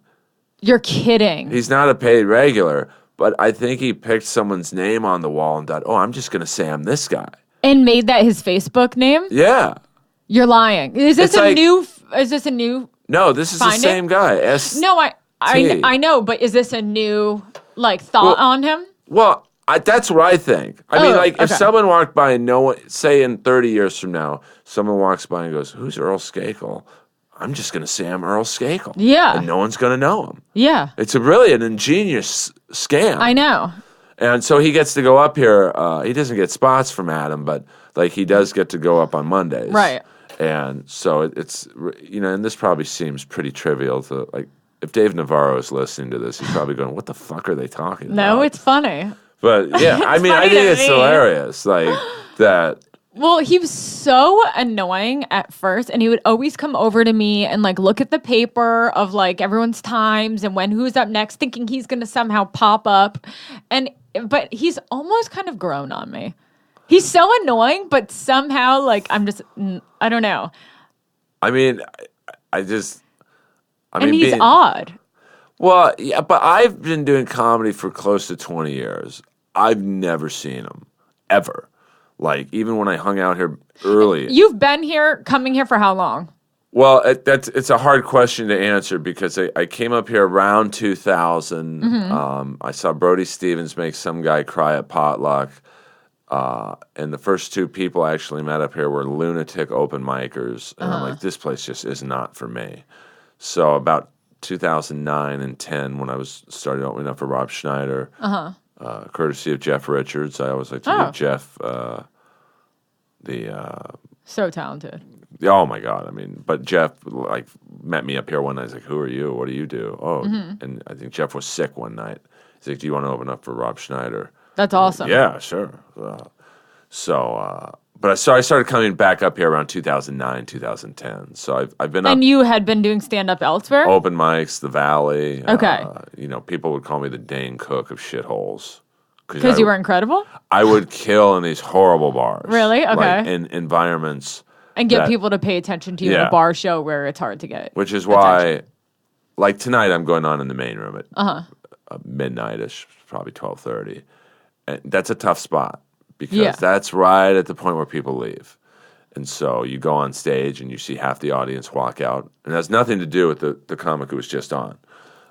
[SPEAKER 1] You're kidding.
[SPEAKER 2] He's not a paid regular, but I think he picked someone's name on the wall and thought, oh, I'm just going to say I'm this guy. And
[SPEAKER 1] made that his Facebook name?
[SPEAKER 2] Yeah.
[SPEAKER 1] You're lying. Is this a new?
[SPEAKER 2] No, this is the same guy.
[SPEAKER 1] No, I know, but is this a new thought on him?
[SPEAKER 2] Well, that's what I think. I mean, if someone walked by and say in 30 years from now, someone walks by and goes, "Who's Earl Skakel?" I'm just going to say I'm Earl Skakel.
[SPEAKER 1] Yeah.
[SPEAKER 2] And no one's going to know him.
[SPEAKER 1] Yeah.
[SPEAKER 2] It's really an ingenious scam.
[SPEAKER 1] I know.
[SPEAKER 2] And so he gets to go up here. He doesn't get spots from Adam, but he does get to go up on Mondays.
[SPEAKER 1] Right.
[SPEAKER 2] And so it's, and this probably seems pretty trivial to, if Dave Navarro is listening to this, he's probably going, what the fuck are they talking about?
[SPEAKER 1] No, it's funny.
[SPEAKER 2] But yeah, I mean, I think it's hilarious. That.
[SPEAKER 1] Well, he was so annoying at first, and he would always come over to me and look at the paper of everyone's times and who's up next, thinking he's going to somehow pop up. But he's almost kind of grown on me. He's so annoying, but somehow I don't know.
[SPEAKER 2] I mean, I
[SPEAKER 1] And he's odd.
[SPEAKER 2] Well, yeah, but I've been doing comedy for close to 20 years. I've never seen him, ever. Like, even when I hung out here early.
[SPEAKER 1] You've been here, coming here for how long?
[SPEAKER 2] Well, it's a hard question to answer because I came up here around 2000. I saw Brody Stevens make some guy cry at potluck. And the first two people I actually met up here were lunatic open micers. And I'm like, this place just is not for me. So about 2009 and 10, when I was starting opening up for Rob Schneider, courtesy of Jeff Richards, I always like to give Jeff
[SPEAKER 1] so talented.
[SPEAKER 2] Oh my God! I mean, but Jeff like met me up here one night. He's like, "Who are you? What do you do?" Oh, and I think Jeff was sick one night. He's like, "Do you want to open up for Rob Schneider?"
[SPEAKER 1] That's awesome.
[SPEAKER 2] Yeah, sure. But I started coming back up here around 2009, 2010. So I've been up.
[SPEAKER 1] And you had been doing stand-up elsewhere?
[SPEAKER 2] Open mics, the Valley.
[SPEAKER 1] Okay.
[SPEAKER 2] People would call me the Dane Cook of shitholes.
[SPEAKER 1] Because you were incredible?
[SPEAKER 2] I would kill in these horrible bars.
[SPEAKER 1] Really? Okay.
[SPEAKER 2] Like in environments.
[SPEAKER 1] And get people to pay attention to you in a bar show where it's hard to get
[SPEAKER 2] Which is why, like tonight, I'm going on in the main room at midnight-ish, probably 12:30. And that's a tough spot because that's right at the point where people leave. And so you go on stage and you see half the audience walk out. And it has nothing to do with the comic who was just on.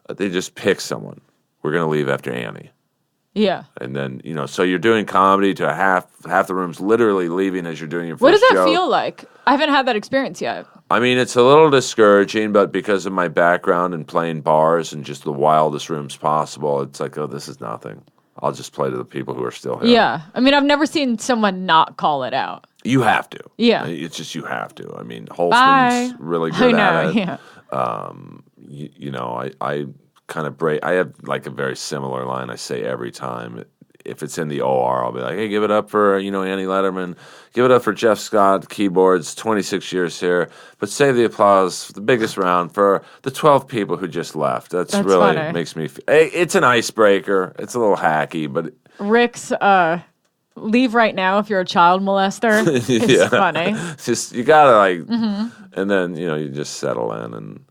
[SPEAKER 2] They just pick someone. We're going to leave after Annie.
[SPEAKER 1] Yeah.
[SPEAKER 2] And then, so you're doing comedy to half the room's literally leaving as you're doing your first
[SPEAKER 1] What does that
[SPEAKER 2] joke.
[SPEAKER 1] feel like? I haven't had that experience yet.
[SPEAKER 2] I mean, it's a little discouraging, but because of my background in playing bars and just the wildest rooms possible, it's like, oh, this is nothing. I'll just play to the people who are still here.
[SPEAKER 1] Yeah. I mean, I've never seen someone not call it out.
[SPEAKER 2] You have to.
[SPEAKER 1] Yeah.
[SPEAKER 2] It's just you have to. I mean, Holtzman's really good at it.
[SPEAKER 1] Yeah.
[SPEAKER 2] I kind of break. I have like a very similar line I say every time. If it's in the OR, I'll be like, hey, give it up for, Annie Letterman. Give it up for Jeff Scott, keyboards, 26 years here. But save the applause, the biggest round, for the 12 people who just left. That's really
[SPEAKER 1] funny.
[SPEAKER 2] Makes me it's an icebreaker. It's a little hacky, but...
[SPEAKER 1] Rick's leave right now if you're a child molester. It's funny.
[SPEAKER 2] Just, you got to and then, you just settle in. And,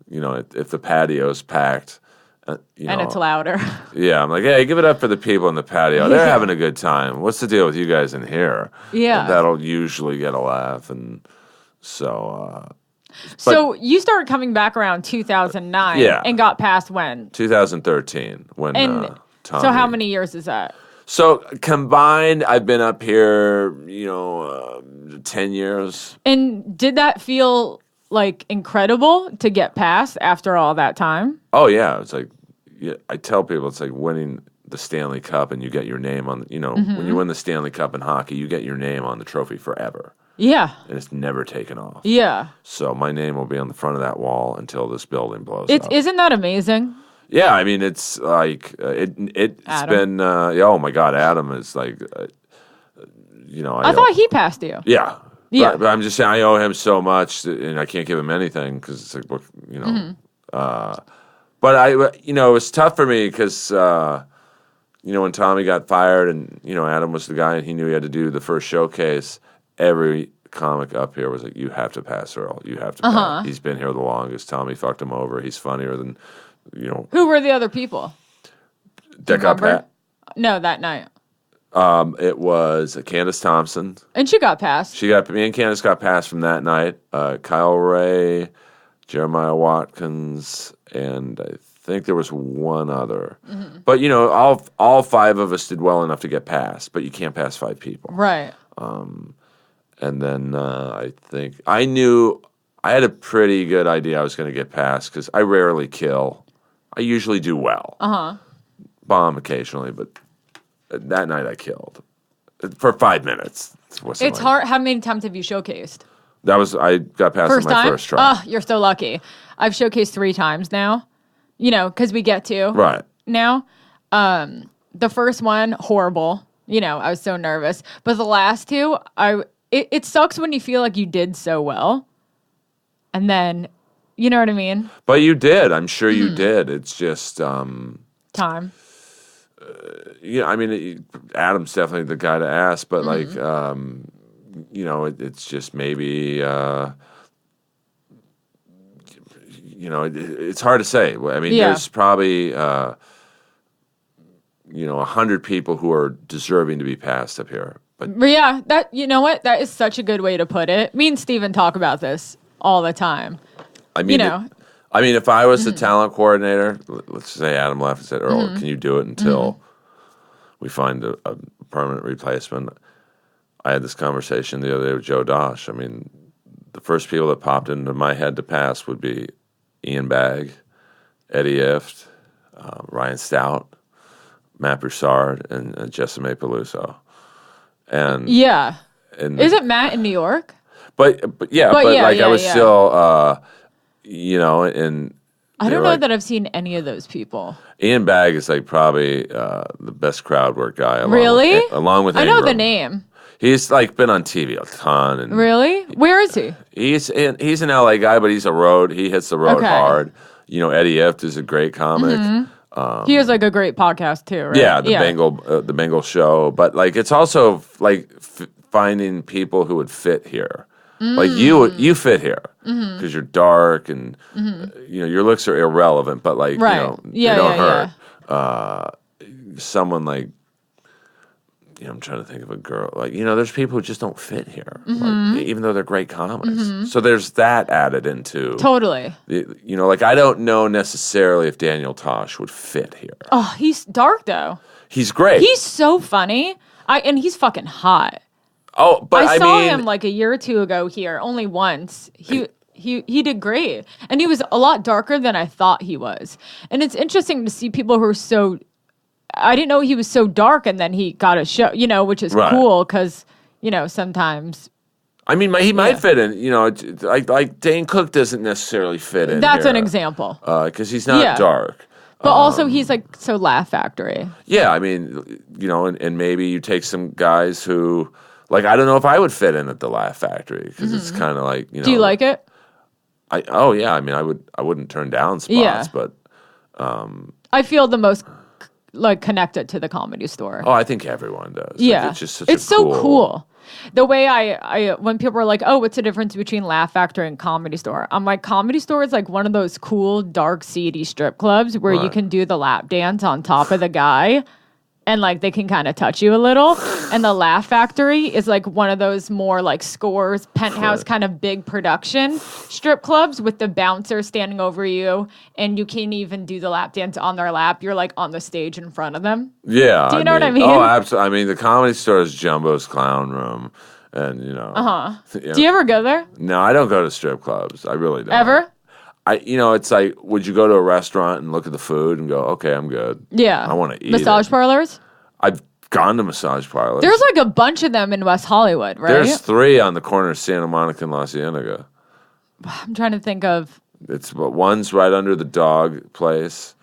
[SPEAKER 2] if the patio's packed...
[SPEAKER 1] and it's louder.
[SPEAKER 2] Yeah, I'm like, hey, give it up for the people in the patio. They're having a good time. What's the deal with you guys in here?
[SPEAKER 1] Yeah.
[SPEAKER 2] And that'll usually get a laugh. And so...
[SPEAKER 1] so you started coming back around 2009 and got past when?
[SPEAKER 2] 2013. When
[SPEAKER 1] and
[SPEAKER 2] Tommy...
[SPEAKER 1] So how many years is that?
[SPEAKER 2] So combined, I've been up here, 10 years.
[SPEAKER 1] And did that feel... like incredible to get past after all that time?
[SPEAKER 2] Oh yeah, it's like I tell people it's like winning the Stanley Cup and you get your name on. When you win the Stanley Cup in hockey, you get your name on the trophy forever.
[SPEAKER 1] Yeah,
[SPEAKER 2] and it's never taken off.
[SPEAKER 1] Yeah,
[SPEAKER 2] so my name will be on the front of that wall until this building blows up.
[SPEAKER 1] Isn't that amazing?
[SPEAKER 2] Yeah, I mean it's like it's been. Oh my God, Adam is like,
[SPEAKER 1] I thought he passed you.
[SPEAKER 2] Yeah. Yeah, but I'm just saying I owe him so much, and I can't give him anything because it's like, but it was tough for me because, when Tommy got fired and Adam was the guy and he knew he had to do the first showcase. Every comic up here was like, you have to pass Earl, you have to pass. He's been here the longest. Tommy fucked him over. He's funnier than
[SPEAKER 1] Who were the other people?
[SPEAKER 2] That got Pat?
[SPEAKER 1] No, that night.
[SPEAKER 2] It was Candace Thompson.
[SPEAKER 1] And she got passed.
[SPEAKER 2] Me and Candace got passed from that night. Kyle Ray, Jeremiah Watkins, and I think there was one other. Mm-hmm. But, all five of us did well enough to get passed, but you can't pass five people.
[SPEAKER 1] Right.
[SPEAKER 2] And then I think I knew I had a pretty good idea I was going to get passed because I rarely kill. I usually do well. Bomb occasionally, but... that night I killed for 5 minutes.
[SPEAKER 1] It's hard. How many times have you showcased?
[SPEAKER 2] I got past on my first try.
[SPEAKER 1] Oh, you're so lucky. I've showcased 3 times now. Because we get to.
[SPEAKER 2] Right.
[SPEAKER 1] Now. The first one, horrible. I was so nervous. But the last 2, it sucks when you feel like you did so well. And then, you know what I mean?
[SPEAKER 2] But you did. I'm sure you did. It's just...
[SPEAKER 1] time.
[SPEAKER 2] I mean, Adam's definitely the guy to ask, but it's just maybe, it's hard to say. I mean, there's probably 100 people who are deserving to be passed up here. But
[SPEAKER 1] yeah, that that is such a good way to put it. Me and Steven talk about this all the time.
[SPEAKER 2] I mean, if I was the talent coordinator, let's say Adam left and said, Earl, can you do it until we find a permanent replacement? I had this conversation the other day with Joe Dosh. I mean, the first people that popped into my head to pass would be Ian Bagg, Eddie Ift, Ryan Stout, Matt Broussard, and Jessime Peluso. And is it Matt in New York? But I was still, and
[SPEAKER 1] I don't know that I've seen any of those people.
[SPEAKER 2] Ian Bagg is like probably the best crowd work guy. Along with
[SPEAKER 1] I
[SPEAKER 2] Ingram.
[SPEAKER 1] know the name.
[SPEAKER 2] He's like been on TV a ton. And
[SPEAKER 1] really? Where is he?
[SPEAKER 2] He's an LA guy, but he hits the road hard. Eddie Ift is a great comic.
[SPEAKER 1] He has like a great podcast too, right?
[SPEAKER 2] Yeah, the Bengal show. But like, it's also like finding people who would fit here. Like you fit here because you're dark and your looks are irrelevant, but like they don't hurt. Someone like I'm trying to think of a girl like there's people who just don't fit here, like, even though they're great comics. So there's that added into
[SPEAKER 1] totally.
[SPEAKER 2] Like I don't know necessarily if Daniel Tosh would fit here.
[SPEAKER 1] Oh, he's dark though.
[SPEAKER 2] He's great.
[SPEAKER 1] He's so funny. And he's fucking hot.
[SPEAKER 2] Oh, but
[SPEAKER 1] I saw him like a year or two ago here, only once. He did great, and he was a lot darker than I thought he was. And it's interesting to see people who are so. I didn't know he was so dark, and then he got a show, which is cool because sometimes.
[SPEAKER 2] I mean, he might fit in. Like Dane Cook doesn't necessarily fit in.
[SPEAKER 1] That's
[SPEAKER 2] here,
[SPEAKER 1] an example
[SPEAKER 2] because he's not dark.
[SPEAKER 1] But also, he's like so Laugh Factory.
[SPEAKER 2] Yeah, I mean, and maybe you take some guys who. Like, I don't know if I would fit in at the Laugh Factory because it's kind of like,
[SPEAKER 1] Do you like it?
[SPEAKER 2] I mean, I wouldn't turn down spots, but
[SPEAKER 1] I feel the most like connected to the Comedy Store.
[SPEAKER 2] Oh, I think everyone does.
[SPEAKER 1] Yeah,
[SPEAKER 2] like, it's just such
[SPEAKER 1] so cool. The way I when people are like, oh, what's the difference between Laugh Factory and Comedy Store? I'm like, Comedy Store is like one of those cool, dark, seedy strip clubs where you can do the lap dance on top of the guy. And, like, they can kind of touch you a little. And the Laugh Factory is, like, one of those more, like, Scores, Penthouse kind of big production strip clubs with the bouncer standing over you. And you can't even do the lap dance on their lap. You're, like, on the stage in front of them.
[SPEAKER 2] Yeah.
[SPEAKER 1] Do you know what I mean?
[SPEAKER 2] Oh, absolutely. I mean, the Comedy Store is Jumbo's Clown Room. And,
[SPEAKER 1] Do you ever go there?
[SPEAKER 2] No, I don't go to strip clubs. I really don't.
[SPEAKER 1] Ever?
[SPEAKER 2] It's like, would you go to a restaurant and look at the food and go, okay, I'm good.
[SPEAKER 1] Yeah.
[SPEAKER 2] I want to eat
[SPEAKER 1] Massage parlors?
[SPEAKER 2] I've gone to massage parlors.
[SPEAKER 1] There's like a bunch of them in West Hollywood, right?
[SPEAKER 2] There's 3 on the corner of Santa Monica and La Cienega.
[SPEAKER 1] I'm trying to think of.
[SPEAKER 2] One's right under the dog place.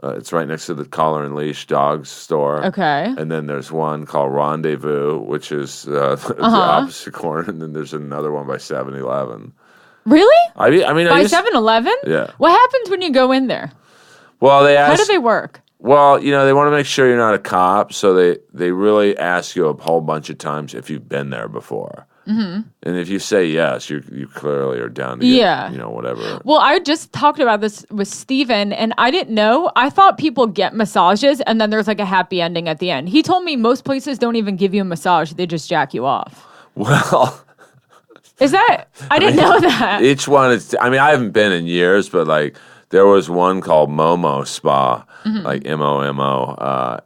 [SPEAKER 2] It's right next to the Collar and Leash dog store.
[SPEAKER 1] Okay.
[SPEAKER 2] And then there's one called Rendezvous, which is the opposite corner. And then there's another one by 7-Eleven.
[SPEAKER 1] Really?
[SPEAKER 2] I mean,
[SPEAKER 1] by 7-Eleven?
[SPEAKER 2] Yeah.
[SPEAKER 1] What happens when you go in there?
[SPEAKER 2] Well, they ask.
[SPEAKER 1] How do they work?
[SPEAKER 2] Well, they want to make sure you're not a cop, so they really ask you a whole bunch of times if you've been there before. Mm-hmm. And if you say yes, you clearly are down to get, whatever.
[SPEAKER 1] Well, I just talked about this with Steven, and I didn't know. I thought people get massages, and then there's like a happy ending at the end. He told me most places don't even give you a massage. They just jack you off.
[SPEAKER 2] Well...
[SPEAKER 1] Is that? I didn't know that.
[SPEAKER 2] Each one is. I mean, I haven't been in years, but like there was one called Momo Spa, like MOMO.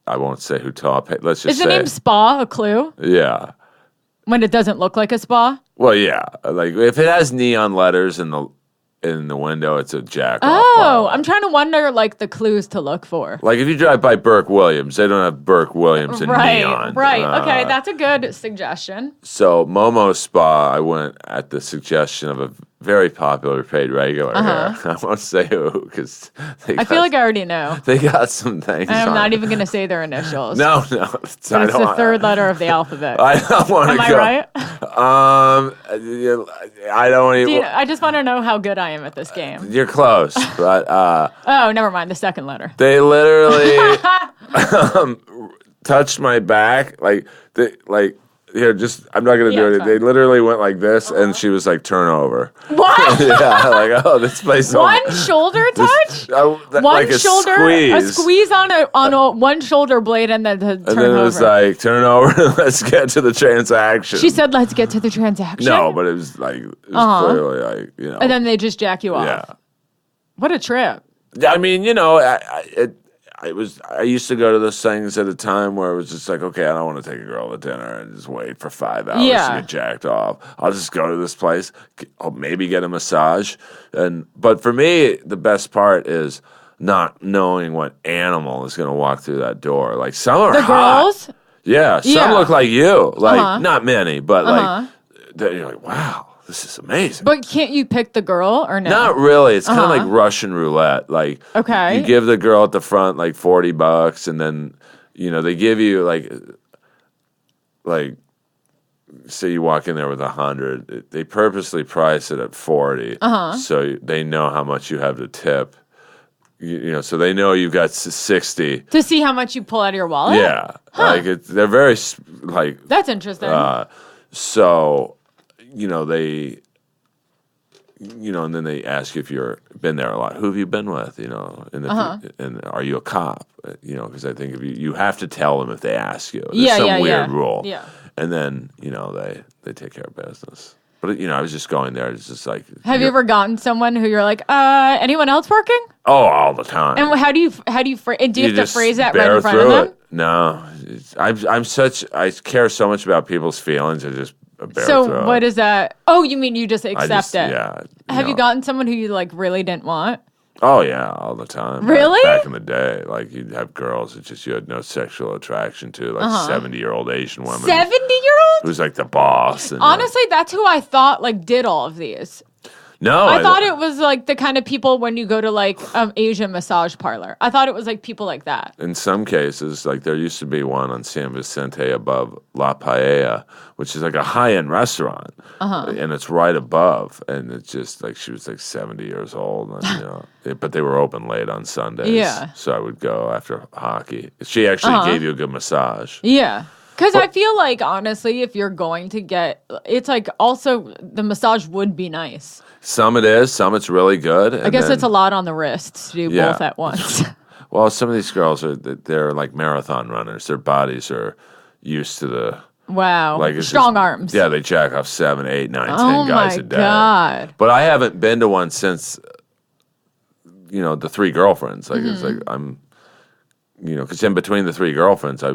[SPEAKER 2] I won't say who taught. Let's just say.
[SPEAKER 1] Is the name Spa a clue?
[SPEAKER 2] Yeah.
[SPEAKER 1] When it doesn't look like a spa.
[SPEAKER 2] Well, yeah. Like if it has neon letters in the window, it's a jack off.
[SPEAKER 1] Oh, I'm trying to wonder like the clues to look for.
[SPEAKER 2] Like if you drive by Burke Williams, they don't have Burke Williams in neon.
[SPEAKER 1] Right. Okay, that's a good suggestion.
[SPEAKER 2] So Momo Spa, I went at the suggestion of a very popular paid regular here. I won't say who because I
[SPEAKER 1] feel like I already know.
[SPEAKER 2] They got some things.
[SPEAKER 1] I'm not even going to say their initials.
[SPEAKER 2] No.
[SPEAKER 1] It's the third letter of the alphabet.
[SPEAKER 2] I don't want to go.
[SPEAKER 1] Am I right?
[SPEAKER 2] I don't even.
[SPEAKER 1] I just want to know how good I am at this game.
[SPEAKER 2] You're close, but
[SPEAKER 1] oh, never mind. The second letter.
[SPEAKER 2] They literally touched my back, like here, just I'm not gonna do it.
[SPEAKER 1] fine.
[SPEAKER 2] They literally went like this, and she was like, turn over.
[SPEAKER 1] What?
[SPEAKER 2] Yeah, like this place.
[SPEAKER 1] One shoulder touch? One
[SPEAKER 2] like a
[SPEAKER 1] shoulder,
[SPEAKER 2] squeeze.
[SPEAKER 1] a squeeze on a one shoulder blade, and then to turn
[SPEAKER 2] And then it was
[SPEAKER 1] over.
[SPEAKER 2] like, turn over, let's get to the transaction.
[SPEAKER 1] She said, "Let's get to the transaction."
[SPEAKER 2] no, but it was like, clearly like,
[SPEAKER 1] and then they just jack you off.
[SPEAKER 2] yeah.
[SPEAKER 1] What a trip!
[SPEAKER 2] I mean, I used to go to those things at a time where it was just like, okay, I don't want to take a girl to dinner and just wait for 5 hours to get jacked off. I'll just go to this place. I'll maybe get a massage. But for me, the best part is not knowing what animal is going to walk through that door. Like some are
[SPEAKER 1] The
[SPEAKER 2] hot.
[SPEAKER 1] girls?
[SPEAKER 2] Yeah, some
[SPEAKER 1] Yeah.
[SPEAKER 2] look like you. Like not many, but like you're like, wow, this is amazing.
[SPEAKER 1] But can't you pick the girl or no?
[SPEAKER 2] Not really. It's kind of like Russian roulette. Like,
[SPEAKER 1] Okay.
[SPEAKER 2] you give the girl at the front like $40, and then they give you like, say you walk in there with 100. They purposely price it at 40, so they know how much you have to tip. So they know you've got 60
[SPEAKER 1] to see how much you pull out of your wallet.
[SPEAKER 2] Yeah, like they're very like.
[SPEAKER 1] That's interesting.
[SPEAKER 2] So, they, and then they ask you if you've been there a lot. Who have you been with? And are you a cop? Because I think if you have to tell them if they ask you. There's some weird rule.
[SPEAKER 1] Yeah.
[SPEAKER 2] And then, they take care of business. But, I was just going there. It's just like.
[SPEAKER 1] Have you ever gotten someone who you're like, anyone else working?
[SPEAKER 2] Oh, all the time.
[SPEAKER 1] And how do you do you have to phrase that right
[SPEAKER 2] bear
[SPEAKER 1] in front of
[SPEAKER 2] through
[SPEAKER 1] them?
[SPEAKER 2] it. No, I care so much about people's feelings. I just bear
[SPEAKER 1] So
[SPEAKER 2] through
[SPEAKER 1] what
[SPEAKER 2] it.
[SPEAKER 1] is that? Oh, you mean you just accept it?
[SPEAKER 2] Yeah.
[SPEAKER 1] Have you gotten someone who you like really didn't want?
[SPEAKER 2] Oh yeah, all the time.
[SPEAKER 1] Really?
[SPEAKER 2] Back in the day, like you'd have girls that just you had no sexual attraction to, like 70-year-old Asian women.
[SPEAKER 1] 70-year-old?
[SPEAKER 2] Who's like the boss. And,
[SPEAKER 1] Honestly, that's who I thought like did all of these.
[SPEAKER 2] no,
[SPEAKER 1] I thought it was like the kind of people when you go to like Asian massage parlor. I thought it was like people like that.
[SPEAKER 2] in some cases, like there used to be one on San Vicente above La Paella, which is like a high-end restaurant, and it's right above, and it's just like she was like 70 years old, and, but they were open late on Sundays.
[SPEAKER 1] Yeah.
[SPEAKER 2] So I would go after hockey. She actually gave you a good massage.
[SPEAKER 1] Yeah. Because I feel like, honestly, if you're going to get, it's like also the massage would be nice.
[SPEAKER 2] Some it is, some it's really good.
[SPEAKER 1] I guess it's a lot on the wrists to do both at once.
[SPEAKER 2] Well, some of these girls they're like marathon runners. Their bodies are used to the
[SPEAKER 1] Wow.
[SPEAKER 2] like it's
[SPEAKER 1] Strong
[SPEAKER 2] just-
[SPEAKER 1] arms.
[SPEAKER 2] Yeah, they jack off 7, 8, 9, 10
[SPEAKER 1] Oh
[SPEAKER 2] guys
[SPEAKER 1] my
[SPEAKER 2] a day.
[SPEAKER 1] God.
[SPEAKER 2] But I haven't been to one since the 3 girlfriends. Like it's like I'm because in between the 3 girlfriends I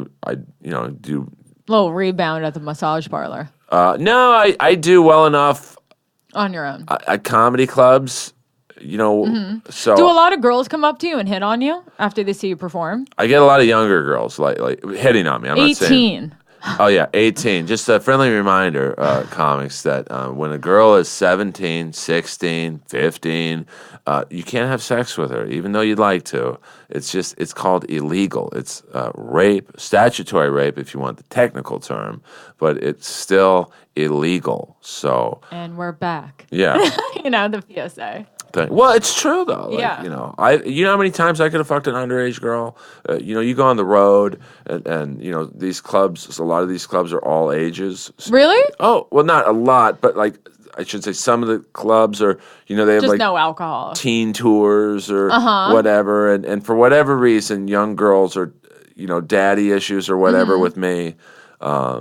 [SPEAKER 2] do
[SPEAKER 1] Little rebound at the massage parlor
[SPEAKER 2] no, I do well enough
[SPEAKER 1] on your own.
[SPEAKER 2] at comedy clubs, so
[SPEAKER 1] Do a lot of girls come up to you and hit on you after they see you perform?
[SPEAKER 2] I get a lot of younger girls like hitting on me. I'm not saying
[SPEAKER 1] 18.
[SPEAKER 2] Oh, yeah, 18. Just a friendly reminder, comics, that when a girl is 17, 16, 15, you can't have sex with her, even though you'd like to. It's called illegal. It's rape, statutory rape, if you want the technical term, but it's still illegal. So,
[SPEAKER 1] And we're back.
[SPEAKER 2] yeah.
[SPEAKER 1] The PSA.
[SPEAKER 2] Well, it's true though. Like,
[SPEAKER 1] Yeah.
[SPEAKER 2] You know how many times I could have fucked an underage girl. You go on the road, and these clubs. A lot of these clubs are all ages.
[SPEAKER 1] Really?
[SPEAKER 2] Oh, well, not a lot, but like I should say, some of the clubs are. They have
[SPEAKER 1] Just
[SPEAKER 2] like
[SPEAKER 1] no alcohol.
[SPEAKER 2] teen tours or whatever, and for whatever reason, young girls are, daddy issues or whatever with me, I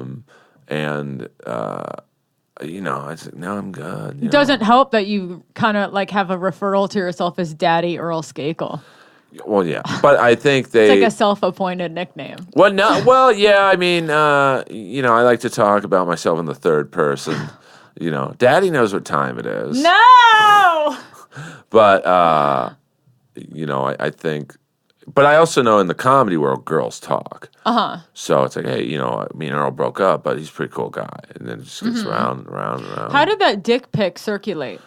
[SPEAKER 2] said, no, I'm good.
[SPEAKER 1] It doesn't help that you kind of like have a referral to yourself as Daddy Earl Skakel.
[SPEAKER 2] Well, yeah, but I think they.
[SPEAKER 1] It's like a self-appointed nickname.
[SPEAKER 2] Well, no. Well, yeah. I mean, I like to talk about myself in the third person. Daddy knows what time it is.
[SPEAKER 1] No!
[SPEAKER 2] But I think. But I also know in the comedy world, girls talk. So it's like, hey, me and Earl broke up, but he's a pretty cool guy, and then it just gets round and round and round.
[SPEAKER 1] How did that dick pic circulate?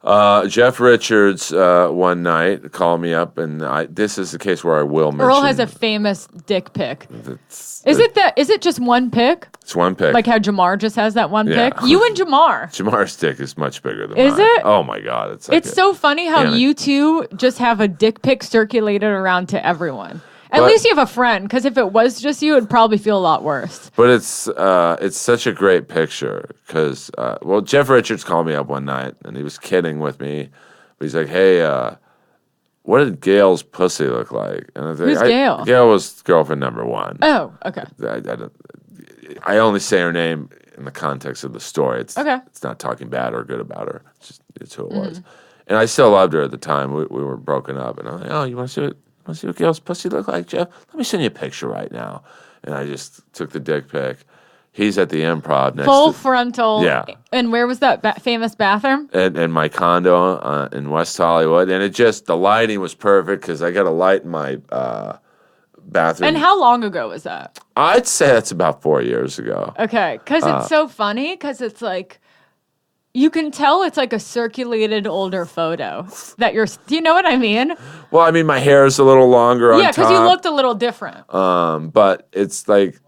[SPEAKER 2] Jeff Richards one night called me up, and this is the case where I will mention.
[SPEAKER 1] Earl has a famous dick pic. Is it just one pic?
[SPEAKER 2] It's one pic.
[SPEAKER 1] Like how Jamar just has that one
[SPEAKER 2] Yeah.
[SPEAKER 1] pic? You and Jamar.
[SPEAKER 2] Jamar's dick is much bigger than
[SPEAKER 1] Is
[SPEAKER 2] mine.
[SPEAKER 1] it?
[SPEAKER 2] Oh my god, it's
[SPEAKER 1] So funny how
[SPEAKER 2] Yeah.
[SPEAKER 1] you two just have a dick pic circulated around to everyone. At least you have a friend, because if it was just you, it'd probably feel a lot worse.
[SPEAKER 2] But it's such a great picture because, Jeff Richards called me up one night and he was kidding with me. But he's like, hey, what did Gail's pussy look like? And I was like,
[SPEAKER 1] Who's Gail?
[SPEAKER 2] Gail was girlfriend number one.
[SPEAKER 1] Oh, okay.
[SPEAKER 2] I only say her name in the context of the story. It's not talking bad or good about her. It's who it was. And I still loved her at the time. We were broken up. And I'm like, oh, you want to see what Gail's pussy look like, Jeff? Let me send you a picture right now. And I just took the dick pic. He's at the Improv next
[SPEAKER 1] Full frontal.
[SPEAKER 2] Yeah.
[SPEAKER 1] And where was that famous bathroom?
[SPEAKER 2] In my condo in West Hollywood. And the lighting was perfect because I got a light in my bathroom.
[SPEAKER 1] And how long ago was that?
[SPEAKER 2] I'd say that's about 4 years ago.
[SPEAKER 1] Okay. Because it's so funny because it's like, you can tell it's like a circulated older photo that do you know what I mean?
[SPEAKER 2] Well, I mean, my hair is a little longer on top.
[SPEAKER 1] Yeah, because you looked a little different.
[SPEAKER 2] But it's like,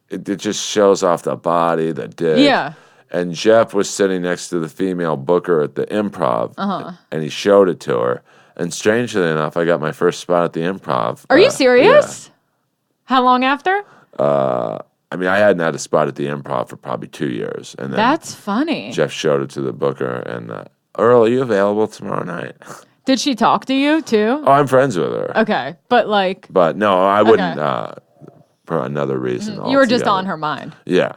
[SPEAKER 2] it just shows off the body, the dick.
[SPEAKER 1] Yeah.
[SPEAKER 2] And Jeff was sitting next to the female booker at the Improv, and he showed it to her. And strangely enough, I got my first spot at the Improv.
[SPEAKER 1] Are you serious?
[SPEAKER 2] Yeah.
[SPEAKER 1] How long after?
[SPEAKER 2] I mean, I hadn't had a spot at the Improv for probably 2 years. And then
[SPEAKER 1] That's funny.
[SPEAKER 2] Jeff showed it to the booker, and Earl, are you available tomorrow night?
[SPEAKER 1] Did she talk to you too?
[SPEAKER 2] Oh, I'm friends with her.
[SPEAKER 1] Okay, but like...
[SPEAKER 2] But no, I wouldn't, for another reason
[SPEAKER 1] You were just on her mind.
[SPEAKER 2] Yeah.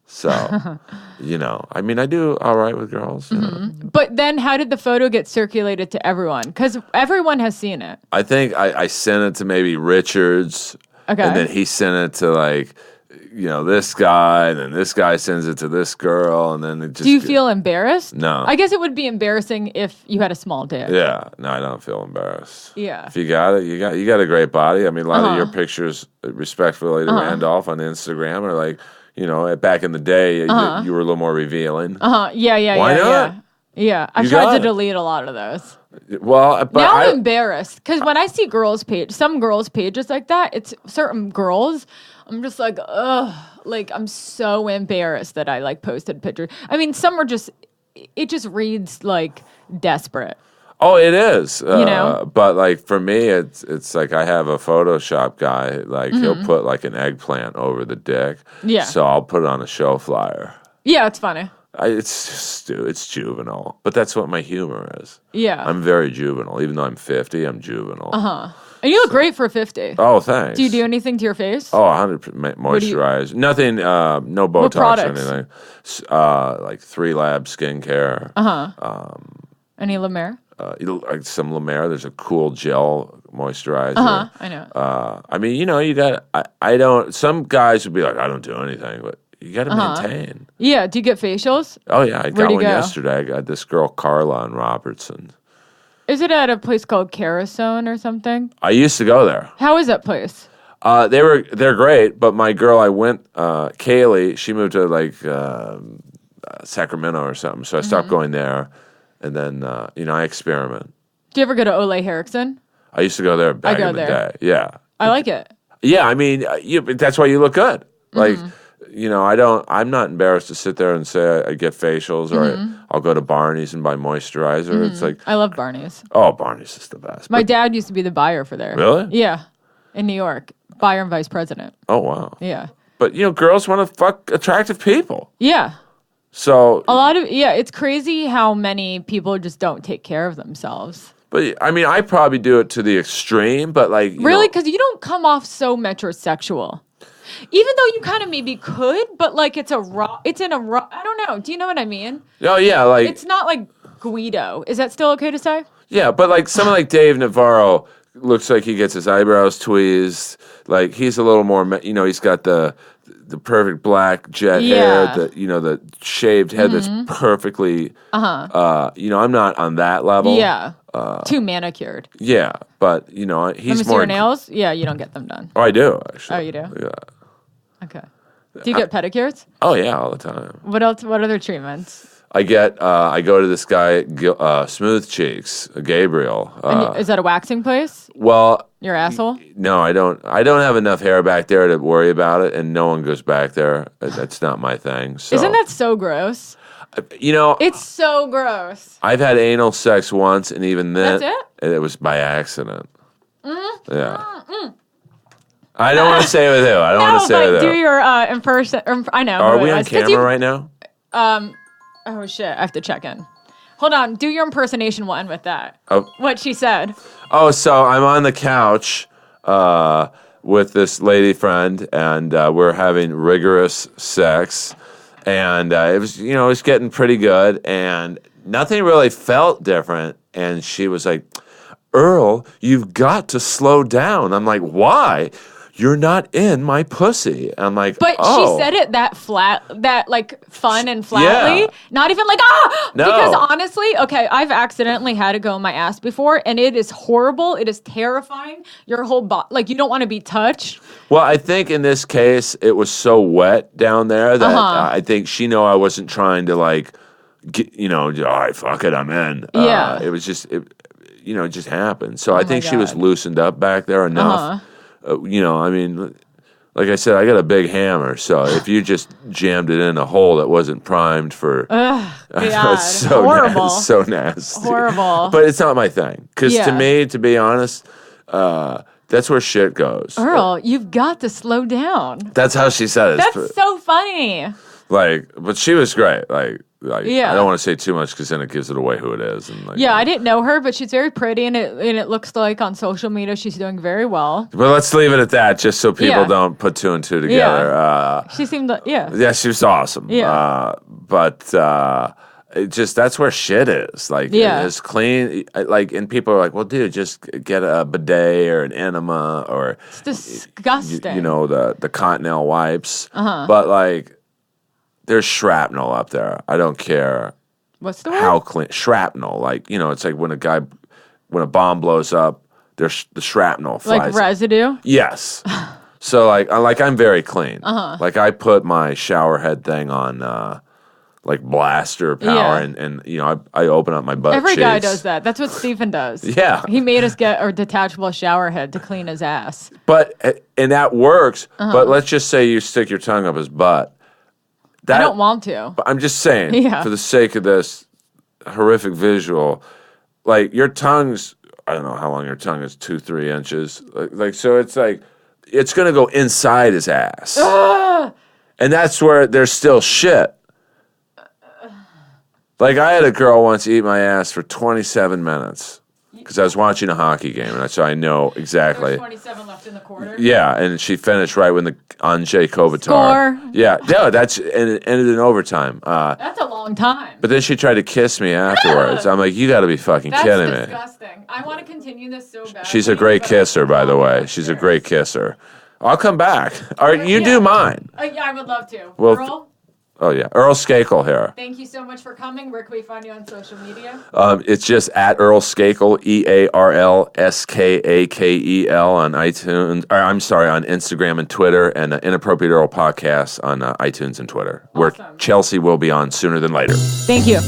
[SPEAKER 2] So, I mean, I do all right with girls. You know?
[SPEAKER 1] But then how did the photo get circulated to everyone? Because everyone has seen it.
[SPEAKER 2] I think I sent it to maybe Richards.
[SPEAKER 1] Okay.
[SPEAKER 2] And then he sent it to like, this guy, and then this guy sends it to this girl, and then it just...
[SPEAKER 1] Do you feel embarrassed?
[SPEAKER 2] No.
[SPEAKER 1] I guess it would be embarrassing if you had a small dick.
[SPEAKER 2] Yeah. No, I don't feel embarrassed.
[SPEAKER 1] Yeah.
[SPEAKER 2] If you got it, you got a great body. I mean, a lot of your pictures, respectfully to Randolph on Instagram, are like, back in the day, you were a little more revealing.
[SPEAKER 1] Yeah.
[SPEAKER 2] Why not?
[SPEAKER 1] Yeah. I've tried to delete a lot of those.
[SPEAKER 2] Well, but
[SPEAKER 1] now I'm embarrassed because when I see some girls' pages like that, it's certain girls. I'm just like, ugh, like I'm so embarrassed that I like posted pictures. I mean, some are it just reads like desperate.
[SPEAKER 2] Oh, it is. But like for me, it's like I have a Photoshop guy. Like he'll put like an eggplant over the dick. Yeah. So I'll put it on a show flyer.
[SPEAKER 1] Yeah, it's funny.
[SPEAKER 2] It's juvenile, but that's what my humor is.
[SPEAKER 1] Yeah.
[SPEAKER 2] I'm very juvenile. Even though I'm 50, I'm juvenile.
[SPEAKER 1] And you look great for 50.
[SPEAKER 2] Oh, thanks.
[SPEAKER 1] Do you do anything to your face?
[SPEAKER 2] Oh, 100% moisturize. Nothing, no Botox or anything. Like 3 Lab skincare.
[SPEAKER 1] Any La Mer?
[SPEAKER 2] Like some La Mer. There's a cool gel moisturizer.
[SPEAKER 1] I know.
[SPEAKER 2] I mean, you got. I don't. Some guys would be like, I don't do anything, but you got to maintain.
[SPEAKER 1] Yeah. Do you get facials?
[SPEAKER 2] Oh yeah, I got one yesterday. I got this girl Carla on Robertson.
[SPEAKER 1] Is it at a place called Carasone or something?
[SPEAKER 2] I used to go there.
[SPEAKER 1] How is that place?
[SPEAKER 2] They're great, but my girl I went, Kaylee, she moved to like Sacramento or something, so I stopped going there, and then I experiment.
[SPEAKER 1] Do you ever go to Ole Henriksen?
[SPEAKER 2] I used to go there back in the day. Yeah,
[SPEAKER 1] I like it.
[SPEAKER 2] Yeah, I mean, that's why you look good. Like, I'm not embarrassed to sit there and say I get facials or I'll go to Barney's and buy moisturizer. It's like...
[SPEAKER 1] I love Barney's.
[SPEAKER 2] Oh, Barney's is the best.
[SPEAKER 1] My dad used to be the buyer for there.
[SPEAKER 2] Really?
[SPEAKER 1] Yeah. In New York. Buyer and vice president.
[SPEAKER 2] Oh, wow.
[SPEAKER 1] Yeah.
[SPEAKER 2] But, girls want to fuck attractive people.
[SPEAKER 1] Yeah.
[SPEAKER 2] So...
[SPEAKER 1] it's crazy how many people just don't take care of themselves.
[SPEAKER 2] But, I mean, I probably do it to the extreme, but like...
[SPEAKER 1] Really? Because you don't come off so metrosexual. Even though you kind of maybe could, but like I don't know. Do you know what I mean?
[SPEAKER 2] Oh, yeah, like...
[SPEAKER 1] It's not like Guido. Is that still okay to say?
[SPEAKER 2] Yeah, but like someone like Dave Navarro looks like he gets his eyebrows tweezed. Like he's a little more, he's got the perfect black jet hair, the shaved head that's perfectly, I'm not on that level.
[SPEAKER 1] Yeah. Too manicured.
[SPEAKER 2] Yeah, but, he's
[SPEAKER 1] more... Let me see your nails? Yeah, you don't get them done.
[SPEAKER 2] Oh, I do, actually.
[SPEAKER 1] Oh, you do?
[SPEAKER 2] Yeah.
[SPEAKER 1] Okay. Do you get pedicures?
[SPEAKER 2] Oh, yeah, all the time.
[SPEAKER 1] What else? What other treatments?
[SPEAKER 2] I go to this guy, Smooth Cheeks, Gabriel.
[SPEAKER 1] Is that a waxing place?
[SPEAKER 2] Well...
[SPEAKER 1] Your asshole?
[SPEAKER 2] No, I don't have enough hair back there to worry about it, and no one goes back there. That's not my thing. So.
[SPEAKER 1] Isn't that so gross? It's so gross.
[SPEAKER 2] I've had anal sex once, and even then...
[SPEAKER 1] That's it?
[SPEAKER 2] It was by accident. Yeah. I don't want to say it with who. I don't want to say it with
[SPEAKER 1] do
[SPEAKER 2] who.
[SPEAKER 1] your impression. I know.
[SPEAKER 2] Are we on camera right now?
[SPEAKER 1] Oh shit! I have to check in. Hold on. Do your impersonation. We'll end with that.
[SPEAKER 2] Oh.
[SPEAKER 1] What she said.
[SPEAKER 2] Oh, so I'm on the couch with this lady friend, and we're having rigorous sex, and it was getting pretty good, and nothing really felt different. And she was like, "Earl, you've got to slow down." I'm like, "Why? You're not in my pussy." I'm like,
[SPEAKER 1] But
[SPEAKER 2] oh.
[SPEAKER 1] she said it that flat, that like fun and flatly.
[SPEAKER 2] Yeah.
[SPEAKER 1] Not even like,
[SPEAKER 2] No.
[SPEAKER 1] Because honestly, okay, I've accidentally had to go in my ass before, and it is horrible. It is terrifying. Your whole body, like, you don't want to be touched.
[SPEAKER 2] Well, I think in this case, it was so wet down there that I think she knew I wasn't trying to like, all right, fuck it, I'm in.
[SPEAKER 1] Yeah.
[SPEAKER 2] It was just, it just happened. So I think she was loosened up back there enough. I mean, like I said, I got a big hammer, so if you just jammed it in a hole that wasn't primed for, it's so
[SPEAKER 1] horrible,
[SPEAKER 2] so nasty,
[SPEAKER 1] horrible.
[SPEAKER 2] But it's not my thing, because to
[SPEAKER 1] Yeah.
[SPEAKER 2] me, to be honest, that's where shit goes.
[SPEAKER 1] Earl, you've got to slow down.
[SPEAKER 2] That's how she said it.
[SPEAKER 1] That's so funny.
[SPEAKER 2] But she was great.
[SPEAKER 1] Yeah.
[SPEAKER 2] I don't want to say too much because then it gives it away who it is. And
[SPEAKER 1] Yeah, I didn't know her, but she's very pretty, and it looks like on social media she's doing very well.
[SPEAKER 2] But let's leave it at that, just so people don't put two and two together.
[SPEAKER 1] She seemed,
[SPEAKER 2] Yeah, she was awesome.
[SPEAKER 1] Yeah.
[SPEAKER 2] But it just, that's where shit is. Like, it's clean. And people are like, well, dude, just get a bidet or an enema or...
[SPEAKER 1] It's disgusting.
[SPEAKER 2] The Continental wipes. But, like... There's shrapnel up there. I don't care.
[SPEAKER 1] What's the word?
[SPEAKER 2] How clean shrapnel? Like, it's like when a bomb blows up, there's the shrapnel flies.
[SPEAKER 1] Like residue?
[SPEAKER 2] Yes. So like I'm very clean. Like I put my shower head thing on like blaster power, and I open up my butt.
[SPEAKER 1] Every
[SPEAKER 2] cheeks.
[SPEAKER 1] guy does that. That's what Stephen does.
[SPEAKER 2] Yeah.
[SPEAKER 1] He made us get a detachable shower head to clean his ass.
[SPEAKER 2] And that works. But let's just say you stick your tongue up his butt.
[SPEAKER 1] I don't want to.
[SPEAKER 2] But I'm just saying, for the sake of this horrific visual, like your tongue's, I don't know how long your tongue is, 2-3 inches. So it's like, it's going to go inside his ass. And that's where there's still shit. Like I had a girl once eat my ass for 27 minutes. Because I was watching a hockey game, and so I know exactly.
[SPEAKER 1] There was 27 left in the quarter.
[SPEAKER 2] Yeah, and she finished right when the Andrzej Kopitar.
[SPEAKER 1] Score.
[SPEAKER 2] Yeah, and it ended in overtime.
[SPEAKER 1] That's a long time.
[SPEAKER 2] But then she tried to kiss me afterwards. I'm like, you got to be fucking kidding me.
[SPEAKER 1] That's disgusting. I want to continue this so bad.
[SPEAKER 2] She's a great kisser, by the way. She's a great kisser. I'll come back. Or you do mine.
[SPEAKER 1] Yeah, I would love to.
[SPEAKER 2] Well,
[SPEAKER 1] Earl?
[SPEAKER 2] Oh, yeah. Earl Skakel here.
[SPEAKER 1] Thank you so much for coming. Where can we find you on social media?
[SPEAKER 2] It's just at Earl Skakel, EarlSkakel on iTunes. On Instagram and Twitter, and Inappropriate Earl Podcast on iTunes and Twitter, where Chelsea will be on sooner than later.
[SPEAKER 1] Thank you.